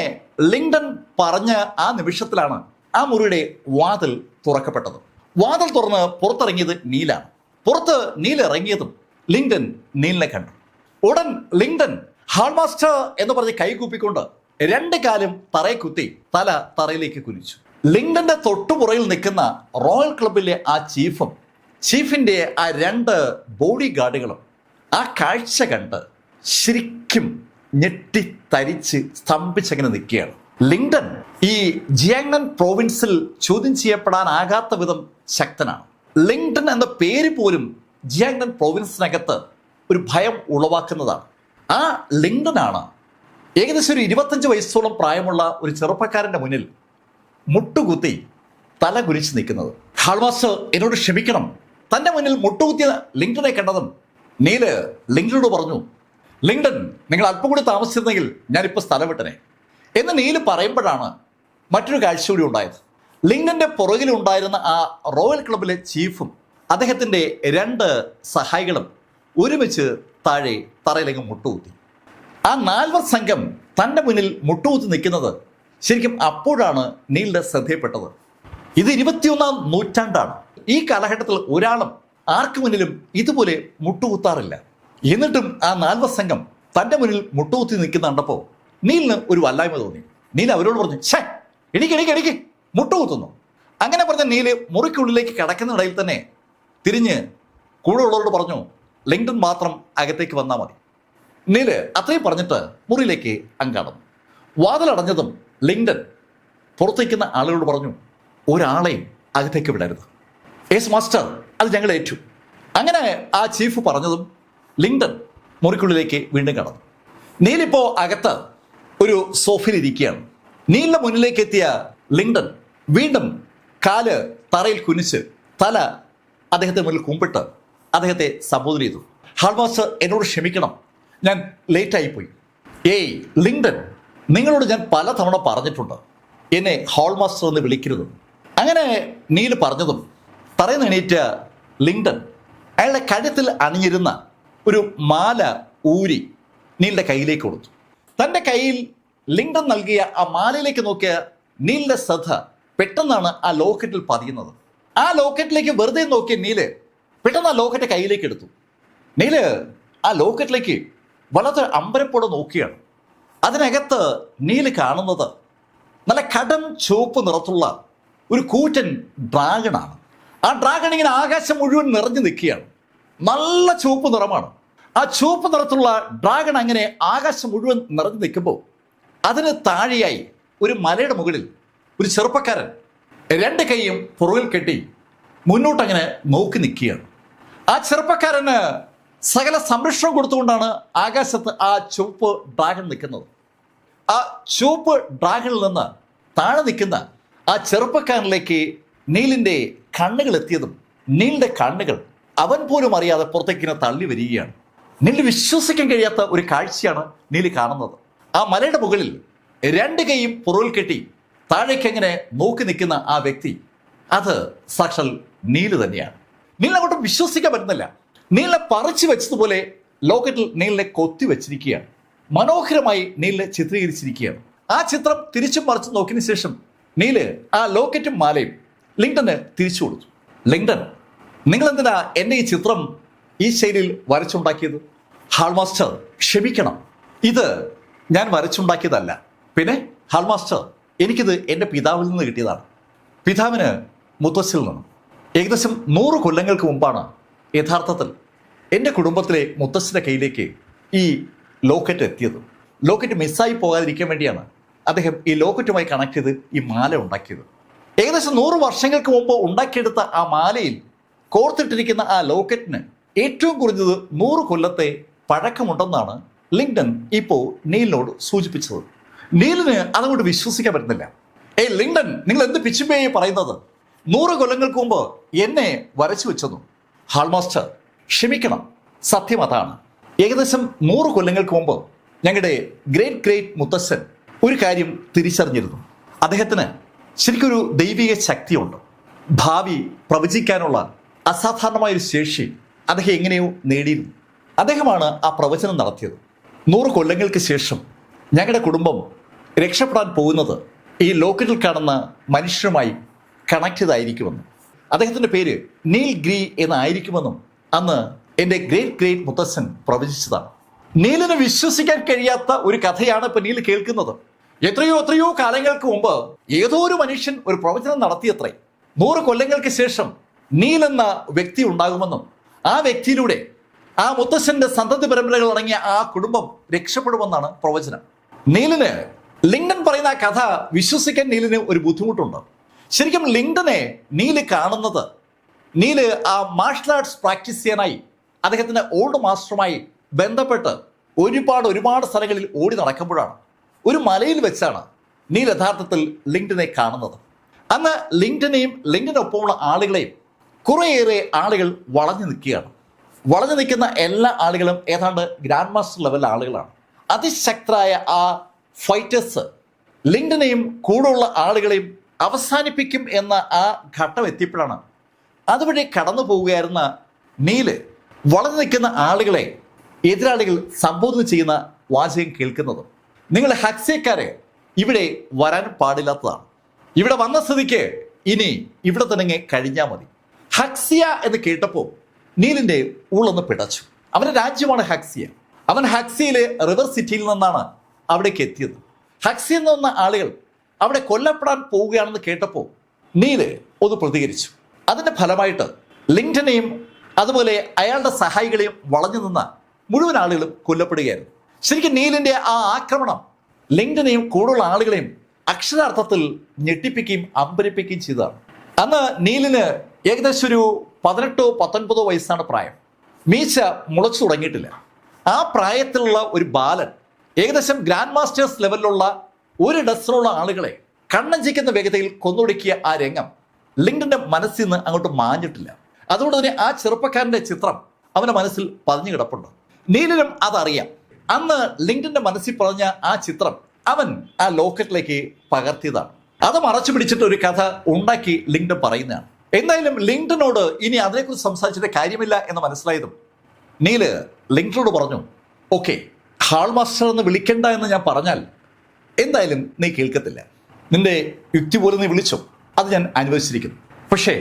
ലിങ്ഡൺ പറഞ്ഞ ആ നിമിഷത്തിലാണ് ആ മുറിയുടെ വാതിൽ തുറക്കപ്പെട്ടത്. വാതിൽ തുറന്ന് പുറത്തിറങ്ങിയത് നീലാണ്. പുറത്ത് നീൽ ഇറങ്ങിയതും ലിങ്ഡൺ നീലിനെ കണ്ടു. ഉടൻ ലിങ്ഡൺ ഹാൾ മാസ്റ്റർ എന്ന് പറഞ്ഞ് കൈകൂപ്പിക്കൊണ്ട് 2 കാലും തറയെ കുത്തി തല തറയിലേക്ക് കുനിച്ചു. ലിങ്ഡന്റെ തൊട്ടുപുറയിൽ നിൽക്കുന്ന റോയൽ ക്ലബിലെ ആ ചീഫിന്റെ ആ 2 ബോഡി ഗാർഡുകളും ആ കാഴ്ച കണ്ട് ശരിക്കും ഞെട്ടിത്തരിച്ച് സ്തംഭിച്ചങ്ങനെ നിൽക്കുകയാണ്. ലിങ്ഡൺ ഈ ജിയാങ്നൻ പ്രോവിൻസിൽ ചോദ്യം ചെയ്യപ്പെടാനാകാത്ത വിധം ശക്തനാണ്. ലിങ്ഡൺ എന്ന പേര് പോലും ജിയാങ്നൻ പ്രോവിൻസിനകത്ത് ഒരു ഭയം ഉളവാക്കുന്നതാണ്. ആ ലിങ്ഡനാണ് ഏകദേശം ഒരു 25 വയസ്സോളം പ്രായമുള്ള ഒരു ചെറുപ്പക്കാരൻ്റെ മുന്നിൽ മുട്ടുകുത്തി തല കുരിച്ച് നിൽക്കുന്നത്. ഹാൾമാസ്റ്റർ എന്നോട് ക്ഷമിക്കണം. തൻ്റെ മുന്നിൽ മുട്ടുകുത്തിയ ലിങ്ഡനെ കണ്ടതും നീല് ലിങ്ഡനോട് പറഞ്ഞു, ലിങ്ഡൺ, നിങ്ങൾ അല്പം കൂടി താമസിച്ചിരുന്നെങ്കിൽ ഞാനിപ്പോൾ സ്ഥലം വിട്ടനെ എന്ന് നീല് പറയുമ്പോഴാണ് മറ്റൊരു കാഴ്ച കൂടി ഉണ്ടായത്. ലിങ്കന്റെ പുറകിലുണ്ടായിരുന്ന ആ റോയൽ ക്ലബിലെ ചീഫും അദ്ദേഹത്തിൻ്റെ 2 സഹായികളും ഒരുമിച്ച് താഴെ തറയിലേക്ക് മുട്ടുകുത്തി. ആ 4 സംഘം തൻ്റെ മുന്നിൽ മുട്ടുകുത്തി നിൽക്കുന്നത് ശരിക്കും അപ്പോഴാണ് നീലിന്റെ ശ്രദ്ധയപ്പെട്ടത്. ഇത് 21-ാം നൂറ്റാണ്ടാണ്. ഈ കാലഘട്ടത്തിൽ ഒരാളും ആർക്കു മുന്നിലും ഇതുപോലെ മുട്ടുകുത്താറില്ല. എന്നിട്ടും ആ 4 സംഘം തൻ്റെ മുന്നിൽ മുട്ടുകുത്തി നിൽക്കുന്ന കണ്ടപ്പോൾ നീലിന് ഒരു വല്ലായ്മ തോന്നി. നീൽ അവരോട് പറഞ്ഞു, ഛേ, എനിക്ക് മുട്ടുകുത്തുന്നു. അങ്ങനെ പറഞ്ഞ നീല് മുറിക്കുള്ളിലേക്ക് കിടക്കുന്നിടയിൽ തന്നെ തിരിഞ്ഞ് കൂടെ ഉള്ളവരോട് പറഞ്ഞു, ലിങ്ടൺ മാത്രം അകത്തേക്ക് വന്നാൽ മതി. നീല് അത്രയും പറഞ്ഞിട്ട് മുറിയിലേക്ക് കടന്നു. വാതിലടഞ്ഞതും ലിങ്ടൺ പുറത്തേക്കുന്ന ആളുകളോട് പറഞ്ഞു, ഒരാളെയും അകത്തേക്ക് വിടരുത്. യെസ് മാസ്റ്റർ, അത് ഞങ്ങൾ ഏറ്റു. അങ്ങനെ ആ ചീഫ് പറഞ്ഞതും ലിങ്ടൺ മുറിക്കുള്ളിലേക്ക് വീണ്ടും കടന്നു. നീലിപ്പോൾ അകത്ത് ഒരു സോഫയിൽ ഇരിക്കുകയാണ്. നീലിന്റെ മുന്നിലേക്ക് എത്തിയ ലിങ്ടൺ വീണ്ടും കാല് തറയിൽ കുനിച്ച് തല അദ്ദേഹത്തെ മുന്നിൽ കുമ്പിട്ട് അദ്ദേഹത്തെ സംബോധന ചെയ്തു. ഹാൾ മാസ്റ്റർ, എന്നോട് ക്ഷമിക്കണം, ഞാൻ ലേറ്റായിപ്പോയി. ഏയ് ലിങ്ടൺ, നിങ്ങളോട് ഞാൻ പലതവണ പറഞ്ഞിട്ടുണ്ട് എന്നെ ഹാൾ മാസ്റ്റർ എന്ന് വിളിക്കരുത്. അങ്ങനെ നീൽ പറഞ്ഞതും തറയിൽ എണീറ്റ ലിങ്ടൺ അയാളുടെ കഴുത്തിൽ അണിഞ്ഞിരുന്ന ഒരു മാല ഊരി നീലിന്റെ കയ്യിലേക്ക് കൊടുത്തു. തൻ്റെ കയ്യിൽ ലിങ്ടൺ നൽകിയ ആ മാലയിലേക്ക് നോക്കിയ നീലിന്റെ ശ്രദ്ധ പെട്ടെന്നാണ് ആ ലോക്കറ്റിൽ പതിയുന്നത്. ആ ലോക്കറ്റിലേക്ക് വെറുതെ നോക്കിയ നീല് പെട്ടെന്ന് ആ ലോക്കറ്റ് കയ്യിലേക്ക് എടുത്തു. നീല് ആ ലോക്കറ്റിലേക്ക് വളരെ അമ്പരപ്പോടെ നോക്കിയാണ്. അതിനകത്ത് നീല് കാണുന്നത് നല്ല കടം ചുവപ്പ് നിറത്തുള്ള ഒരു കൂറ്റൻ ഡ്രാഗണാണ്. ആ ഡ്രാഗൺ ഇങ്ങനെ ആകാശം മുഴുവൻ നിറഞ്ഞു നിൽക്കുകയാണ്. നല്ല ചുവപ്പ് നിറമാണ്. ആ ചുവപ്പ് നിറത്തുള്ള ഡ്രാഗൺ അങ്ങനെ ആകാശം മുഴുവൻ നിറഞ്ഞു നിൽക്കുമ്പോൾ അതിന് താഴെയായി ഒരു മലയുടെ മുകളിൽ ഒരു ചെറുപ്പക്കാരൻ 2 കൈയും പുറകിൽ കെട്ടി മുന്നോട്ടങ്ങനെ നോക്കി നിൽക്കുകയാണ്. ആ ചെറുപ്പക്കാരന് സകല സംരക്ഷണം കൊടുത്തുകൊണ്ടാണ് ആകാശത്ത് ആ ചുവപ്പ് ഡ്രാഗൺ നിൽക്കുന്നത്. ആ ചുവപ്പ് ഡ്രാഗണിൽ നിന്ന് താഴെ നിൽക്കുന്ന ആ ചെറുപ്പക്കാരനിലേക്ക് നീലിന്റെ കണ്ണുകൾ എത്തിയതും നീലിന്റെ കണ്ണുകൾ അവൻ പോലും അറിയാതെ പുറത്തേക്കിനെ തള്ളി വരികയാണ്. നീലിന് വിശ്വസിക്കാൻ കഴിയാത്ത ഒരു കാഴ്ചയാണ് നീല് കാണുന്നത്. ആ മലയുടെ മുകളിൽ 2 കൈയും പുറകിൽ കെട്ടി താഴേക്ക് എങ്ങനെ നോക്കി നിൽക്കുന്ന ആ വ്യക്തി, അത് സാക്ഷാൽ നീല് തന്നെയാണ്. നീലിനെ അങ്ങോട്ട് വിശ്വസിക്കാൻ പറ്റുന്നില്ല. നീലിനെ പറിച്ചു വെച്ചതുപോലെ ലോക്കറ്റിൽ നീലിനെ കൊത്തി വെച്ചിരിക്കുകയാണ്. മനോഹരമായി നീലിനെ ചിത്രീകരിച്ചിരിക്കുകയാണ്. ആ ചിത്രം തിരിച്ചും മറിച്ചും നോക്കിയതിനു ശേഷം നീല് ആ ലോക്കറ്റും മാലയും ലിങ്ടന് തിരിച്ചു കൊടുത്തു. ലിങ്ടൺ, നിങ്ങൾ എന്തിനാ എൻ്റെ ഈ ചിത്രം ഈ ശൈലിയിൽ വരച്ചുണ്ടാക്കിയത്? ഹാൾ മാസ്റ്റർ, ക്ഷമിക്കണം, ഇത് ഞാൻ വരച്ചുണ്ടാക്കിയതല്ല. പിന്നെ ഹാൾ മാസ്റ്റർ, എനിക്കിത് എൻ്റെ പിതാവിൽ നിന്ന് കിട്ടിയതാണ്. പിതാവിന് മുത്തശ്ശിൽ നിന്നും. ഏകദേശം 100 കൊല്ലങ്ങൾക്ക് മുമ്പാണ് യഥാർത്ഥത്തിൽ എൻ്റെ കുടുംബത്തിലെ മുത്തശ്ശിയുടെ കയ്യിലേക്ക് ഈ ലോക്കറ്റ് എത്തിയത്. ലോക്കറ്റ് മിസ്സായി പോകാതിരിക്കാൻ വേണ്ടിയാണ് അദ്ദേഹം ഈ ലോക്കറ്റുമായി കണക്ട് ചെയ്ത് ഈ മാല ഉണ്ടാക്കിയത്. ഏകദേശം 100 വർഷങ്ങൾക്ക് മുമ്പ് ഉണ്ടാക്കിയെടുത്ത ആ മാലയിൽ കോർത്തിട്ടിരിക്കുന്ന ആ ലോക്കറ്റിന് ഏറ്റവും കുറഞ്ഞത് 100 കൊല്ലത്തെ പഴക്കമുണ്ടെന്നാണ് ലിങ്ടൺ ഇപ്പോൾ നീലിനോട് സൂചിപ്പിച്ചത്. നീലിന് അതങ്ങോട്ട് വിശ്വസിക്കാൻ പറ്റുന്നില്ല. ലിങ്ടൺ, നിങ്ങൾ എന്ത് പിച്ചുമ്പേയെ പറയുന്നത്? 100 കൊല്ലങ്ങൾക്ക് മുമ്പ് എന്നെ വരച്ചു വെച്ചെന്നു. ഹാൾ മാസ്റ്റർ, ക്ഷമിക്കണം, സത്യം അതാണ്. ഏകദേശം 100 കൊല്ലങ്ങൾക്ക് മുമ്പ് ഞങ്ങളുടെ ഗ്രേറ്റ് മുത്തശ്ശൻ ഒരു കാര്യം തിരിച്ചറിഞ്ഞിരുന്നു. അദ്ദേഹത്തിന് ശരിക്കൊരു ദൈവിക ശക്തിയുണ്ട്. ഭാവി പ്രവചിക്കാനുള്ള അസാധാരണമായൊരു ശേഷി അദ്ദേഹം എങ്ങനെയോ നേടിയിരുന്നു. അദ്ദേഹമാണ് ആ പ്രവചനം നടത്തിയത്. 100 കൊല്ലങ്ങൾക്ക് ശേഷം ഞങ്ങളുടെ കുടുംബം രക്ഷപ്പെടാൻ പോകുന്നത് ഈ ലോക്കറ്റിൽ കാണുന്ന മനുഷ്യരുമായി കണക്ട് ചെയ്തായിരിക്കുമെന്നും അദ്ദേഹത്തിൻ്റെ പേര് നീൽ ഗ്രീ എന്നായിരിക്കുമെന്നും അന്ന് എൻ്റെ ഗ്രേറ്റ് മുത്തശ്ശൻ പ്രവചിച്ചതാണ്. നീലിന് വിശ്വസിക്കാൻ കഴിയാത്ത ഒരു കഥയാണ് ഇപ്പം നീൽ കേൾക്കുന്നത്. എത്രയോ കാലങ്ങൾക്ക് മുമ്പ് ഏതോ ഒരു മനുഷ്യൻ ഒരു പ്രവചനം നടത്തിയത്രേ. 100 കൊല്ലങ്ങൾക്ക് ശേഷം നീൽ എന്ന വ്യക്തി ഉണ്ടാകുമെന്നും ആ വ്യക്തിയിലൂടെ ആ മുത്തശ്ശന്റെ സന്തതി പരമ്പരകൾ അടങ്ങിയ ആ കുടുംബം രക്ഷപ്പെടുമെന്നാണ് പ്രവചനം. നീലിന് ലിങ്ടൺ പറയുന്ന ആ കഥ വിശ്വസിക്കാൻ നീലിന് ഒരു ബുദ്ധിമുട്ടുണ്ട്. ശരിക്കും ലിങ്ടനെ നീല് കാണുന്നത്, നീല് ആ മാർഷൽ ആർട്സ് പ്രാക്ടീസ് ചെയ്യാനായി അദ്ദേഹത്തിൻ്റെ ഓൾഡ് മാസ്റ്ററുമായി ബന്ധപ്പെട്ട് ഒരുപാട് സ്ഥലങ്ങളിൽ ഓടി നടക്കുമ്പോഴാണ്. ഒരു മലയിൽ വെച്ചാണ് നീൽ യഥാർത്ഥത്തിൽ ലിങ്ടനെ കാണുന്നത്. അന്ന് ലിങ്ടനെയും ലിങ്ടനൊപ്പമുള്ള ആളുകളെയും കുറേയേറെ ആളുകൾ വളഞ്ഞു നിൽക്കുകയാണ്. വളഞ്ഞു നിൽക്കുന്ന എല്ലാ ആളുകളും ഏതാണ്ട് ഗ്രാൻഡ് മാസ്റ്റർ ലെവൽ ആളുകളാണ്. അതിശക്തരായ ആ ഫൈറ്റേഴ്സ് ലിങ്ടനെയും കൂടെയുള്ള ആളുകളെയും അവസാനിപ്പിക്കും എന്ന ആ ഘട്ടം എത്തിയപ്പോഴാണ് അതുവഴി കടന്നു പോവുകയായിരുന്ന നീല് വളർന്നു നിൽക്കുന്ന ആളുകളെ എതിരാളികൾ സംബോധന ചെയ്യുന്ന വാചകം കേൾക്കുന്നത്. നിങ്ങൾ ഹക്സിയക്കാരെ ഇവിടെ വരാൻ പാടില്ലാത്തതാണ്. ഇവിടെ വന്ന സ്ഥിതിക്ക് ഇനി ഇവിടെ തന്നെ കഴിഞ്ഞാൽ മതി. ഹക്സിയ എന്ന് കേട്ടപ്പോൾ നീലിന്റെ ഉള്ളൊന്ന് പിടച്ചു. അവന്റെ രാജ്യമാണ് ഹക്സിയ. അവൻ ഹക്സിയിലെ റിവർ സിറ്റിയിൽ നിന്നാണ് അവിടേക്ക് എത്തിയത്. ഹക്സിയിൽ നിന്ന് വന്ന ആളുകൾ അവിടെ കൊല്ലപ്പെടാൻ പോവുകയാണെന്ന് കേട്ടപ്പോൾ നീല് ഒന്ന് പ്രതികരിച്ചു. അതിന്റെ ഫലമായിട്ട് ലിങ്ടനെയും അതുപോലെ അയാളുടെ സഹായികളെയും വളഞ്ഞു നിന്ന മുഴുവൻ ആളുകളും കൊല്ലപ്പെടുകയായിരുന്നു. ശരിക്കും നീലിന്റെ ആ ആക്രമണം ലിങ്ടനെയും കൂടുതലുള്ള ആളുകളെയും അക്ഷരാർത്ഥത്തിൽ ഞെട്ടിപ്പിക്കുകയും അമ്പരിപ്പിക്കുകയും ചെയ്തതാണ്. അന്ന് നീലിന് ഏകദേശം ഒരു 18-19 വയസ്സാണ് പ്രായം. മീശ മുളച്ചു തുടങ്ങിയിട്ടില്ല. ആ പ്രായത്തിലുള്ള ഒരു ബാലൻ ഏകദേശം ഗ്രാൻഡ് മാസ്റ്റേഴ്സ് ലെവലിലുള്ള ഒരു ഡസനുള്ള ആളുകളെ കണ്ണഞ്ചിക്കുന്ന വേഗതയിൽ കൊന്നൊടുക്കിയ ആ രംഗം ലിങ്ടന്റെ മനസ്സിൽ നിന്ന് അങ്ങോട്ട് മാഞ്ഞിട്ടില്ല. അതുകൊണ്ട് തന്നെ ആ ചെറുപ്പക്കാരന്റെ ചിത്രം അവന്റെ മനസ്സിൽ പതിഞ്ഞു കിടപ്പുണ്ട്. നീലിനും അതറിയാം. അന്ന് ലിങ്ടന്റെ മനസ്സിൽ പറഞ്ഞ ആ ചിത്രം അവൻ ആ ലോക്കറ്റിലേക്ക് പകർത്തിയതാണ്. അത് മറച്ചു പിടിച്ചിട്ട് ഒരു കഥ ഉണ്ടാക്കി ലിങ്ടൺ പറയുന്നതാണ്. എന്തായാലും ലിങ്ടനോട് ഇനി അതിനെക്കുറിച്ച് സംസാരിച്ചിട്ട് കാര്യമില്ല എന്ന് മനസ്സിലായതും നീല് ലിങ്ടനോട് പറഞ്ഞു, ഓക്കെ, ഹാൾ മാസ്റ്റർ എന്ന് വിളിക്കണ്ട എന്ന് ഞാൻ പറഞ്ഞാൽ എന്തായാലും നീ കേൾക്കത്തില്ല. നിന്റെ യുക്തി പോലും നീ വിളിച്ചോ, അത് ഞാൻ അനുവദിച്ചിരിക്കുന്നു. പക്ഷേ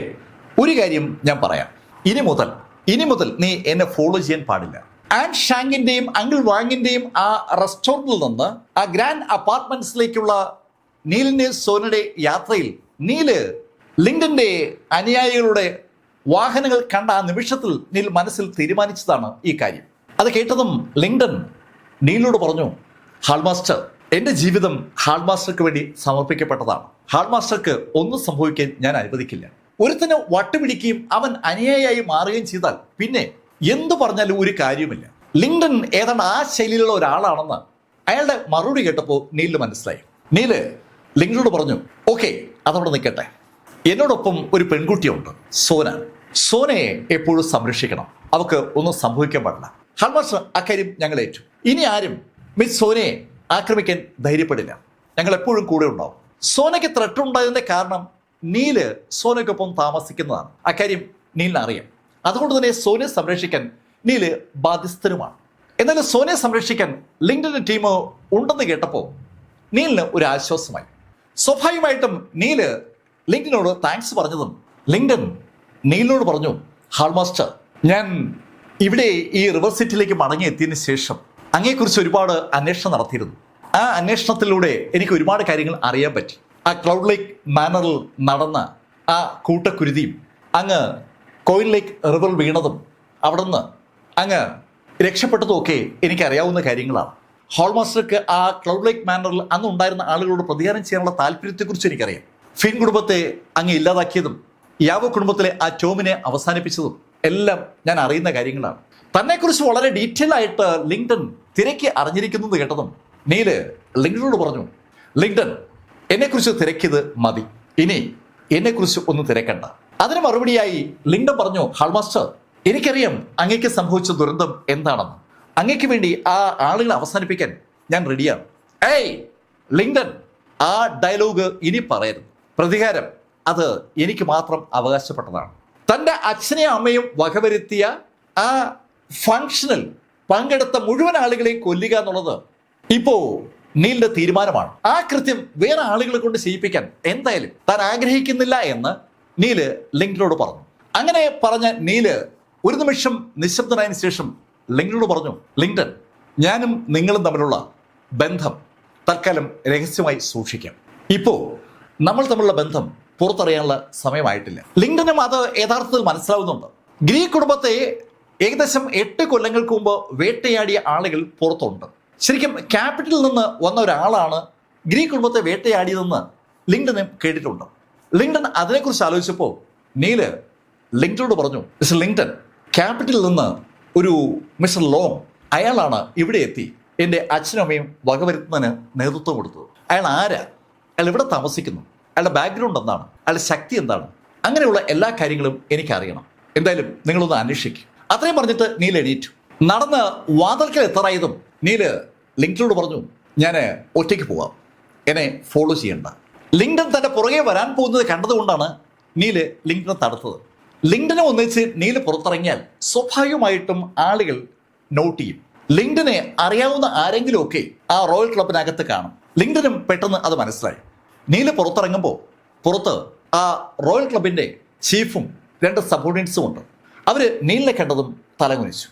ഒരു കാര്യം ഞാൻ പറയാം, ഇനി മുതൽ നീ എന്നെ ഫോളോ ചെയ്യാൻ പാടില്ല. ആൻ ഷാങ്ങിന്റെയും അങ്കിൾ വാങ്ങിന്റെയും ആ റെസ്റ്റോറൻറ്റിൽ നിന്ന് ആ ഗ്രാൻഡ് അപ്പാർട്ട്മെന്റ്സിലേക്കുള്ള നീലിന്റെ സോനയുടെ യാത്രയിൽ നീല് ലിങ്ടന്റെ അനുയായികളുടെ വാഹനങ്ങൾ കണ്ട ആ നിമിഷത്തിൽ നീൽ മനസ്സിൽ തീരുമാനിച്ചതാണ് ഈ കാര്യം. അത് കേട്ടതും ലിങ്ടൺ നീലിനോട് പറഞ്ഞു, ഹാൾമാസ്റ്റർ, എൻ്റെ ജീവിതം ഹാൾമാസ്റ്റർക്ക് വേണ്ടി സമർപ്പിക്കപ്പെട്ടതാണ്. ഹാൾമാസ്റ്റർക്ക് ഒന്നും സംഭവിക്കാൻ ഞാൻ അനുവദിക്കില്ല. ഒരുത്തന് വട്ടുപിടിക്കുകയും അവൻ അനുയായി മാറുകയും ചെയ്താൽ പിന്നെ എന്തു പറഞ്ഞാലും ഒരു കാര്യവുമില്ല. ലിങ്ടൺ ഏതാണ്ട് ആ ശൈലിയിലുള്ള ഒരാളാണെന്ന് അയാളുടെ മറുപടി കേട്ടപ്പോൾ നീലിന് മനസ്സിലായി. നീല് ലിങ്ടനോട് പറഞ്ഞു, ഓക്കെ, അതവിടെ നിൽക്കട്ടെ, എന്നോടൊപ്പം ഒരു പെൺകുട്ടിയുണ്ട്, സോനയെ എപ്പോഴും സംരക്ഷിക്കണം, അവൾക്ക് ഒന്നും സംഭവിക്കാൻ പാടില്ല. ഹാൾമാസ്റ്റർ, അക്കാര്യം ഞങ്ങൾ ഏറ്റു. ഇനി ആരും മിസ് സോനയെ ആക്രമിക്കാൻ ധൈര്യപ്പെടില്ല, ഞങ്ങൾ എപ്പോഴും കൂടെ ഉണ്ടാവും. സോനയ്ക്ക് ത്രെട്ട് ഉണ്ടായതിന്റെ കാരണം നീല് സോനയ്ക്കൊപ്പം താമസിക്കുന്നതാണ്. അക്കാര്യം നീലിന് അറിയാം. അതുകൊണ്ട് തന്നെ സോനയെ സംരക്ഷിക്കാൻ നീല് ബാധ്യസ്ഥനുമാണ്. എന്നാലും സോനയെ സംരക്ഷിക്കാൻ ലിങ്ടന്റെ ടീം ഉണ്ടെന്ന് കേട്ടപ്പോൾ നീലിന് ഒരു ആശ്വാസമായി. സ്വാഭാവികമായിട്ടും നീല് ലിങ്ടനോട് താങ്ക്സ് പറഞ്ഞതും ലിങ്ടൺ നീലിനോട് പറഞ്ഞു, ഹാൾമാസ്റ്റർ, ഞാൻ ഇവിടെ ഈ റിവർ സിറ്റിയിലേക്ക് മടങ്ങിയെത്തിയതിനു ശേഷം അങ്ങയെക്കുറിച്ച് ഒരുപാട് അന്വേഷണം നടത്തിയിരുന്നു. ആ അന്വേഷണത്തിലൂടെ എനിക്ക് ഒരുപാട് കാര്യങ്ങൾ അറിയാൻ പറ്റി. ആ ക്ലൗഡ് ലേക്ക് മാനറിൽ നടന്ന ആ കൂട്ടക്കുരുതിയും അങ്ങ് കോയിൻ ലേക്ക് റിവർ വീണതും അവിടുന്ന് അങ്ങ് രക്ഷപ്പെട്ടതും ഒക്കെ എനിക്കറിയാവുന്ന കാര്യങ്ങളാണ്. ഹാൾമാസ്റ്റർക്ക് ആ ക്ലൗഡ് ലേക്ക് മാനറിൽ അന്ന് ഉണ്ടായിരുന്ന ആളുകളോട് പ്രതികാരം ചെയ്യാനുള്ള താല്പര്യത്തെക്കുറിച്ച് എനിക്കറിയാം. ഫിൻ കുടുംബത്തെ അങ്ങ് ഇല്ലാതാക്കിയതും യാവോ കുടുംബത്തിലെ ആ ടോമിനെ അവസാനിപ്പിച്ചതും എല്ലാം ഞാൻ അറിയുന്ന കാര്യങ്ങളാണ്. തന്നെക്കുറിച്ച് വളരെ ഡീറ്റെയിൽ ആയിട്ട് ലിങ്ടൺ തിരക്കി അറിഞ്ഞിരിക്കുന്നത് കേട്ടതും നീല് ലിങ്ടനോട് പറഞ്ഞു, ലിങ്ടൺ, എന്നെക്കുറിച്ച് തിരക്കിയത് മതി, ഇനി എന്നെക്കുറിച്ച് ഒന്നും തിരക്കണ്ട. അതിന് മറുപടിയായി ലിങ്ടൺ പറഞ്ഞു, ഹാൾമാസ്റ്റർ, എനിക്കറിയാം അങ്ങേക്ക് സംഭവിച്ച ദുരന്തം എന്താണെന്ന്. അങ്ങേക്ക് വേണ്ടി ആ ആളുകളെ അവസാനിപ്പിക്കാൻ ഞാൻ റെഡിയാണ്. ഏയ് ലിങ്ടൺ, ആ ഡയലോഗ് ഇനി പറയരുത്. പ്രതികാരം അത് എനിക്ക് മാത്രം അവകാശപ്പെട്ടതാണ്. തൻ്റെ അച്ഛനെയും അമ്മയും വകവരുത്തിയ ആ ഫങ്ഷനിൽ പങ്കെടുത്ത മുഴുവൻ ആളുകളെയും കൊല്ലുക എന്നുള്ളത് ഇപ്പോ നീലിന്റെ തീരുമാനമാണ്. ആ കൃത്യം വേറെ ആളുകളെ കൊണ്ട് ചെയ്യിപ്പിക്കാൻ എന്തായാലും താൻ ആഗ്രഹിക്കുന്നില്ല എന്ന് നീല് ലിങ്ടനോട് പറഞ്ഞു. അങ്ങനെ പറഞ്ഞ നീല് ഒരു നിമിഷം നിശബ്ദനായതിനു ശേഷം ലിങ്ടനോട് പറഞ്ഞു, ലിങ്ടൺ, ഞാനും നിങ്ങളും തമ്മിലുള്ള ബന്ധം തൽക്കാലം രഹസ്യമായി സൂക്ഷിക്കാം. ഇപ്പോ നമ്മൾ തമ്മിലുള്ള ബന്ധം പുറത്തറിയാനുള്ള സമയമായിട്ടില്ല. ലിങ്ടനും അത് യഥാർത്ഥത്തിൽ മനസ്സിലാവുന്നുണ്ട്. ഗ്രീക്ക് കുടുംബത്തെ ഏകദേശം 8 കൊല്ലങ്ങൾക്ക് മുമ്പ് വേട്ടയാടിയ ആളുകൾ പുറത്തുണ്ട്. ശരിക്കും ക്യാപിറ്റലിൽ നിന്ന് വന്ന ഒരാളാണ് ഗ്രീക്ക് കുടുംബത്തെ വേട്ടയാടിയതെന്ന് ലിങ്ടനും കേട്ടിട്ടുണ്ട്. ലിങ്ടൺ അതിനെക്കുറിച്ച് ആലോചിച്ചപ്പോൾ നീല് ലിങ്ടനോട് പറഞ്ഞു, മിസ്റ്റർ ലിങ്ടൺ, ക്യാപിറ്റലിൽ നിന്ന് ഒരു മിസ്റ്റർ ലോങ്, അയാളാണ് ഇവിടെ എത്തി എൻ്റെ അച്ഛനും അമ്മയും വകവരുത്തുന്നതിന് നേതൃത്വം കൊടുത്തത്. അയാൾ ആരാ, അയാൾ ഇവിടെ താമസിക്കുന്നു, അയാളുടെ ബാക്ക്ഗ്രൗണ്ട് എന്താണ്, അയാളുടെ ശക്തി എന്താണ്, അങ്ങനെയുള്ള എല്ലാ കാര്യങ്ങളും എനിക്കറിയണം. എന്തായാലും നിങ്ങളൊന്ന് അന്വേഷിക്കും. അത്രയും പറഞ്ഞിട്ട് നീല് എണീറ്റു. നടന്ന് വാതിൽക്കൽ എത്താറായതും നീല് ലിങ്ടനോട് പറഞ്ഞു, ഞാൻ ഒറ്റയ്ക്ക് പോവാം, എന്നെ ഫോളോ ചെയ്യണ്ട. ലിങ്ഡൺ തന്റെ പുറകെ വരാൻ പോകുന്നത് കണ്ടതുകൊണ്ടാണ് നീല് ലിങ്ഡനെ തടുത്തത്. ലിങ്ഡനെ ഒന്നിച്ച് നീല് പുറത്തിറങ്ങിയാൽ സ്വാഭാവികമായിട്ടും ആളുകൾ നോട്ട് ചെയ്യും. ലിങ്ഡനെ അറിയാവുന്ന ആരെങ്കിലുമൊക്കെ ആ റോയൽ ക്ലബിനകത്ത് കാണും. ലിങ്ഡനും പെട്ടെന്ന് അത് മനസ്സിലായി. നീല് പുറത്തിറങ്ങുമ്പോൾ പുറത്ത് ആ റോയൽ ക്ലബിന്റെ ചീഫും 2 സബോർഡിനേറ്റ്സും ഉണ്ട്. അവര് നീലിനെ കണ്ടതും തലകുനിച്ചു.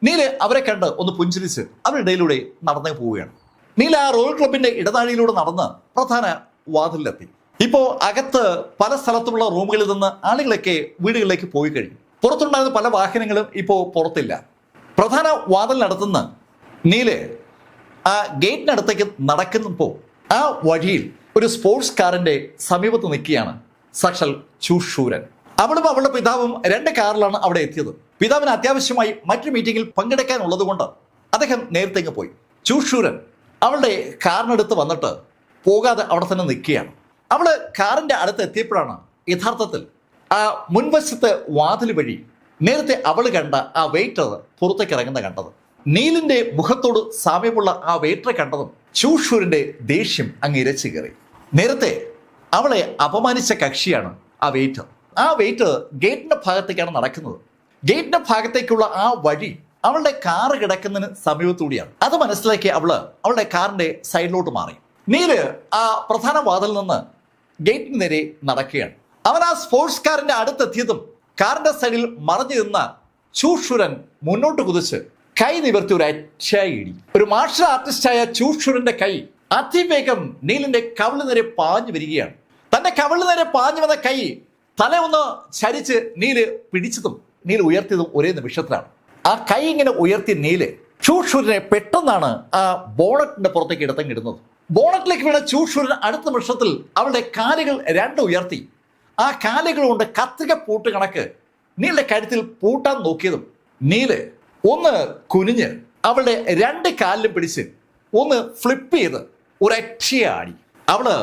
നീല് അവരെ കണ്ട് ഒന്ന് പുഞ്ചിരിച്ച് അവരുടെ ഇടയിലൂടെ നടന്നു പോവുകയാണ്. നീല ആ റോയൽ ക്ലബിന്റെ ഇടനാഴിയിലൂടെ നടന്ന് പ്രധാന വാതിലിലെത്തി. ഇപ്പോ അകത്ത് പല സ്ഥലത്തുമുള്ള റൂമുകളിൽ നിന്ന് ആളുകളൊക്കെ വീടുകളിലേക്ക് പോയി കഴിഞ്ഞു. പുറത്തുണ്ടായിരുന്ന പല വാഹനങ്ങളും ഇപ്പോൾ പുറത്തില്ല. പ്രധാന വാതിലിനടുത്തുനിന്ന് നീല് ആ ഗേറ്റിനടുത്തേക്ക് നടക്കുന്നപ്പോൾ ആ വഴിയിൽ ഒരു സ്പോർട്സ് കാറിന്റെ സമീപത്ത് നിൽക്കുകയാണ് സാക്ഷാൽ ചൂഷൂരൻ. അവളും അവളുടെ പിതാവും 2 കാറിലാണ് അവിടെ എത്തിയത്. പിതാവിന് അത്യാവശ്യമായി മറ്റൊരു മീറ്റിംഗിൽ പങ്കെടുക്കാനുള്ളത് കൊണ്ട് അദ്ദേഹം നേരത്തേക്ക് പോയി. ചൂഷൂരൻ അവളുടെ കാറിനടുത്ത് വന്നിട്ട് പോകാതെ അവിടെ തന്നെ നിൽക്കുകയാണ്. അവള് കാറിന്റെ അടുത്ത് എത്തിയപ്പോഴാണ് യഥാർത്ഥത്തിൽ ആ മുൻവശത്തെ വാതിൽ വഴി നേരത്തെ അവൾ കണ്ട ആ വെയിറ്റർ പുറത്തേക്ക് ഇറങ്ങുന്ന കണ്ടത്. നീലിന്റെ മുഖത്തോട് സാമ്യമുള്ള ആ വെയിറ്ററെ കണ്ടതും ചൂഷൂരിന്റെ ദേഷ്യം അങ്ങ് ഇരച്ചു കയറി. നേരത്തെ അവളെ അപമാനിച്ച കക്ഷിയാണ് ആ വെയിറ്റർ. ആ വെയിറ്റർ ഗേറ്റിന്റെ ഭാഗത്തേക്കാണ് നടക്കുന്നത്. ഗേറ്റിന്റെ ഭാഗത്തേക്കുള്ള ആ വഴി അവളുടെ കാറ് കിടക്കുന്നതിന് സമീപത്തൂടിയാണ്. അത് മനസ്സിലാക്കി അവളുടെ കാറിന്റെ സൈഡിലോട്ട് മാറി. നീല് ആ പ്രധാന വാതിലിൽ നിന്ന് ഗേറ്റിന് നേരെ നടക്കുകയാണ്. അവൻ ആ സ്പോർട്സ് കാറിന്റെ അടുത്തെത്തിയതും കാറിന്റെ സൈഡിൽ മറഞ്ഞു നിന്ന ചൂഷുരൻ മുന്നോട്ട് കുതിച്ച് കൈ നിവർത്തി ഒരു അച്ചായിടി. ഒരു മാർഷൽ ആർട്ടിസ്റ്റായ ചൂഷുരന്റെ കൈ അതിവേഗം നീലിന്റെ കവിളിന് നേരെ പാഞ്ഞു വരികയാണ്. തന്റെ കവിളിന് നേരെ പാഞ്ഞു വന്ന കൈ തല ഒന്ന് ചരിച്ച് നീല് പിടിച്ചതും നീല് ഉയർത്തിയതും ഒരേ നിമിഷത്തിലാണ്. ആ കൈ ഇങ്ങനെ ഉയർത്തിയ നീല് ചൂഷുരനെ പെട്ടെന്നാണ് ആ ബോണറ്റിന്റെ പുറത്തേക്ക് ഇടുന്നത്. ബോണറ്റിലേക്ക് വീണ ചൂഷുരൻ അടുത്ത നിമിഷത്തിൽ അവളുടെ കാലുകൾ 2 ഉയർത്തി ആ കാലുകൾ കൊണ്ട് കത്രിക പൂട്ട് കണക്ക് നീലിന്റെ കഴുത്തിൽ പൂട്ടാൻ നോക്കിയതും നീല് ഒന്ന് കുനിഞ്ഞ് അവളുടെ 2 കാലിലും പിടിച്ച് ഒന്ന് ഫ്ലിപ്പ് ചെയ്ത് ഒരക്ഷയാടി. അവള്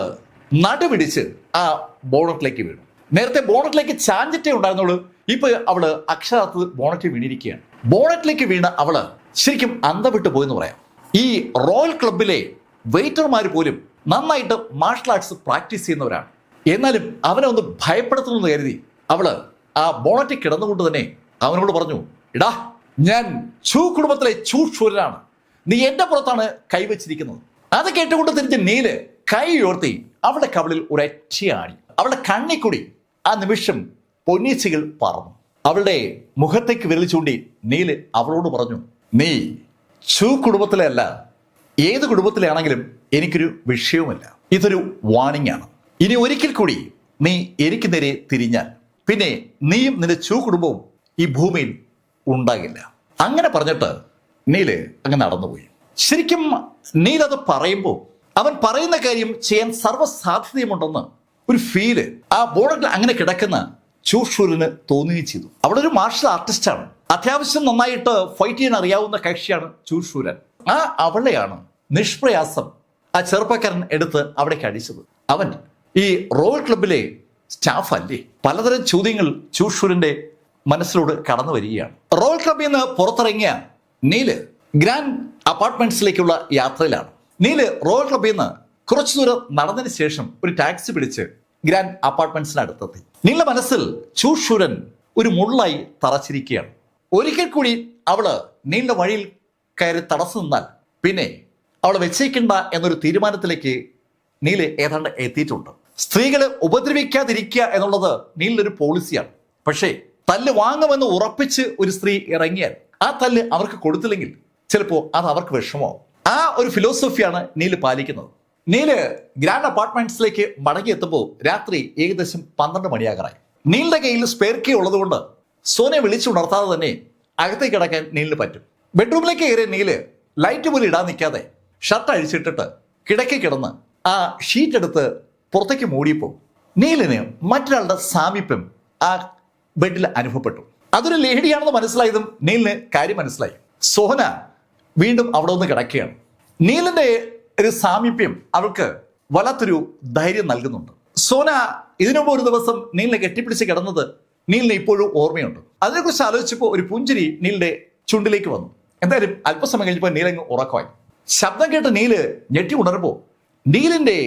നടുപിടിച്ച് ആ ബോണറ്റിലേക്ക് വീണു. നേരത്തെ ബോണറ്റിലേക്ക് ചാഞ്ചിട്ടേ ഉണ്ടായിരുന്നുള്ളൂ. ഇപ്പൊ അവള് അക്ഷരാർത്ഥത്തിൽ ബോണറ്റിൽ വീണിരിക്കുകയാണ്. ബോണറ്റിലേക്ക് വീണ അവള് ശരിക്കും അന്തം വിട്ടു പോയെന്ന് പറയാം. ഈ റോയൽ ക്ലബിലെ വെയിറ്റർമാർ പോലും നന്നായിട്ട് മാർഷൽ ആർട്സ് പ്രാക്ടീസ് ചെയ്യുന്നവരാണ്. എന്നാലും അവനെ ഒന്ന് ഭയപ്പെടുത്തുമെന്ന് കരുതി അവള് ആ ബോണറ്റിൽ കിടന്നുകൊണ്ട് തന്നെ അവനോട് പറഞ്ഞു, ഇടാ, ഞാൻ ചൂ കുടുംബത്തിലെ ചൂഷൂരനാണ്, നീ എന്റെ പുറത്താണ് കൈവച്ചിരിക്കുന്നത്. അത് കേട്ടുകൊണ്ട് തിരിച്ച് നീല് കൈ ഉയർത്തി അവളുടെ കവിളിൽ ഒരൊറ്റയാടി. അവളുടെ കണ്ണിക്കൂടി ആ നിമിഷം പൊന്നീച്ചകൾ പറന്നു. അവളുടെ മുഖത്തേക്ക് വിരൽ ചൂണ്ടി നീല് അവളോട് പറഞ്ഞു, നീ ചൂ കുടുംബത്തിലെ അല്ല, ഏത് കുടുംബത്തിലാണെങ്കിലും എനിക്കൊരു വിഷയവുമില്ല. ഇതൊരു വാണിംഗ് ആണ്. ഇനി ഒരിക്കൽ കൂടി നീ എനിക്ക് നേരെ തിരിഞ്ഞാൽ പിന്നെ നീയും നിന്റെ ചൂ കുടുംബവും ഈ ഭൂമിയിൽ ഉണ്ടാകില്ല. അങ്ങനെ പറഞ്ഞിട്ട് നീല് അങ്ങ് നടന്നുപോയി. ശരിക്കും നീലത് പറയുമ്പോൾ അവൻ പറയുന്ന കാര്യം ചെയ്യാൻ സർവ്വസാധ്യതയുമുണ്ടെന്ന് ഒരു ഫീല് ആ ബോർഡിൽ അങ്ങനെ കിടക്കുന്ന ചൂഷൂരിന് തോന്നുകയും ചെയ്തു. അവിടെ ഒരു മാർഷൽ ആർട്ടിസ്റ്റാണ്. അത്യാവശ്യം നന്നായിട്ട് ഫൈറ്റ് ചെയ്യാൻ അറിയാവുന്ന കക്ഷിയാണ് ചൂഷൂരൻ. ആ അവളെയാണ് നിഷ്പ്രയാസം ആ ചെറുപ്പക്കാരൻ എടുത്ത് അവിടേക്ക് അടിച്ചത്. അവൻ ഈ റോയൽ ക്ലബിലെ സ്റ്റാഫ് അല്ലേ? പലതരം ചോദ്യങ്ങൾ ചൂഷൂരിന്റെ മനസ്സിലൂടെ കടന്നു വരികയാണ്. റോയൽ ക്ലബിൽ നിന്ന് പുറത്തിറങ്ങിയ നീല് ഗ്രാൻഡ് അപ്പാർട്ട്മെന്റ്സിലേക്കുള്ള യാത്രയിലാണ്. നീല് റോയൽ ക്ലബിൽ നിന്ന് കുറച്ചു ദൂരം നടന്നതിന് ശേഷം ഒരു ടാക്സി പിടിച്ച് ഗ്രാൻഡ് അപ്പാർട്ട്മെന്റ്സിന് അടുത്തെത്തി. നീല മനസ്സിൽ ചൂഷൂരൻ ഒരു മുള്ളായി തറച്ചിരിക്കുകയാണ്. ഒരിക്കൽ കൂടി അവള് നീലിന്റെ വഴിയിൽ കയറി തടസ്സം നിന്നാൽ പിന്നെ അവളെ വെച്ചേക്കണ്ട എന്നൊരു തീരുമാനത്തിലേക്ക് നീല് ഏതാണ്ട് എത്തിയിട്ടുണ്ട്. സ്ത്രീകളെ ഉപദ്രവിക്കാതിരിക്കുക എന്നുള്ളത് നീലിനൊരു പോളിസിയാണ്. പക്ഷേ തല്ല് വാങ്ങുമെന്ന് ഉറപ്പിച്ച് ഒരു സ്ത്രീ ഇറങ്ങിയാൽ ആ തല്ല് അവർക്ക് കൊടുത്തില്ലെങ്കിൽ ചിലപ്പോൾ അത് അവർക്ക് വിഷമമാവും. ആ ഒരു ഫിലോസഫിയാണ് നീല് പാലിക്കുന്നത്. നീല് ഗ്രാൻഡ് അപ്പാർട്ട്മെന്റ്സിലേക്ക് മടങ്ങി എത്തുമ്പോൾ രാത്രി ഏകദേശം 12 മണിയാകാറായി. നീലിന്റെ കയ്യിൽ സ്പെയർ കീ ഉള്ളതുകൊണ്ട് സോനയെ വിളിച്ചുണർത്താതെ തന്നെ അകത്തേക്ക് കിടക്കാൻ നീലിന് പറ്റും. ബെഡ്റൂമിലേക്ക് കയറിയ നീല് ലൈറ്റ് പോലും ഇടാൻ നിൽക്കാതെ ഷർട്ട് അഴിച്ചിട്ടിട്ട് കിടക്കി കിടന്ന് ആ ഷീറ്റ് എടുത്ത് പുറത്തേക്ക് മൂടിയപ്പോൾ നീലിന് മറ്റൊരാളുടെ സാമീപ്യം ആ ബെഡിൽ അനുഭവപ്പെട്ടു. അതൊരു ലേഡിയാണെന്ന് മനസ്സിലായതും നീലിന് കാര്യം മനസ്സിലായി. സോന വീണ്ടും അവിടെ ഒന്ന് കിടക്കുകയാണ്. നീലിന്റെ ഒരു സാമീപ്യം അവൾക്ക് വല്ലാത്തൊരു ധൈര്യം നൽകുന്നുണ്ട്. സോന ഇതിനുമുമ്പ് ഒരു ദിവസം നീലിനെ കെട്ടിപ്പിടിച്ച് കിടന്നത് നീലിന് ഇപ്പോഴും ഓർമ്മയുണ്ട്. അതിനെക്കുറിച്ച് ആലോചിച്ചപ്പോൾ ഒരു പുഞ്ചിരി നീലിന്റെ ചുണ്ടിലേക്ക് വന്നു. എന്തായാലും അല്പസമയം കഴിഞ്ഞപ്പോൾ നീലങ്ങ് ഉറക്കമായി. ശബ്ദം കേട്ട് നീല് ഞെട്ടി ഉണരുമ്പോൾ നീലിന്റെ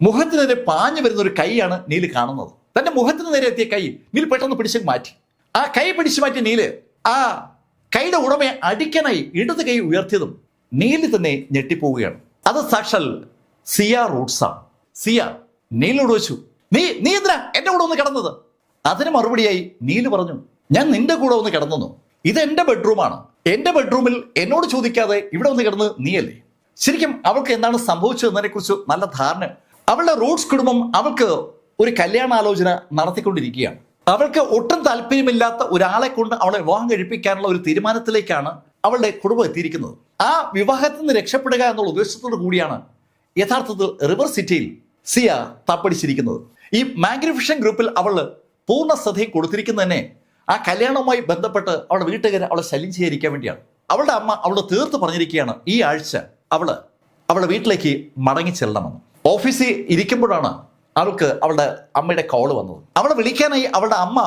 മുഖത്തിന് നേരെ പാഞ്ഞു വരുന്ന ഒരു കൈയാണ് നീല് കാണുന്നത്. തന്റെ മുഖത്തിന് നേരെ എത്തിയ കൈ നീൽ പെട്ടെന്ന് പിടിച്ചു മാറ്റി. ആ കൈ പിടിച്ചു മാറ്റി നീല് ആ കൈയുടെ ഉടമയെ അടിക്കാനായി ഇടത് കൈ ഉയർത്തിയതും നീല് തന്നെ ഞെട്ടിപ്പോവുകയാണ്. അത് സാക്ഷാൽ സിയ റൂട്ട്സ് ആണ്. സിയ നീലിനോട് ചോദിച്ചു, നീ എന്തിനാ എന്റെ കൂടെ ഒന്ന് കിടന്നത്? അതിന് മറുപടിയായി നീല് പറഞ്ഞു, ഞാൻ നിന്റെ കൂടെ ഒന്ന് കിടന്നു. ഇത് എന്റെ ബെഡ്റൂമാണ്. എന്റെ ബെഡ്റൂമിൽ എന്നോട് ചോദിക്കാതെ ഇവിടെ ഒന്ന് കിടന്ന് നീയല്ലേ? ശരിക്കും അവൾക്ക് എന്താണ് സംഭവിച്ചതെന്നതിനെ കുറിച്ച് നല്ല ധാരണ. അവളുടെ റൂട്ട്സ് കുടുംബം അവൾക്ക് ഒരു കല്യാണാലോചന നടത്തിക്കൊണ്ടിരിക്കുകയാണ്. അവൾക്ക് ഒട്ടും താല്പര്യമില്ലാത്ത ഒരാളെ കൊണ്ട് അവളെ വിവാഹം കഴിപ്പിക്കാനുള്ള ഒരു തീരുമാനത്തിലേക്കാണ് അവളുടെ കുടുംബം എത്തിയിരിക്കുന്നത്. ആ വിവാഹത്തിൽ നിന്ന് രക്ഷപ്പെടുക എന്നുള്ള ഉദ്ദേശത്തോടു കൂടിയാണ് യഥാർത്ഥത്തിൽ റിവർ സിറ്റിയിൽ സിയ തപ്പടിച്ചിരിക്കുന്നത്. ഈ മാഗ്നിഫിഷൻ ഗ്രൂപ്പിൽ അവൾ പൂർണ്ണ ശ്രദ്ധയും കൊടുത്തിരിക്കുന്നത് തന്നെ ആ കല്യാണവുമായി ബന്ധപ്പെട്ട് അവളുടെ വീട്ടുകാരെ അവളെ ശല്യം ചെയ്യാതിരിക്കാൻ വേണ്ടിയാണ്. അവളുടെ അമ്മ അവളെ തീർത്ത് പറഞ്ഞിരിക്കുകയാണ് ഈ ആഴ്ച അവളുടെ വീട്ടിലേക്ക് മടങ്ങി ചെല്ലണമെന്ന്. ഓഫീസിൽ ഇരിക്കുമ്പോഴാണ് അവൾക്ക് അവളുടെ അമ്മയുടെ കോള് വന്നത്. അവളെ വിളിക്കാനായി അവളുടെ അമ്മ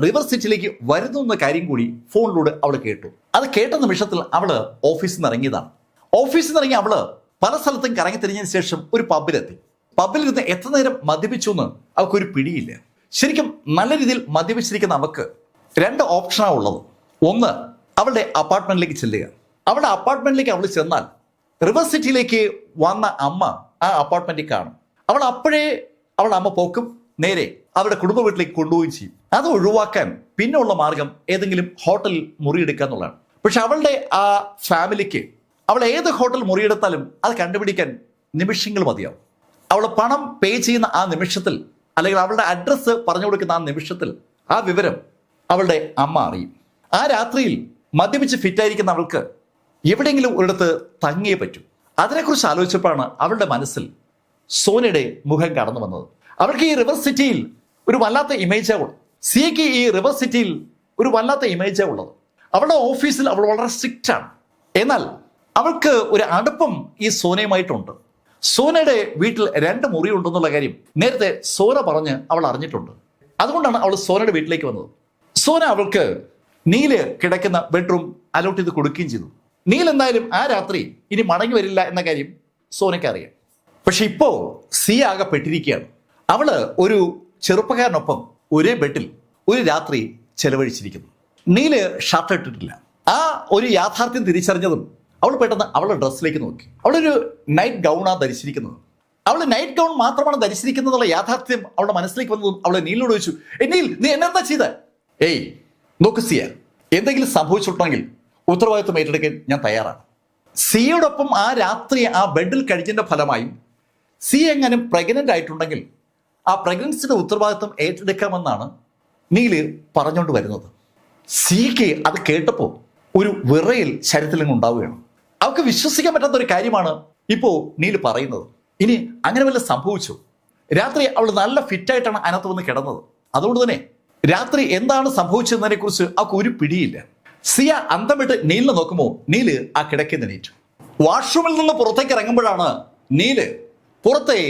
റിവർ സിറ്റിയിലേക്ക് വരുന്നു എന്ന കാര്യം കൂടി ഫോണിലൂടെ അവൾ കേട്ടു. അത് കേട്ട നിമിഷത്തിൽ അവള് ഓഫീസിൽ നിന്ന് ഇറങ്ങിയതാണ്. ഓഫീസിൽ നിന്ന് ഇറങ്ങി അവള് പല സ്ഥലത്തും കറങ്ങി തിരിഞ്ഞതിന് ശേഷം ഒരു പബ്ബിലെത്തി. പബ്ബിലിരുന്ന് എത്ര നേരം മദ്യപിച്ചു എന്ന് അവൾക്കൊരു പിടിയില്ല. ശരിക്കും നല്ല രീതിയിൽ മദ്യപിച്ചിരിക്കുന്ന അവൾക്ക് രണ്ട് ഓപ്ഷനാണ് ഉള്ളത്. ഒന്ന്, അവളുടെ അപ്പാർട്ട്മെന്റിലേക്ക് ചെല്ലുക. അവളുടെ അപ്പാർട്ട്മെന്റിലേക്ക് അവൾ ചെന്നാൽ റിവർ സിറ്റിയിലേക്ക് വന്ന അമ്മ ആ അപ്പാർട്ട്മെന്റിൽ കാണും. അവൾ അപ്പോഴേ അവളുടെ അമ്മ പോക്കും നേരെ അവരുടെ കുടുംബ വീട്ടിലേക്ക് കൊണ്ടുപോവുകയും ചെയ്യും. അത് ഒഴിവാക്കാൻ പിന്നെയുള്ള മാർഗം ഏതെങ്കിലും ഹോട്ടലിൽ മുറിയെടുക്കുക എന്നുള്ളതാണ്. പക്ഷെ അവളുടെ ആ ഫാമിലിക്ക് അവൾ ഏത് ഹോട്ടൽ മുറിയെടുത്താലും അത് കണ്ടുപിടിക്കാൻ നിമിഷങ്ങൾ മതിയാവും. അവൾ പണം പേ ചെയ്യുന്ന ആ നിമിഷത്തിൽ, അല്ലെങ്കിൽ അവളുടെ അഡ്രസ്സ് പറഞ്ഞു കൊടുക്കുന്ന ആ നിമിഷത്തിൽ ആ വിവരം അവളുടെ അമ്മ അറിയും. ആ രാത്രിയിൽ മദ്യപിച്ച് ഫിറ്റായിരിക്കുന്ന അവൾക്ക് എവിടെയെങ്കിലും ഒരിടത്ത് തങ്ങിയേ പറ്റൂ. അതിനെക്കുറിച്ച് ആലോചിച്ചപ്പോഴാണ് അവളുടെ മനസ്സിൽ സോനയുടെ മുഖം കടന്നു വന്നത്. അവൾക്ക് ഈ റിവർ സിറ്റിയിൽ ഒരു വല്ലാത്ത ഇമേജാണ് ഉള്ളത്. സിയയ്ക്ക് ഈ റിവർ സിറ്റിയിൽ ഒരു വല്ലാത്ത ഇമേജാണ് ഉള്ളത്. അവളുടെ ഓഫീസിൽ അവൾ വളരെ സ്ട്രിക്റ്റ് ആണ്. എന്നാൽ അവൾക്ക് ഒരു അടുപ്പം ഈ സോനയുമായിട്ടുണ്ട്. സോനയുടെ വീട്ടിൽ 2 മുറി ഉണ്ടെന്നുള്ള കാര്യം നേരത്തെ സോന പറഞ്ഞ് അവൾ അറിഞ്ഞിട്ടുണ്ട്. അതുകൊണ്ടാണ് അവൾ സോനയുടെ വീട്ടിലേക്ക് വന്നത്. സോന അവൾക്ക് നീല് കിടക്കുന്ന ബെഡ്റൂം അലോട്ട് ചെയ്ത് കൊടുക്കുകയും ചെയ്തു. നീൽ എന്തായാലും ആ രാത്രി ഇനി മടങ്ങി വരില്ല എന്ന കാര്യം സോനയ്ക്ക് അറിയാം. പക്ഷെ ഇപ്പോ സിയ ആകെ പെട്ടിരിക്കുകയാണ്. അവള് ഒരു ചെറുപ്പക്കാരനൊപ്പം ഒരേ ബെഡിൽ ഒരു രാത്രി ചെലവഴിച്ചിരിക്കുന്നു. നീല് ഷർട്ട് ഇട്ടിട്ടില്ല. ആ ഒരു യാഥാർത്ഥ്യം തിരിച്ചറിഞ്ഞതും അവൾ പെട്ടെന്ന് അവളുടെ ഡ്രസ്സിലേക്ക് നോക്കി. അവളൊരു നൈറ്റ് ഗൗണാണ് ധരിച്ചിരിക്കുന്നത്. അവൾ നൈറ്റ് ഗൗൺ മാത്രമാണ് ധരിച്ചിരിക്കുന്നതെന്നുള്ള യാഥാർത്ഥ്യം അവളുടെ മനസ്സിലേക്ക് വന്നതും അവളെ നീലിനോട് ചോദിച്ചു, നീൽ നീ എന്നെന്താ ചെയ്ത? ഏയ് നോക്ക് സിയ, എന്തെങ്കിലും സംഭവിച്ചിട്ടുണ്ടെങ്കിൽ ഉത്തരവാദിത്വം ഏറ്റെടുക്കാൻ ഞാൻ തയ്യാറാണ്. സിയോടൊപ്പം ആ രാത്രി ആ ബെഡിൽ കഴിച്ചതിന്റെ ഫലമായി സി എങ്ങാനും പ്രഗ്നന്റ് ആയിട്ടുണ്ടെങ്കിൽ ആ പ്രഗ്നൻസിയുടെ ഉത്തരവാദിത്വം ഏറ്റെടുക്കാമെന്നാണ് നീല് പറഞ്ഞുകൊണ്ട് വരുന്നത്. സിക്ക് അത് കേട്ടപ്പോൾ ഒരു വിറയൽ ശരീരത്തിൽ ഉണ്ടാവുകയാണ്. അവൾക്ക് വിശ്വസിക്കാൻ പറ്റാത്ത ഒരു കാര്യമാണ് ഇപ്പോൾ നീല് പറയുന്നത്. ഇനി അങ്ങനെ വല്ല സംഭവിച്ചു? രാത്രി അവൾ നല്ല ഫിറ്റായിട്ടാണ് അതിനകത്ത് വന്ന് കിടന്നത്. അതുകൊണ്ട് തന്നെ രാത്രി എന്താണ് സംഭവിച്ചതിനെ കുറിച്ച് അവൾക്ക് ഒരു പിടിയില്ല. സിയ അന്തം വിട്ട് നീലിനെ നോക്കുമ്പോൾ നീല് ആ കിടക്കുന്ന എണീറ്റു. വാഷ്റൂമിൽ നിന്ന് പുറത്തേക്ക് ഇറങ്ങുമ്പോഴാണ് നീല് പുറത്തെ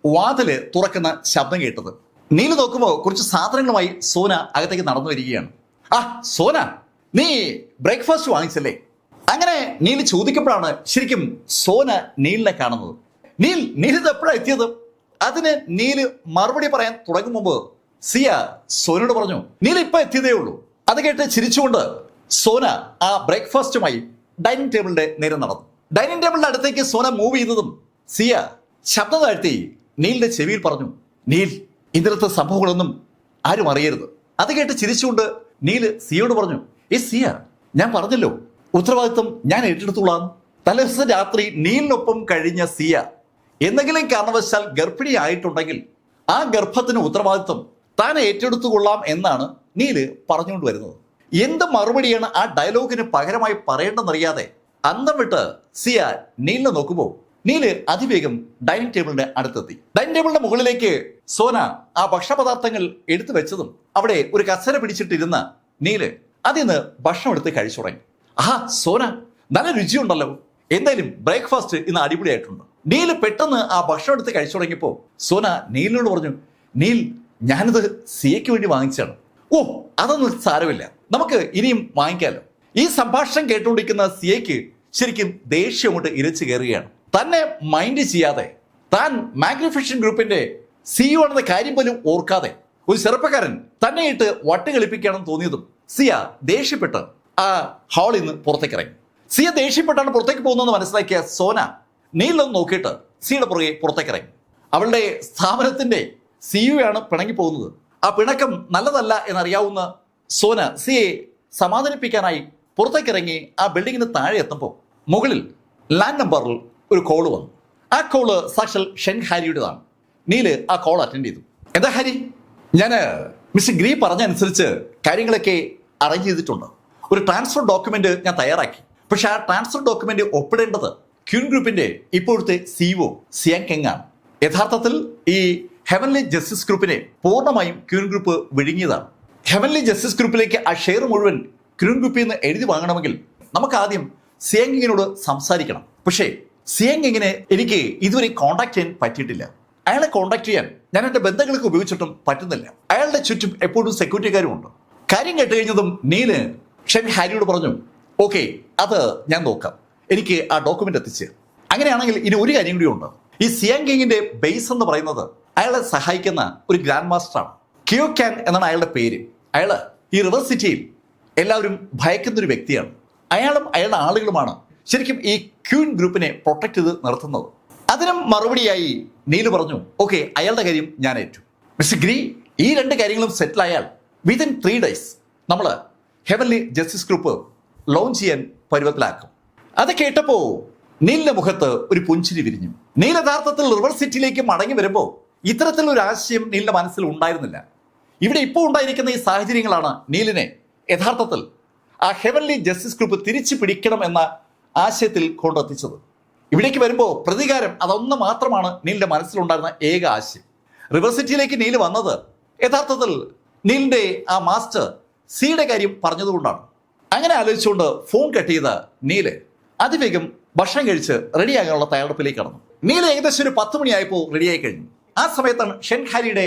വാതില് തുറക്കുന്ന ശബ്ദം കേട്ടത്. നീല് നോക്കുമ്പോൾ കുറച്ച് സാധനങ്ങളുമായി സോന അകത്തേക്ക് നടന്നു വരികയാണ്. ആ സോന, നീ ബ്രേക്ക്ഫാസ്റ്റ് വാങ്ങിച്ചല്ലേ? അങ്ങനെ നീല് ചോദിക്കപ്പോഴാണ് ശരിക്കും സോന നീലിനെ കാണുന്നത്. നീലിത് എപ്പോഴാണ് എത്തിയത്? അതിന് നീല് മറുപടി പറയാൻ തുടങ്ങും മുമ്പ് സിയ സോനയോട് പറഞ്ഞു, നീല് ഇപ്പൊ എത്തിയതേ ഉള്ളൂ. അത് കേട്ട് ചിരിച്ചുകൊണ്ട് സോന ആ ബ്രേക്ക്ഫാസ്റ്റുമായി ഡൈനിങ് ടേബിളിന്റെ നേരെ നടന്നു. ഡൈനിങ് ടേബിളിന്റെ അടുത്തേക്ക് സോന മൂവ് ചെയ്തതും സിയ ശബ്ദം താഴ്ത്തി നീലിന്റെ ചെവിയിൽ പറഞ്ഞു, നീൽ, ഇന്നലത്തെ സംഭവങ്ങളൊന്നും ആരും അറിയരുത്. അത് കേട്ട് ചിരിച്ചുകൊണ്ട് നീല് സിയോട് പറഞ്ഞു, സിയ, ഞാൻ പറഞ്ഞല്ലോ ഉത്തരവാദിത്വം ഞാൻ ഏറ്റെടുത്തോളാം. തലേദിവസം രാത്രി നീലിനൊപ്പം കഴിഞ്ഞ സിയ എന്തെങ്കിലും കാരണവശാൽ ഗർഭിണി ആയിട്ടുണ്ടെങ്കിൽ ആ ഗർഭത്തിന് ഉത്തരവാദിത്വം താൻ ഏറ്റെടുത്തുകൊള്ളാം എന്നാണ് നീല് പറഞ്ഞുകൊണ്ട് വരുന്നത്. എന്ത് മറുപടിയാണ് ആ ഡയലോഗിന് പകരമായി പറയേണ്ടെന്നറിയാതെ അന്തം വിട്ട് സിയ നീലിനെ നോക്കുമ്പോൾ നീല് അതിവേഗം ഡൈനിങ് ടേബിളിന്റെ അടുത്തെത്തി. ഡൈനിങ് ടേബിളിന്റെ മുകളിലേക്ക് സോന ആ ഭക്ഷണപദാർത്ഥങ്ങൾ എടുത്തു വെച്ചതും അവിടെ ഒരു കസര പിടിച്ചിട്ടിരുന്ന നീല് അതിന്ന് ഭക്ഷണം എടുത്ത് കഴിച്ചു തുടങ്ങി. ആഹാ സോന, നല്ല രുചിയുണ്ടല്ലോ. എന്തായാലും ബ്രേക്ക്ഫാസ്റ്റ് ഇന്ന് അടിപൊളിയായിട്ടുണ്ട്. നീല് പെട്ടെന്ന് ആ ഭക്ഷണം എടുത്ത് കഴിച്ചു തുടങ്ങിയപ്പോൾ സോന നീലിനോട് പറഞ്ഞു, നീൽ, ഞാനിത് സിയയ്ക്ക് വേണ്ടി വാങ്ങിച്ചാണ്. ഓ, അതൊന്നും സാരമില്ല, നമുക്ക് ഇനിയും വാങ്ങിക്കാമല്ലോ. ഈ സംഭാഷണം കേട്ടുകൊണ്ടിരിക്കുന്ന സിയയ്ക്ക് ശരിക്കും ദേഷ്യം കൊണ്ട് ഇരച്ചു കയറുകയാണ്. തന്നെ മൈൻഡ് ചെയ്യാതെ താൻ മാഗ്നിഫിഷൻ ഗ്രൂപ്പിന്റെ CEO ആണെന്ന കാര്യം പോലും ഓർക്കാതെ ഒരു ചെറുപ്പക്കാരൻ തന്നെ ഇട്ട് വട്ടുകളിപ്പിക്കുകയാണെന്ന് തോന്നിയതും സിയ ദേഷ്യപ്പെട്ട് ആ ഹാളിൽ നിന്ന് പുറത്തേക്ക് ഇറങ്ങി. സിയ ദേഷ്യപ്പെട്ടാണ് പുറത്തേക്ക് പോകുന്നതെന്ന് മനസ്സിലാക്കിയ സോന നീലൊന്ന് നോക്കിയിട്ട് സിയുടെ പുറകെ പുറത്തേക്ക് ഇറങ്ങി. അവളുടെ സ്ഥാപനത്തിന്റെ CEO ആണ് പിണങ്ങി പോകുന്നത്. ആ പിണക്കം നല്ലതല്ല എന്നറിയാവുന്ന സോന സിയെ സമാധാനിപ്പിക്കാനായി പുറത്തേക്കിറങ്ങി ആ ബിൽഡിങ്ങിന് താഴെ എത്തുമ്പോൾ മുകളിൽ ലാൻഡ് നമ്പറിൽ ഒരു കോള് വന്നു. ആ കോള് സാക്ഷാൽ ഷെൻ ഹാരിയുടേതാണ്. നീല് ആ കോൾ അറ്റൻഡ് ചെയ്തു. എന്താ ഹാരി? ഞാൻ മിസ്റ്റർ ഗ്രീ പറഞ്ഞ അനുസരിച്ച് കാര്യങ്ങളൊക്കെ അറേഞ്ച് ചെയ്തിട്ടുണ്ട്. ഒരു ട്രാൻസ്ഫർ ഡോക്യുമെന്റ് ഞാൻ തയ്യാറാക്കി. പക്ഷെ ആ ട്രാൻസ്ഫർ ഡോക്യുമെന്റ് ഒപ്പിടേണ്ടത് ക്യൂൻ ഗ്രൂപ്പിന്റെ ഇപ്പോഴത്തെ CEO സിയാങ് കെങ് ആണ്. യഥാർത്ഥത്തിൽ ഈ ഹെവൻലി ജസ്റ്റിസ് ഗ്രൂപ്പിനെ പൂർണ്ണമായും ക്യൂൻ ഗ്രൂപ്പ് വിഴുങ്ങിയതാണ്. ഹെവൻലി ജസ്റ്റിസ് ഗ്രൂപ്പിലേക്ക് ആ ഷെയർ മുഴുവൻ ക്യൂൻ ഗ്രൂപ്പിൽ നിന്ന് എഴുതി വാങ്ങണമെങ്കിൽ നമുക്ക് ആദ്യം സിയാങ് കെങ്ങിനോട് സംസാരിക്കണം. പക്ഷേ സിയാങ് കെങ്ങിനെ എനിക്ക് ഇതുവരെ കോൺടാക്ട് ചെയ്യാൻ പറ്റിയിട്ടില്ല. അയാളെ കോൺടാക്ട് ചെയ്യാൻ ഞാൻ എൻ്റെ ബന്ധങ്ങൾക്ക് ഉപയോഗിച്ചിട്ടും പറ്റുന്നില്ല. അയാളുടെ ചുറ്റും എപ്പോഴും സെക്യൂരിറ്റിക്കാരും ഉണ്ട്. കാര്യം കേട്ട് കഴിഞ്ഞതും നീല് ഷെൻ ഹാരിയോട് പറഞ്ഞു, ഓക്കെ, അത് ഞാൻ നോക്കാം, എനിക്ക് ആ ഡോക്യുമെന്റ് എത്തിച്ച്. അങ്ങനെയാണെങ്കിൽ ഇനി ഒരു കാര്യം കൂടി ഉണ്ട്. ഈ സിയാങ് കെങ്ങിന്റെ ബേസ് എന്ന് പറയുന്നത് അയാളെ സഹായിക്കുന്ന ഒരു ഗ്രാൻഡ് മാസ്റ്ററാണ്. കിയോ ക്യാൻ എന്നാണ് അയാളുടെ പേര്. അയാള് ഈ റിവർ സിറ്റിയിൽ എല്ലാവരും ഭയക്കുന്നൊരു വ്യക്തിയാണ്. അയാളും അയാളുടെ ആളുകളുമാണ് ശരിക്കും ഈ ക്യൂൻ ഗ്രൂപ്പിനെ പ്രൊട്ടക്ട് ചെയ്ത് നിർത്തുന്നത്. അതിനും മറുപടിയായി നീല് പറഞ്ഞു, ഓക്കെ, അയാളുടെ കാര്യം ഞാൻ ഏറ്റു. മിസ്റ്റർ ഗ്രീ, ഈ രണ്ട് കാര്യങ്ങളും സെറ്റിൽ ആയാൽ വിതിൻ 3 days നമ്മൾ ഹെവൻലി ജസ്റ്റിസ് ഗ്രൂപ്പ് ലോഞ്ച് ചെയ്യാൻ പരുവത്തിലാക്കും. അത് കേട്ടപ്പോ നീലിന്റെ മുഖത്ത് ഒരു പുഞ്ചിരി വിരിഞ്ഞു. നീൽ യഥാർത്ഥത്തിൽ റിവർ സിറ്റിയിലേക്ക് മടങ്ങി വരുമ്പോൾ ഇത്തരത്തിലൊരു ആശയം നീലിന്റെ മനസ്സിൽ ഉണ്ടായിരുന്നില്ല. ഇവിടെ ഇപ്പോൾ ഉണ്ടായിരിക്കുന്ന ഈ സാഹചര്യങ്ങളാണ് നീലിനെ യഥാർത്ഥത്തിൽ ആ ഹെവൻലി ജസ്റ്റിസ് ഗ്രൂപ്പ് തിരിച്ചു പിടിക്കണം എന്ന ആശയത്തിൽ കൊണ്ടെത്തിച്ചത്. ഇവിടേക്ക് വരുമ്പോൾ പ്രതികാരം അതൊന്ന് മാത്രമാണ് നീലിന്റെ മനസ്സിലുണ്ടായിരുന്ന ഏക ആശയം. റിവർ സിറ്റിയിലേക്ക് നീല് വന്നത് യഥാർത്ഥത്തിൽ നീലിന്റെ ആ മാസ്റ്റർ സിയുടെ കാര്യം പറഞ്ഞതുകൊണ്ടാണ്. അങ്ങനെ ആലോചിച്ചുകൊണ്ട് ഫോൺ കട്ട് ചെയ്ത നീല് അതിവേഗം ഭക്ഷണം കഴിച്ച് റെഡിയാകാനുള്ള തയ്യാറെടുപ്പിലേക്ക് കടന്നു. നീല് ഏകദേശം ഒരു 10 മണിയായപ്പോൾ റെഡിയായി കഴിഞ്ഞു. ആ സമയത്താണ് ഷെൻ ഹാരിയുടെ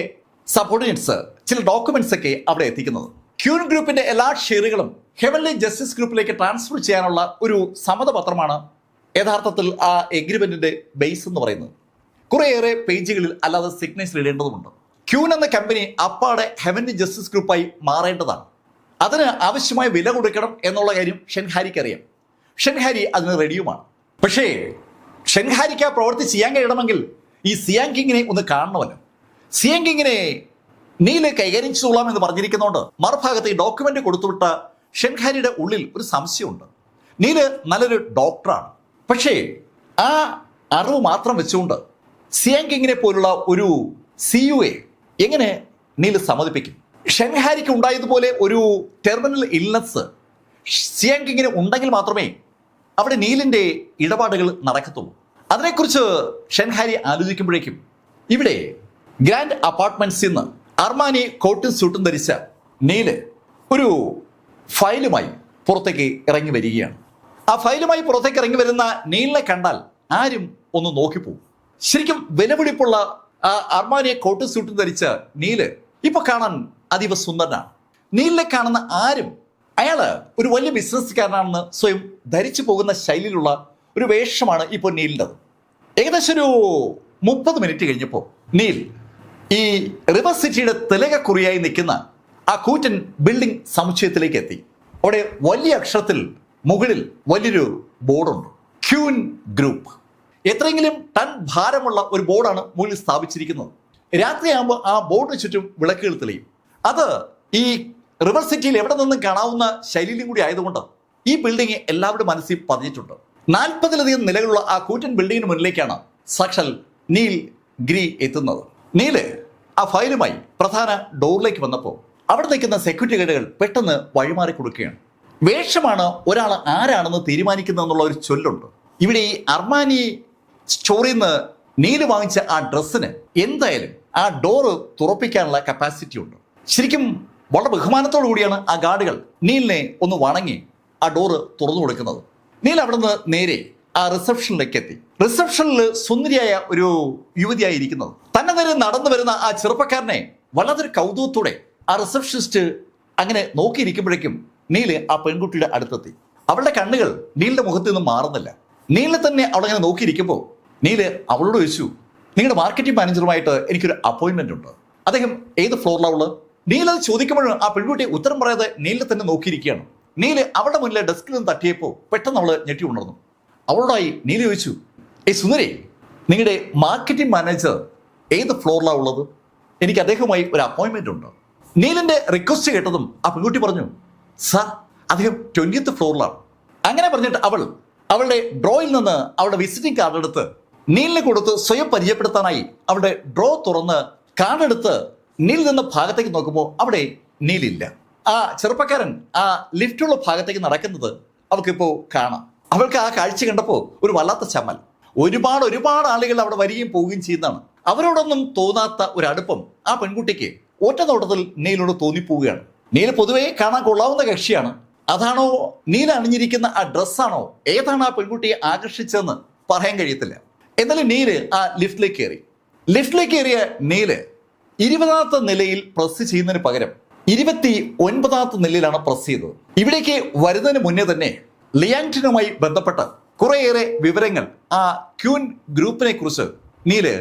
സബോർഡിനേറ്റ്സ് ചില ഡോക്യുമെന്റ്സ് ഒക്കെ അവിടെ എത്തിക്കുന്നത്. ക്യൂൻ ഗ്രൂപ്പിന്റെ എല്ലാ ഷെയറുകളും ഹെവൻലി ജസ്റ്റിസ് ഗ്രൂപ്പിലേക്ക് ട്രാൻസ്ഫർ ചെയ്യാനുള്ള ഒരു സമ്മതപത്രമാണ് യഥാർത്ഥത്തിൽ ആ എഗ്രിമെന്റിന്റെ ബേസ് എന്ന് പറയുന്നത്. കുറേയേറെ പേജുകളിൽ അല്ലാതെ സിഗ്നേച്ചർ ഇടേണ്ടതുണ്ട്. ക്യൂൻ എന്ന കമ്പനി അപ്പാടെ ഹെവൻലി ജസ്റ്റിസ് ഗ്രൂപ്പായി മാറേണ്ടതാണ്. അതിന് ആവശ്യമായ വില കൊടുക്കണം എന്നുള്ള കാര്യം ഷെൻ ഹാരിക്ക് അറിയാം. ഷെൻ ഹാരി അതിന് റെഡിയുമാണ്. പക്ഷേ ഷെൻ ഹാരിക്ക് ആ പ്രവൃത്തി ചെയ്യാൻ കഴിയണമെങ്കിൽ ഈ സിയാങ് കിങ്ങിനെ ഒന്ന് കാണണമല്ലോ. സിയാങ് കിങ്ങിനെ നീല് കൈകാര്യം ചെയ്തോളാം എന്ന് പറഞ്ഞിരിക്കുന്നതുകൊണ്ട് മറുഭാഗത്ത് ഈ ഡോക്യുമെന്റ് കൊടുത്തുവിട്ട ഷെൻ ഹാരിയുടെ ഉള്ളിൽ ഒരു സംശയമുണ്ട്. നീല് നല്ലൊരു ഡോക്ടറാണ്. പക്ഷേ ആ അറിവ് മാത്രം വെച്ചുകൊണ്ട് സിയാങ് കിങ്ങിനെ പോലുള്ള ഒരു CEO എങ്ങനെ നീല് സമ്മതിപ്പിക്കും? ഷെൻ ഹാരിക്ക് ഉണ്ടായതുപോലെ ഒരു ടെർമിനൽ ഇൽനസ് സിയാങ് കിങ്ങിന് ഉണ്ടെങ്കിൽ മാത്രമേ അവിടെ നീലിന്റെ ഇടപാടുകൾ നടക്കത്തുള്ളൂ. അതിനെക്കുറിച്ച് ഷെൻ ഹാരി ആലോചിക്കുമ്പോഴേക്കും ഇവിടെ ഗ്രാൻഡ് അപ്പാർട്ട്മെന്റ്സിൽ നിന്ന് അർമാനി കോട്ടും സൂട്ടും ധരിച്ച നീല് ഒരു ഫയലുമായി പുറത്തേക്ക് ഇറങ്ങി വരികയാണ്. ആ ഫയലുമായി പുറത്തേക്ക് ഇറങ്ങി വരുന്ന നീലിനെ കണ്ടാൽ ആരും ഒന്ന് നോക്കിപ്പോവും. ശരിക്കും വിലപിടിപ്പുള്ള ആ അർമാനി കോട്ടും സൂട്ടും ധരിച്ച നീല് ഇപ്പൊ കാണാൻ അതീവ സുന്ദരനാണ്. നീലിനെ കാണുന്ന ആരും അയാള് ഒരു വലിയ ബിസിനസ്സുകാരനാണെന്ന് സ്വയം ധരിച്ചു പോകുന്ന ശൈലിയിലുള്ള ഒരു വേഷമാണ് ഇപ്പോൾ നീലിൻ്റെത്. ഏകദേശം ഒരു 30 മിനിറ്റ് കഴിഞ്ഞപ്പോൾ നീൽ ഈ റിവർ സിറ്റിയുടെ തിലകക്കുറിയായി നിൽക്കുന്ന ആ കൂറ്റൻ ബിൽഡിംഗ് സമുച്ചയത്തിലേക്ക് എത്തി. അവിടെ വലിയ അക്ഷരത്തിൽ മുകളിൽ വലിയൊരു ബോർഡുണ്ട്, ക്യൂൻ ഗ്രൂപ്പ്. എത്രയെങ്കിലും ടൺ ഭാരമുള്ള ഒരു ബോർഡാണ് മുകളിൽ സ്ഥാപിച്ചിരിക്കുന്നത്. രാത്രിയാകുമ്പോൾ ആ ബോർഡിന് ചുറ്റും വിളക്കുകൾ തെളിയും. അത് ഈ റിവർ സിറ്റിയിൽ എവിടെ നിന്നും കാണാവുന്ന ശൈലിയിലും കൂടി ആയതുകൊണ്ട് ഈ ബിൽഡിംഗ് എല്ലാവരുടെ മനസ്സിൽ പതിഞ്ഞിട്ടുണ്ട്. 40-ലധികം നിലകളുള്ള ആ കൂറ്റൻ ബിൽഡിങ്ങിന് മുന്നിലേക്കാണ് സാക്ഷാൽ നീൽ ഗ്രീ എത്തുന്നത്. നീല് ആ ഫയലുമായി പ്രധാന ഡോറിലേക്ക് വന്നപ്പോൾ അവിടെ നിൽക്കുന്ന സെക്യൂരിറ്റി ഗാർഡുകൾ പെട്ടെന്ന് വഴിമാറി കൊടുക്കുകയാണ്. വേഷമാണ് ഒരാൾ ആരാണെന്ന് തീരുമാനിക്കുന്നതെന്നുള്ള ഒരു ചൊല്ലുണ്ട്. ഇവിടെ ഈ അർമാനി സ്റ്റോറിൽ നിന്ന് നീല് വാങ്ങിച്ച ആ ഡ്രസ്സിന് എന്തായാലും ആ ഡോറ് തുറപ്പിക്കാനുള്ള കപ്പാസിറ്റി ഉണ്ട്. ശരിക്കും വളരെ ബഹുമാനത്തോടു കൂടിയാണ് ആ ഗാർഡുകൾ നീലിനെ ഒന്ന് വണങ്ങി ആ ഡോറ് തുറന്നു കൊടുക്കുന്നത്. നീൽ അവിടെ നിന്ന് നേരെ ആ റിസപ്ഷനിലേക്ക് എത്തി. റിസപ്ഷനിൽ സുന്ദരിയായ ഒരു യുവതിയായി ഇരിക്കുന്നത്. തന്നെ നേരെ നടന്നു വരുന്ന ആ ചെറുപ്പക്കാരനെ വല്ലാത്തൊരു കൗതുകത്തോടെ ആ റിസപ്ഷനിസ്റ്റ് അങ്ങനെ നോക്കിയിരിക്കുമ്പോഴേക്കും നീല് ആ പെൺകുട്ടിയുടെ അടുത്തെത്തി. അവളുടെ കണ്ണുകൾ നീലിന്റെ മുഖത്ത് നിന്ന് മാറുന്നില്ല. നീലിനെ തന്നെ അവളങ്ങനെ നോക്കിയിരിക്കുമ്പോൾ നീല് അവളോട് ചോദിച്ചു, നിങ്ങളുടെ മാർക്കറ്റിംഗ് മാനേജറുമായിട്ട് എനിക്കൊരു അപ്പോയിന്റ്മെന്റ് ഉണ്ട്. അദ്ദേഹം ഏത് ഫ്ലോറിലാണ് ഉള്ളത്? നീൽ അത് ചോദിക്കുമ്പോഴും ആ പെൺകുട്ടി ഉത്തരം പറയാതെ നീലിനെ തന്നെ നോക്കിയിരിക്കുകയാണ്. നീല് അവളുടെ മുന്നിലെ ഡെസ്കിൽ നിന്ന് തട്ടിയപ്പോൾ പെട്ടെന്ന് അവള് ഞെട്ടി ഉണർന്നു. അവളോടായി നീല് ചോദിച്ചു, സുന്ദരി, നിങ്ങളുടെ മാർക്കറ്റിംഗ് മാനേജർ ഏത് ഫ്ലോറിലാണ് ഉള്ളത്? എനിക്ക് അദ്ദേഹവുമായി ഒരു അപ്പോയിന്റ്മെന്റ് ഉണ്ട്. നീലിന്റെ റിക്വസ്റ്റ് കേട്ടതും ആ പെൺകുട്ടി പറഞ്ഞു, സാർ, അദ്ദേഹം 20th ഫ്ലോറിലാണ്. അങ്ങനെ പറഞ്ഞിട്ട് അവളുടെ ഡ്രോയിൽ നിന്ന് അവളുടെ വിസിറ്റിംഗ് കാർഡ് എടുത്ത് നീലിനെ കൊടുത്ത് സ്വയം പരിചയപ്പെടുത്താനായി അവളുടെ ഡ്രോ തുറന്ന് കാർഡ് എടുത്ത് നീൽ നിന്ന ഭാഗത്തേക്ക് നോക്കുമ്പോൾ അവിടെ നീലില്ല. ആ ചെറുപ്പക്കാരൻ ആ ലിഫ്റ്റുള്ള ഭാഗത്തേക്ക് നടക്കുന്നത് അവൾക്കിപ്പോൾ കാണാം. അവൾക്ക് ആ കാഴ്ച കണ്ടപ്പോൾ ഒരു വല്ലാത്ത ചമ്മൽ. ഒരുപാട് ആളുകൾ അവിടെ വരികയും പോവുകയും ചെയ്യുന്നതാണ്. അവരോടൊന്നും തോന്നാത്ത ഒരു അടുപ്പം ആ പെൺകുട്ടിക്ക് ഒറ്റ നോട്ടത്തിൽ നീലിനോട് തോന്നിപ്പോവുകയാണ്. നീൽ പൊതുവെ കാണാൻ കൊള്ളാവുന്ന കക്ഷിയാണ്. അതാണോ നീൽ അണിഞ്ഞിരിക്കുന്ന ആ ഡ്രസ്സാണോ ഏതാണ് ആ പെൺകുട്ടിയെ ആകർഷിച്ചതെന്ന് പറയാൻ കഴിയത്തില്ല. എന്നാലും നീല് ആ ലിഫ്റ്റിലേക്ക് കയറിയ നീല് 20ാമത്തെ നിലയിൽ പ്രസ് ചെയ്യുന്നതിന് പകരം 29ാമത്തെ നിലയിലാണ് പ്രസ് ചെയ്തത്. ഇവിടേക്ക് വരുന്നതിന് മുന്നേ തന്നെ ലിയാങ്ടനുമായി ബന്ധപ്പെട്ട് കുറേയേറെ വിവരങ്ങൾ ആ ക്യൂൻ ഗ്രൂപ്പിനെ കുറിച്ച് നീല്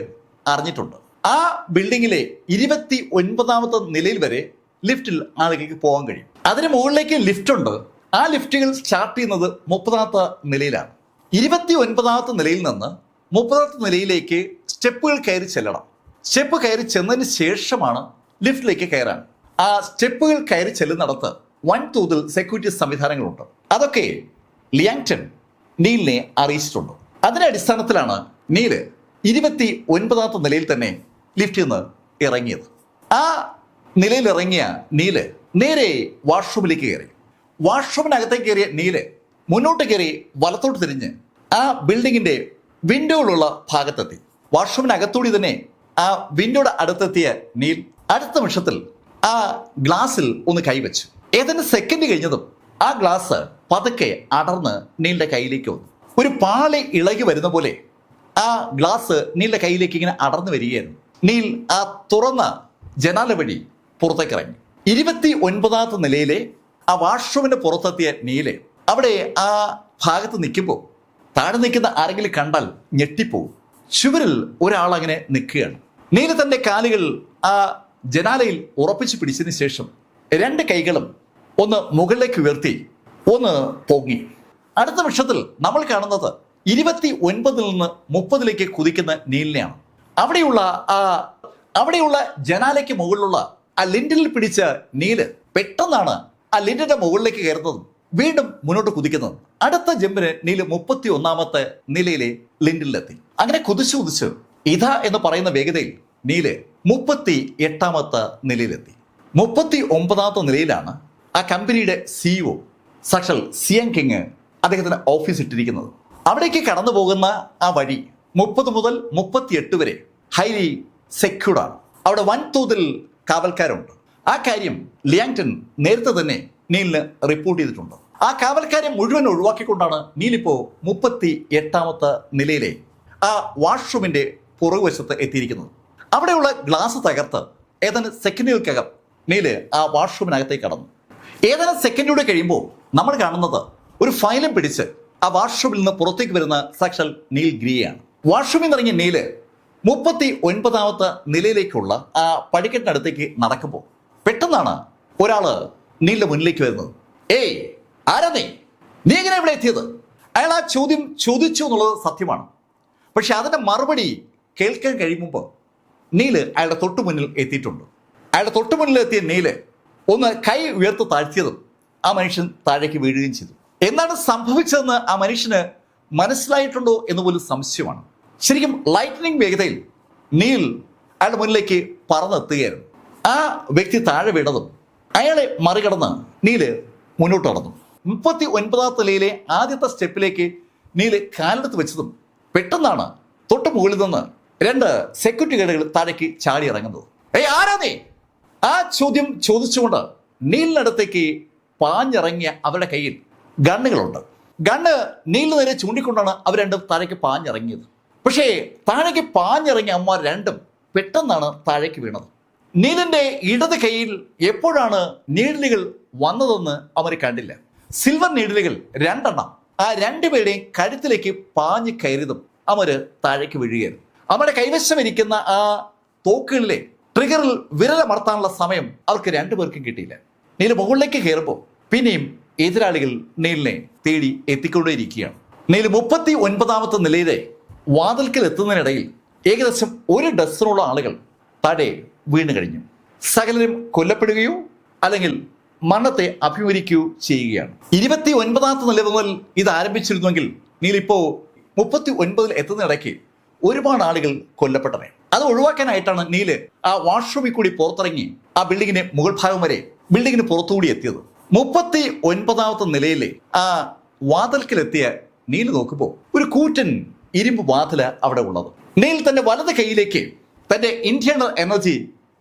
അറിഞ്ഞിട്ടുണ്ട്. ആ ബിൽഡിങ്ങിലെ 29ാമത്തെ നിലയിൽ വരെ ലിഫ്റ്റിൽ ആളുകൾക്ക് പോകാൻ കഴിയും. അതിന് മുകളിലേക്ക് ലിഫ്റ്റ് ഉണ്ട്. ആ ലിഫ്റ്റുകൾ സ്റ്റാർട്ട് ചെയ്യുന്നത് 30ാമത്തെ നിലയിലാണ്. 29ാമത്തെ നിലയിൽ നിന്ന് 30ാമത്തെ നിലയിലേക്ക് സ്റ്റെപ്പുകൾ കയറി ചെല്ലണം. സ്റ്റെപ്പ് കയറി ചെന്നതിന് ശേഷമാണ് ലിഫ്റ്റിലേക്ക് കയറാൻ. ആ സ്റ്റെപ്പുകൾ കയറി ചെല്ലുന്നിടത്ത് വൻതോതിൽ സെക്യൂരിറ്റി സംവിധാനങ്ങളുണ്ട്. അതൊക്കെ ലിയാങ്ടൺ നീലിനെ അറിയിച്ചിട്ടുണ്ട്. അതിന്റെ അടിസ്ഥാനത്തിലാണ് നീല് 29ാമത്തെ നിലയിൽ തന്നെ ലിഫ്റ്റിൽ നിന്ന് ഇറങ്ങിയത്. ആ നിലയിൽ ഇറങ്ങിയ നീല് നേരെ വാഷ്റൂമിലേക്ക് കയറി. വാഷ്റൂമിനകത്തേക്ക് കയറിയ നീല് മുന്നോട്ട് കയറി വലത്തോട്ട് തിരിഞ്ഞ് ആ ബിൽഡിങ്ങിന്റെ വിൻഡോയിലുള്ള ഭാഗത്തെത്തി. വാഷ്റൂമിനകത്തൂടി തന്നെ ആ വിൻഡോയുടെ അടുത്തെത്തിയ നീൽ അടുത്ത നിമിഷത്തിൽ ആ ഗ്ലാസ്സിൽ ഒന്ന് കൈവച്ചു. ഏതാനും സെക്കൻഡ് കഴിഞ്ഞതും ആ ഗ്ലാസ് പതുക്കെ അടർന്ന് നീലിന്റെ കയ്യിലേക്ക് വന്നു. ഒരു പാളി ഇളകി വരുന്ന പോലെ ആ ഗ്ലാസ് നീലിന്റെ കയ്യിലേക്ക് ഇങ്ങനെ അടർന്നു വരികയായിരുന്നു. നീൽ ആ തുറന്ന ജനാല വഴി പുറത്തേക്ക് ഇറങ്ങി. 29ാമത്തെ നിലയിലെ ആ വാഷ്റൂമിന്റെ പുറത്തെത്തിയ നീല് അവിടെ ആ ഭാഗത്ത് നിൽക്കുമ്പോൾ താഴെ നിൽക്കുന്ന ആരെങ്കിലും കണ്ടാൽ ഞെട്ടിപ്പോവും. ചുവരിൽ ഒരാൾ അങ്ങനെ നിൽക്കുകയാണ്. നീല് തന്റെ കാലുകൾ ആ ജനാലയിൽ ഉറപ്പിച്ചു പിടിച്ചതിന് ശേഷം 2 കൈകളും ഒന്ന് മുകളിലേക്ക് ഉയർത്തി ഒന്ന് പൊങ്ങി. അടുത്ത നിമിഷത്തിൽ നമ്മൾ കാണുന്നത് 29ൽ നിന്ന് 30ലേക്ക് കുതിക്കുന്ന നീലിനെയാണ്. അവിടെയുള്ള ജനാലയ്ക്ക് മുകളിലുള്ള ആ ലിൻഡിൽ പിടിച്ച നീല് പെട്ടെന്നാണ് ആ ലിൻഡിന്റെ മുകളിലേക്ക് കയറുന്നതും വീണ്ടും മുന്നോട്ട് കുതിക്കുന്നത്. അടുത്ത ജമ്പിന് നീല് 31ാമത്തെ നിലയിലെ ലിൻഡിലെത്തി. അങ്ങനെ കുതിച്ചു ഇതാ എന്ന് പറയുന്ന വേഗതയിൽ നീല് 38ാമത്തെ നിലയിലെത്തി. 39ാമത്തെ നിലയിലാണ് ആ കമ്പനിയുടെ CEO സാക്ഷാൽ സിയാങ് കിങ് അദ്ദേഹത്തിന് ഓഫീസ് ഇട്ടിരിക്കുന്നത്. അവിടേക്ക് കടന്നു പോകുന്ന ആ വഴി 30 മുതൽ 38 വരെ ഹൈലി സെക്യൂർഡാണ്. അവിടെ വൻതോതിൽ കാവൽക്കാരുണ്ട്. ആ കാര്യം ലിയാങ്ടൺ നേരത്തെ തന്നെ നീലിന് റിപ്പോർട്ട് ചെയ്തിട്ടുണ്ട്. ആ കാവൽക്കാരെ മുഴുവൻ ഒഴിവാക്കിക്കൊണ്ടാണ് നീലിപ്പോ 38ാമത്തെ നിലയിലെ ആ വാഷ്റൂമിന്റെ പുറകുവശത്ത് എത്തിയിരിക്കുന്നത്. അവിടെയുള്ള ഗ്ലാസ് തകർത്ത് ഏതാനും സെക്കൻഡുകൾക്കകം നീല് ആ വാഷ്റൂമിനകത്തേക്ക് കടന്നു. ഏതാനും സെക്കൻഡുകൂടെ കഴിയുമ്പോൾ നമ്മൾ കാണുന്നത് ഒരു ഫയലും പിടിച്ച് ആ വാഷ്റൂമിൽ നിന്ന് പുറത്തേക്ക് വരുന്ന സാക്ഷാൽ നീൽ ഗ്രീയാണ്. വാഷ്റൂമിൽ നിന്ന് ഇറങ്ങിയ നീല് 39ാമത്തെ നിലയിലേക്കുള്ള ആ പടിക്കെട്ടിനടുത്തേക്ക് നടക്കുമ്പോൾ പെട്ടെന്നാണ് ഒരാള് നീലിന്റെ മുന്നിലേക്ക് വരുന്നത്. ആരാ നീ എങ്ങനെ ഇവിടെ എത്തിയത്? അയാൾ ആ ചോദ്യം ചോദിച്ചു എന്നുള്ളത് സത്യമാണ്. പക്ഷെ അതിന്റെ മറുപടി കേൾക്കാൻ കഴിയുമ്പോൾ നീല് അയാളുടെ തൊട്ടു മുന്നിൽ എത്തിയിട്ടുണ്ട്. അയാളുടെ തൊട്ടു മുന്നിൽ എത്തിയ നീല് ഒന്ന് കൈ ഉയർത്ത് താഴ്ത്തിയതും ആ മനുഷ്യൻ താഴേക്ക് വീഴുകയും ചെയ്തു. എന്താണ് സംഭവിച്ചതെന്ന് ആ മനുഷ്യന് മനസ്സിലായിട്ടുണ്ടോ എന്ന് പോലും സംശയമാണ്. ശരിക്കും ലൈറ്റ്നിങ് വേഗതയിൽ നീൽ അയാളുടെ മുന്നിലേക്ക് പറന്നെത്തുകയായിരുന്നു. ആ വ്യക്തി താഴെ വീണതും അയാളെ മറികടന്ന് നീല് മുന്നോട്ട് നടന്നു. 39ാമത്തെ നിലയിലെ ആദ്യത്തെ സ്റ്റെപ്പിലേക്ക് നീല് കാലെടുത്ത് വെച്ചതും പെട്ടെന്നാണ് തൊട്ട് മുകളിൽ നിന്ന് 2 സെക്യൂരിറ്റി ഗാർഡുകൾ താഴേക്ക് ചാടി ഇറങ്ങുന്നത്. ആരാ നീ? ആ ചോദ്യം ചോദിച്ചുകൊണ്ട് നീലിനടുത്തേക്ക് പാഞ്ഞിറങ്ങിയ അവരുടെ കയ്യിൽ ഗണ്ണുകളുണ്ട്. ഗണ്ണ് നീലിന് നേരെ ചൂണ്ടിക്കൊണ്ടാണ് അവർ രണ്ടും താഴേക്ക് പാഞ്ഞിറങ്ങിയത്. പക്ഷേ താഴേക്ക് പാഞ്ഞിറങ്ങിയ അമ്മ രണ്ടും പെട്ടെന്നാണ് താഴേക്ക് വീണത്. നീലിന്റെ ഇടത് കൈയിൽ എപ്പോഴാണ് നീഡിലുകൾ വന്നതെന്ന് അവർ കണ്ടില്ല. സിൽവർ നീഡിലുകൾ 2 എണ്ണം ആ 2 പേരുടെയും കഴുത്തിലേക്ക് പാഞ്ഞു കയറിയതും അവര് താഴേക്ക് വീഴുകയായിരുന്നു. അവരുടെ കൈവശം ഇരിക്കുന്ന ആ തോക്കുകളിലെ ട്രിഗറിൽ വിരലമർത്താനുള്ള സമയം അവർക്ക് രണ്ടുപേർക്കും കിട്ടിയില്ല. നീൽ മുകളിലേക്ക് കയറുമ്പോൾ പിന്നെയും എതിരാളികൾ നീലിനെ തേടി എത്തിക്കൊണ്ടേയിരിക്കുകയാണ്. നീൽ 39ാമത്തെ നിലയിലെ വാതിൽക്കൽ എത്തുന്നതിനിടയിൽ ഏകദേശം 1 ഡസനോളം ആളുകൾ താഴെ വീണ് കഴിഞ്ഞു. സകലരും കൊല്ലപ്പെടുകയോ അല്ലെങ്കിൽ മരണത്തെ അഭിമുഖീകരിക്കുകയോ ചെയ്യുകയാണ്. 29ാമത്തെ നില മുതൽ ഇത് ആരംഭിച്ചിരുന്നുവെങ്കിൽ നീലിപ്പോ 39ൽ എത്തുന്നതിനിടയ്ക്ക് ഒരുപാട് ആളുകൾ കൊല്ലപ്പെട്ടവേ. അത് ഒഴിവാക്കാനായിട്ടാണ് നീല് ആ വാഷ്റൂമിൽ കൂടി പുറത്തിറങ്ങി ആ ബിൽഡിങ്ങിന്റെ മുകൾ ഭാഗം വരെ ബിൽഡിങ്ങിന് പുറത്തുകൂടി എത്തിയത്. 39ാമത്തെ നിലയിലെ ആ വാതിൽക്കലെത്തിയ നീല് നോക്കുമ്പോൾ ഒരു കൂറ്റൻ ഇരുമ്പ് വാതില അവിടെ ഉള്ളത്. നീൽ തന്റെ വലത് കൈയിലേക്ക് തന്റെ ഇന്റേണൽ എനർജി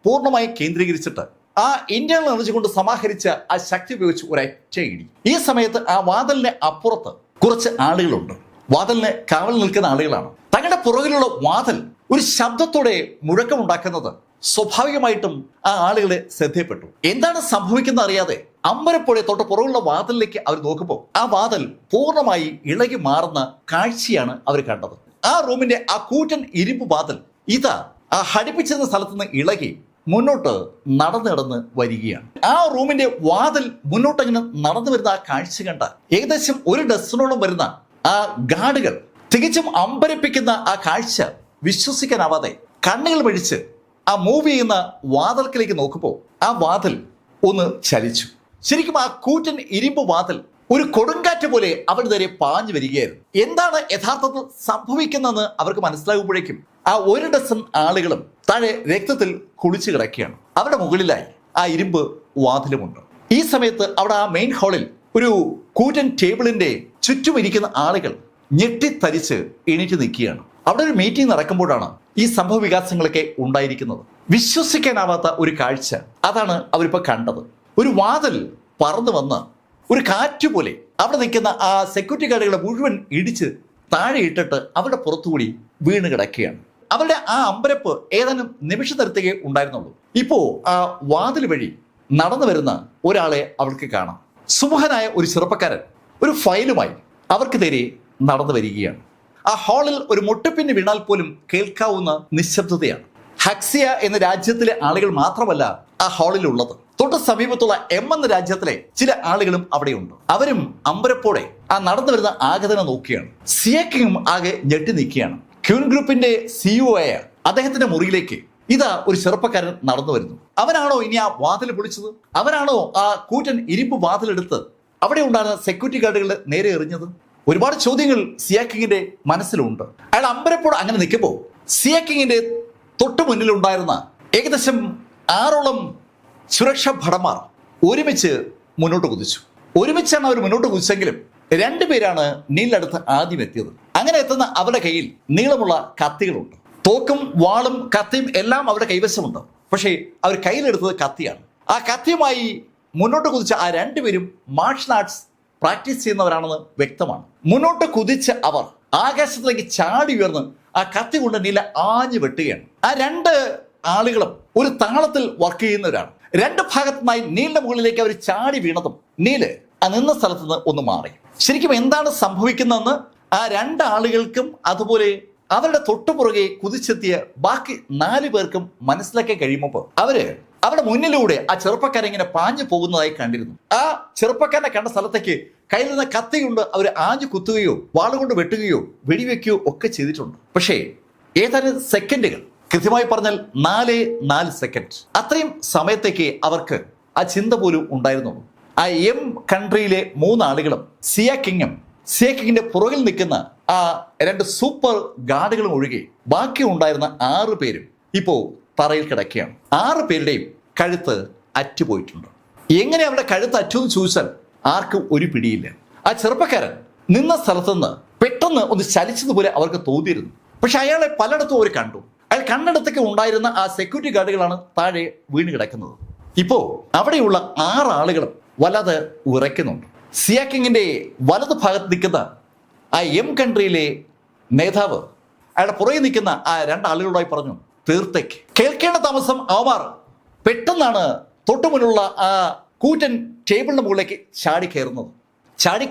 പൂർണ്ണമായി കേന്ദ്രീകരിച്ചിട്ട് ആ ഇന്റേണൽ എനർജി കൊണ്ട് സമാഹരിച്ച ആ ശക്തി ഉപയോഗിച്ച് ഒരൊറ്റ ഇടി. ഈ സമയത്ത് ആ വാതിലിന്റെ അപ്പുറത്ത് കുറച്ച് ആളുകളുണ്ട്. വാതിലിന് കാവൽ നിൽക്കുന്ന ആളുകളാണ്. തങ്ങളുടെ പുറകിലുള്ള വാതിൽ ഒരു ശബ്ദത്തോടെ മുഴക്കമുണ്ടാക്കുന്നത് സ്വാഭാവികമായിട്ടും ആ ആളുകളെ ശ്രദ്ധയപ്പെട്ടു. എന്താണ് സംഭവിക്കുന്നത് അറിയാതെ അമ്പരപ്പോഴെ തൊട്ട് പുറകുള്ള വാതിലിലേക്ക് അവർ നോക്കുമ്പോൾ ആ വാതിൽ പൂർണ്ണമായി ഇളകി മാറുന്ന കാഴ്ചയാണ് അവർ കണ്ടത്. ആ റൂമിന്റെ ആ കൂറ്റൻ ഇരുമ്പ് വാതിൽ ഇതാ ആ ഘടിപ്പിച്ചിരുന്ന സ്ഥലത്ത് നിന്ന് ഇളകി മുന്നോട്ട് നടന്ന് വരികയാണ്. ആ റൂമിന്റെ വാതിൽ മുന്നോട്ടങ്ങനെ നടന്നു വരുന്ന ആ കാഴ്ച കണ്ട ഏകദേശം 1 ഡസനോളം വരുന്ന ആ ഗാർഡുകൾ തികച്ചും അമ്പരപ്പിക്കുന്ന ആ കാഴ്ച വിശ്വസിക്കാനാവാതെ കണ്ണുകൾ വഴിച്ച് ആ മൂവ് ചെയ്യുന്ന വാതിൽക്കലേക്ക് നോക്കുമ്പോൾ ആ വാതിൽ ഒന്ന് ചലിച്ചു. ശരിക്കും ആ കൂറ്റൻ ഇരുമ്പ് വാതിൽ ഒരു കൊടുങ്കാറ്റ് പോലെ അവരുടെ നേരെ പാഞ്ഞു വരികയായിരുന്നു. എന്താണ് യഥാർത്ഥത്തിൽ സംഭവിക്കുന്നതെന്ന് അവർക്ക് മനസ്സിലാകുമ്പോഴേക്കും ആ 1 ഡസൻ ആളുകളും താഴെ രക്തത്തിൽ കുളിച്ചു കിടക്കുകയാണ്. അവരുടെ മുകളിലായി ആ ഇരുമ്പ് വാതിലുമുണ്ട്. ഈ സമയത്ത് അവിടെ ആ മെയിൻ ഹാളിൽ ഒരു കൂറ്റൻ ടേബിളിന്റെ ചുറ്റും ഇരിക്കുന്ന ആളുകൾ ഞെട്ടിത്തരിച്ച് എണീറ്റ് നിൽക്കുകയാണ്. അവിടെ ഒരു മീറ്റിംഗ് നടക്കുമ്പോഴാണ് ഈ സംഭവ വികാസങ്ങളൊക്കെ ഉണ്ടായിരിക്കുന്നത്. വിശ്വസിക്കാനാവാത്ത ഒരു കാഴ്ച അതാണ് അവരിപ്പോ കണ്ടത്. ഒരു വാതിൽ പറന്നു വന്ന് ഒരു കാറ്റ് പോലെ അവിടെ നിൽക്കുന്ന ആ സെക്യൂരിറ്റി ഗാർഡുകളെ മുഴുവൻ ഇടിച്ച് താഴെ ഇട്ടിട്ട് അവരുടെ പുറത്തുകൂടി വീണ് കിടക്കുകയാണ്. അവരുടെ ആ അമ്പരപ്പ് ഏതാനും നിമിഷ നേരത്തേക്ക് ഉണ്ടായിരുന്നുള്ളൂ. ഇപ്പോ ആ വാതിൽ വഴി നടന്നു വരുന്ന ഒരാളെ അവർക്ക് കാണാം. സുമുഖനായ ഒരു ചെറുപ്പക്കാരൻ ഒരു ഫയലുമായി അവർക്ക് നേരെ നടന്നു വരികയാണ്. ആ ഹാളിൽ ഒരു മുട്ടപ്പിന് വീണാൽ പോലും കേൾക്കാവുന്ന നിശബ്ദതയാണ്. ഹക്സിയ എന്ന രാജ്യത്തിലെ ആളുകൾ മാത്രമല്ല ആ ഹാളിൽ ഉള്ളത്. തൊട്ട് സമീപത്തുള്ള എന്ന രാജ്യത്തിലെ ചില ആളുകളും അവിടെയുണ്ട്. അവരും അമ്പരപ്പോടെ ആ നടന്നു വരുന്ന ആഗതനെ നോക്കിയാണ്. സിയക്കിങ്ങും ആകെ ഞെട്ടി നിൽക്കുകയാണ്. ക്യൂൻ ഗ്രൂപ്പിന്റെ CEO ആയ അദ്ദേഹത്തിന്റെ മുറിയിലേക്ക് ഇതാ ഒരു ചെറുപ്പക്കാരൻ നടന്നു വരുന്നു. അവനാണോ ഇനി ആ വാതിൽ പൊളിച്ചത്? അവനാണോ ആ കൂറ്റൻ ഇരുമ്പ് വാതിലെടുത്ത് അവിടെ ഉണ്ടായിരുന്ന സെക്യൂരിറ്റി ഗാർഡുകളുടെ നേരെ എറിഞ്ഞത്? ഒരുപാട് ചോദ്യങ്ങൾ സിയാക്കിങ്ങിന്റെ മനസ്സിലുണ്ട്. അയാൾ അമ്പരപ്പോട് അങ്ങനെ നിൽക്കുമ്പോൾ സിയാക്കിങ്ങിന്റെ തൊട്ടു മുന്നിലുണ്ടായിരുന്ന ഏകദേശം 6ഓളം സുരക്ഷാ ഭടന്മാർ ഒരുമിച്ച് മുന്നോട്ട് കുതിച്ചു. ഒരുമിച്ചാണ് അവർ മുന്നോട്ട് കുതിച്ചെങ്കിലും 2 പേരാണ് നീലിനടുത്ത് ആദ്യം എത്തിയത്. അങ്ങനെ എത്തുന്ന അവരുടെ കയ്യിൽ നീളമുള്ള കത്തികളുണ്ട്. തോക്കും വാളും കത്തിയും എല്ലാം അവരുടെ കൈവശമുണ്ട്. പക്ഷേ അവർ കയ്യിലെടുത്തത് കത്തിയാണ്. ആ കത്തിയുമായി മുന്നോട്ട് കുതിച്ച ആ 2 പേരും മാർഷൽ ആർട്സ് പ്രാക്ടീസ് ചെയ്യുന്നവരാണെന്ന് വ്യക്തമാണ്. മുന്നോട്ട് കുതിച്ച് അവർ ആകാശത്തിലേക്ക് ചാടി ഉയർന്ന് ആ കത്തി കൊണ്ട് നീല ആഞ്ഞു വെട്ടുകയാണ്. ആ 2 ആളുകളും ഒരു താളത്തിൽ വർക്ക് ചെയ്യുന്നവരാണ്. 2 ഭാഗത്തുനിന്നായി നീലിന്റെ മുകളിലേക്ക് അവർ ചാടി വീണതും നീല് ആ നിന്ന സ്ഥലത്ത് നിന്ന് ഒന്ന് മാറി. ശരിക്കും എന്താണ് സംഭവിക്കുന്നതെന്ന് ആ 2 ആളുകൾക്കും അതുപോലെ അവരുടെ തൊട്ടുപുറകെ കുതിച്ചെത്തിയ ബാക്കി 4 പേർക്കും മനസ്സിലാക്കി കഴിയുമ്പോൾ അവരുടെ മുന്നിലൂടെ ആ ചെറുപ്പക്കാരൻ ഇങ്ങനെ പാഞ്ഞു പോകുന്നതായി കണ്ടിരുന്നു. ആ ചെറുപ്പക്കാരനെ കണ്ട സ്ഥലത്തേക്ക് കയ്യിൽ നിന്ന് കത്തി കൊണ്ട് അവർ ആഞ്ഞു കുത്തുകയോ വാളുകൊണ്ട് വെട്ടുകയോ വെടിവെക്കുകയോ ഒക്കെ ചെയ്തിട്ടുണ്ട്. പക്ഷേ ഏതാനും സെക്കൻഡുകൾ, കൃത്യമായി പറഞ്ഞാൽ 4 സെക്കൻഡ്, അത്രയും സമയത്തേക്ക് അവർക്ക് ആ ചിന്ത പോലും ഉണ്ടായിരുന്നുള്ളൂ. ആ കൺട്രിയിലെ 3 ആളുകളും സിയാക്കിങ്ങിന്റെ പുറകിൽ നിൽക്കുന്ന ആ 2 സൂപ്പർ ഗാർഡുകളും ഒഴികെ ബാക്കി ഉണ്ടായിരുന്ന 6 പേരും ഇപ്പോ തറയിൽ കിടക്കുകയാണ്. 6 പേരുടെയും കഴുത്ത് അറ്റുപോയിട്ടുണ്ട്. എങ്ങനെ അവരുടെ കഴുത്ത് അറ്റെന്ന് ചോദിച്ചാൽ ആർക്കും ഒരു പിടിയില്ല. ആ ചെറുപ്പക്കാരൻ നിന്ന സ്ഥലത്തുനിന്ന് പെട്ടെന്ന് ഒന്ന് ചലിച്ചതുപോലെ അവർക്ക് തോന്നിയിരുന്നു. പക്ഷെ അയാളെ പലയിടത്തും അവർ കണ്ടു. അയാൾ കണ്ണിടത്തൊക്കെ ഉണ്ടായിരുന്ന ആ സെക്യൂരിറ്റി ഗാർഡുകളാണ് താഴെ വീണ് കിടക്കുന്നത്. ഇപ്പോ അവിടെയുള്ള 6 ആളുകളും വല്ലാതെ ഉറയ്ക്കുന്നുണ്ട്. സിയാക്കിങ്ങിന്റെ വലത് ഭാഗത്ത് നിൽക്കുന്ന ആ കൺട്രിയിലെ നേതാവ് അയാളുടെ പുറകെ നിൽക്കുന്ന ആ 2 ആളുകളോടായി പറഞ്ഞു, തീർത്തേക്ക്. കേൾക്കേണ്ട താമസം അവന്മാർ പെട്ടെന്നാണ് തൊട്ടു മുന്നിലുള്ള ആ കൂറ്റൻ ടേബിളിന് മുകളിലേക്ക് ചാടി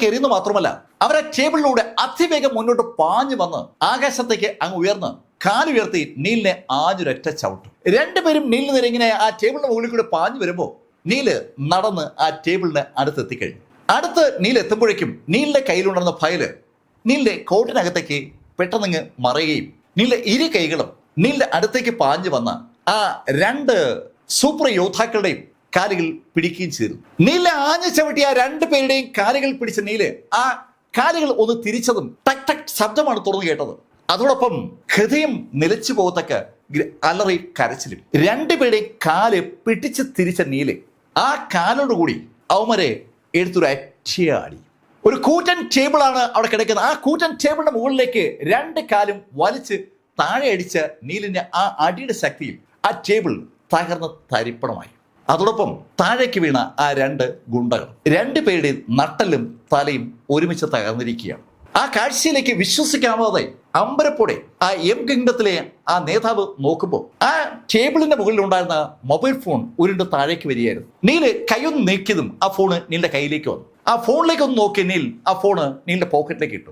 കയറിയെന്ന് മാത്രമല്ല അവരെ ടേബിളിലൂടെ അതിവേഗം മുന്നോട്ട് പാഞ്ഞു വന്ന് ആകാശത്തേക്ക് അങ്ങ് ഉയർന്ന് കാലുയർത്തി നീലിനെ ആഞ്ഞൊരൊറ്റ ചവിട്ടും. രണ്ടുപേരും നീലിന് നേരെ ഇങ്ങനെ ആ ടേബിളിന്റെ മുകളിൽ കൂടെ പാഞ്ഞു വരുമ്പോൾ നീല് നടന്ന് ആ ടേബിളിന് അടുത്തെത്തിക്കഴിഞ്ഞു. അടുത്ത് നീൽ എത്തുമ്പോഴേക്കും നീലിന്റെ കയ്യിലുണ്ടെന്ന ഫയല് നീലിന്റെ കോട്ടിനകത്തേക്ക് പെട്ടെന്ന് മറയുകയും നീലിന്റെ ഇരു കൈകളും നീലിന്റെ അടുത്തേക്ക് പാഞ്ഞു വന്ന ആ രണ്ട് സൂപ്പർ യോദ്ധാക്കളുടെയും കാലുകൾ പിടിക്കുകയും ചെയ്തു. നീലിനെ ആഞ്ഞു ചവിട്ടി ആ രണ്ടു പേരുടെയും കാലുകൾ പിടിച്ച നീല് ആ കാലുകൾ ഒന്ന് തിരിച്ചതും ടക് ടക് ശബ്ദമാണ് തുറന്നു കേട്ടത്. അതോടൊപ്പം ഹൃദയം നിലച്ചു പോകത്തക്ക അലറി കരച്ചിലും. രണ്ടുപേരുടെയും കാല് പിടിച്ച് തിരിച്ച നീല് ആ കാലോടുകൂടി അവന്മാരെ എടുത്തൊരു അറ്റയാടി. ഒരു കൂറ്റൻ ടേബിളാണ് അവിടെ കിടക്കുന്നത്. ആ കൂറ്റൻ ടേബിളിന്റെ മുകളിലേക്ക് രണ്ട് കാലും വലിച്ച് താഴെ അടിച്ച നീലിന്റെ ആ അടിയുടെ ശക്തിയിൽ ആ ടേബിൾ തകർന്ന് തരിപ്പണമായി. അതോടൊപ്പം താഴേക്ക് വീണ ആ രണ്ട് ഗുണ്ടകൾ രണ്ടുപേരുടെയും നട്ടലും തലയും ഒരുമിച്ച് തകർന്നിരിക്കുകയാണ്. ആ കാഴ്ചയിലേക്ക് വിശ്വസിക്കാവാതെ അമ്പരപ്പോടെ ആ എം കിങ്ഡത്തിലെ ആ നേതാവ് നോക്കുമ്പോൾ ആ ടേബിളിന്റെ മുകളിൽ ഉണ്ടായിരുന്ന മൊബൈൽ ഫോൺ ഉരുണ്ട് താഴേക്ക് വരികയായിരുന്നു. നീല് കൈയൊന്ന് നീക്കിയതും ആ ഫോണ് നീലിന്റെ കയ്യിലേക്ക് വന്നു. ആ ഫോണിലേക്ക് ഒന്ന് നോക്കി നീൽ ആ ഫോണ് നീലിന്റെ പോക്കറ്റിലേക്ക് ഇട്ടു.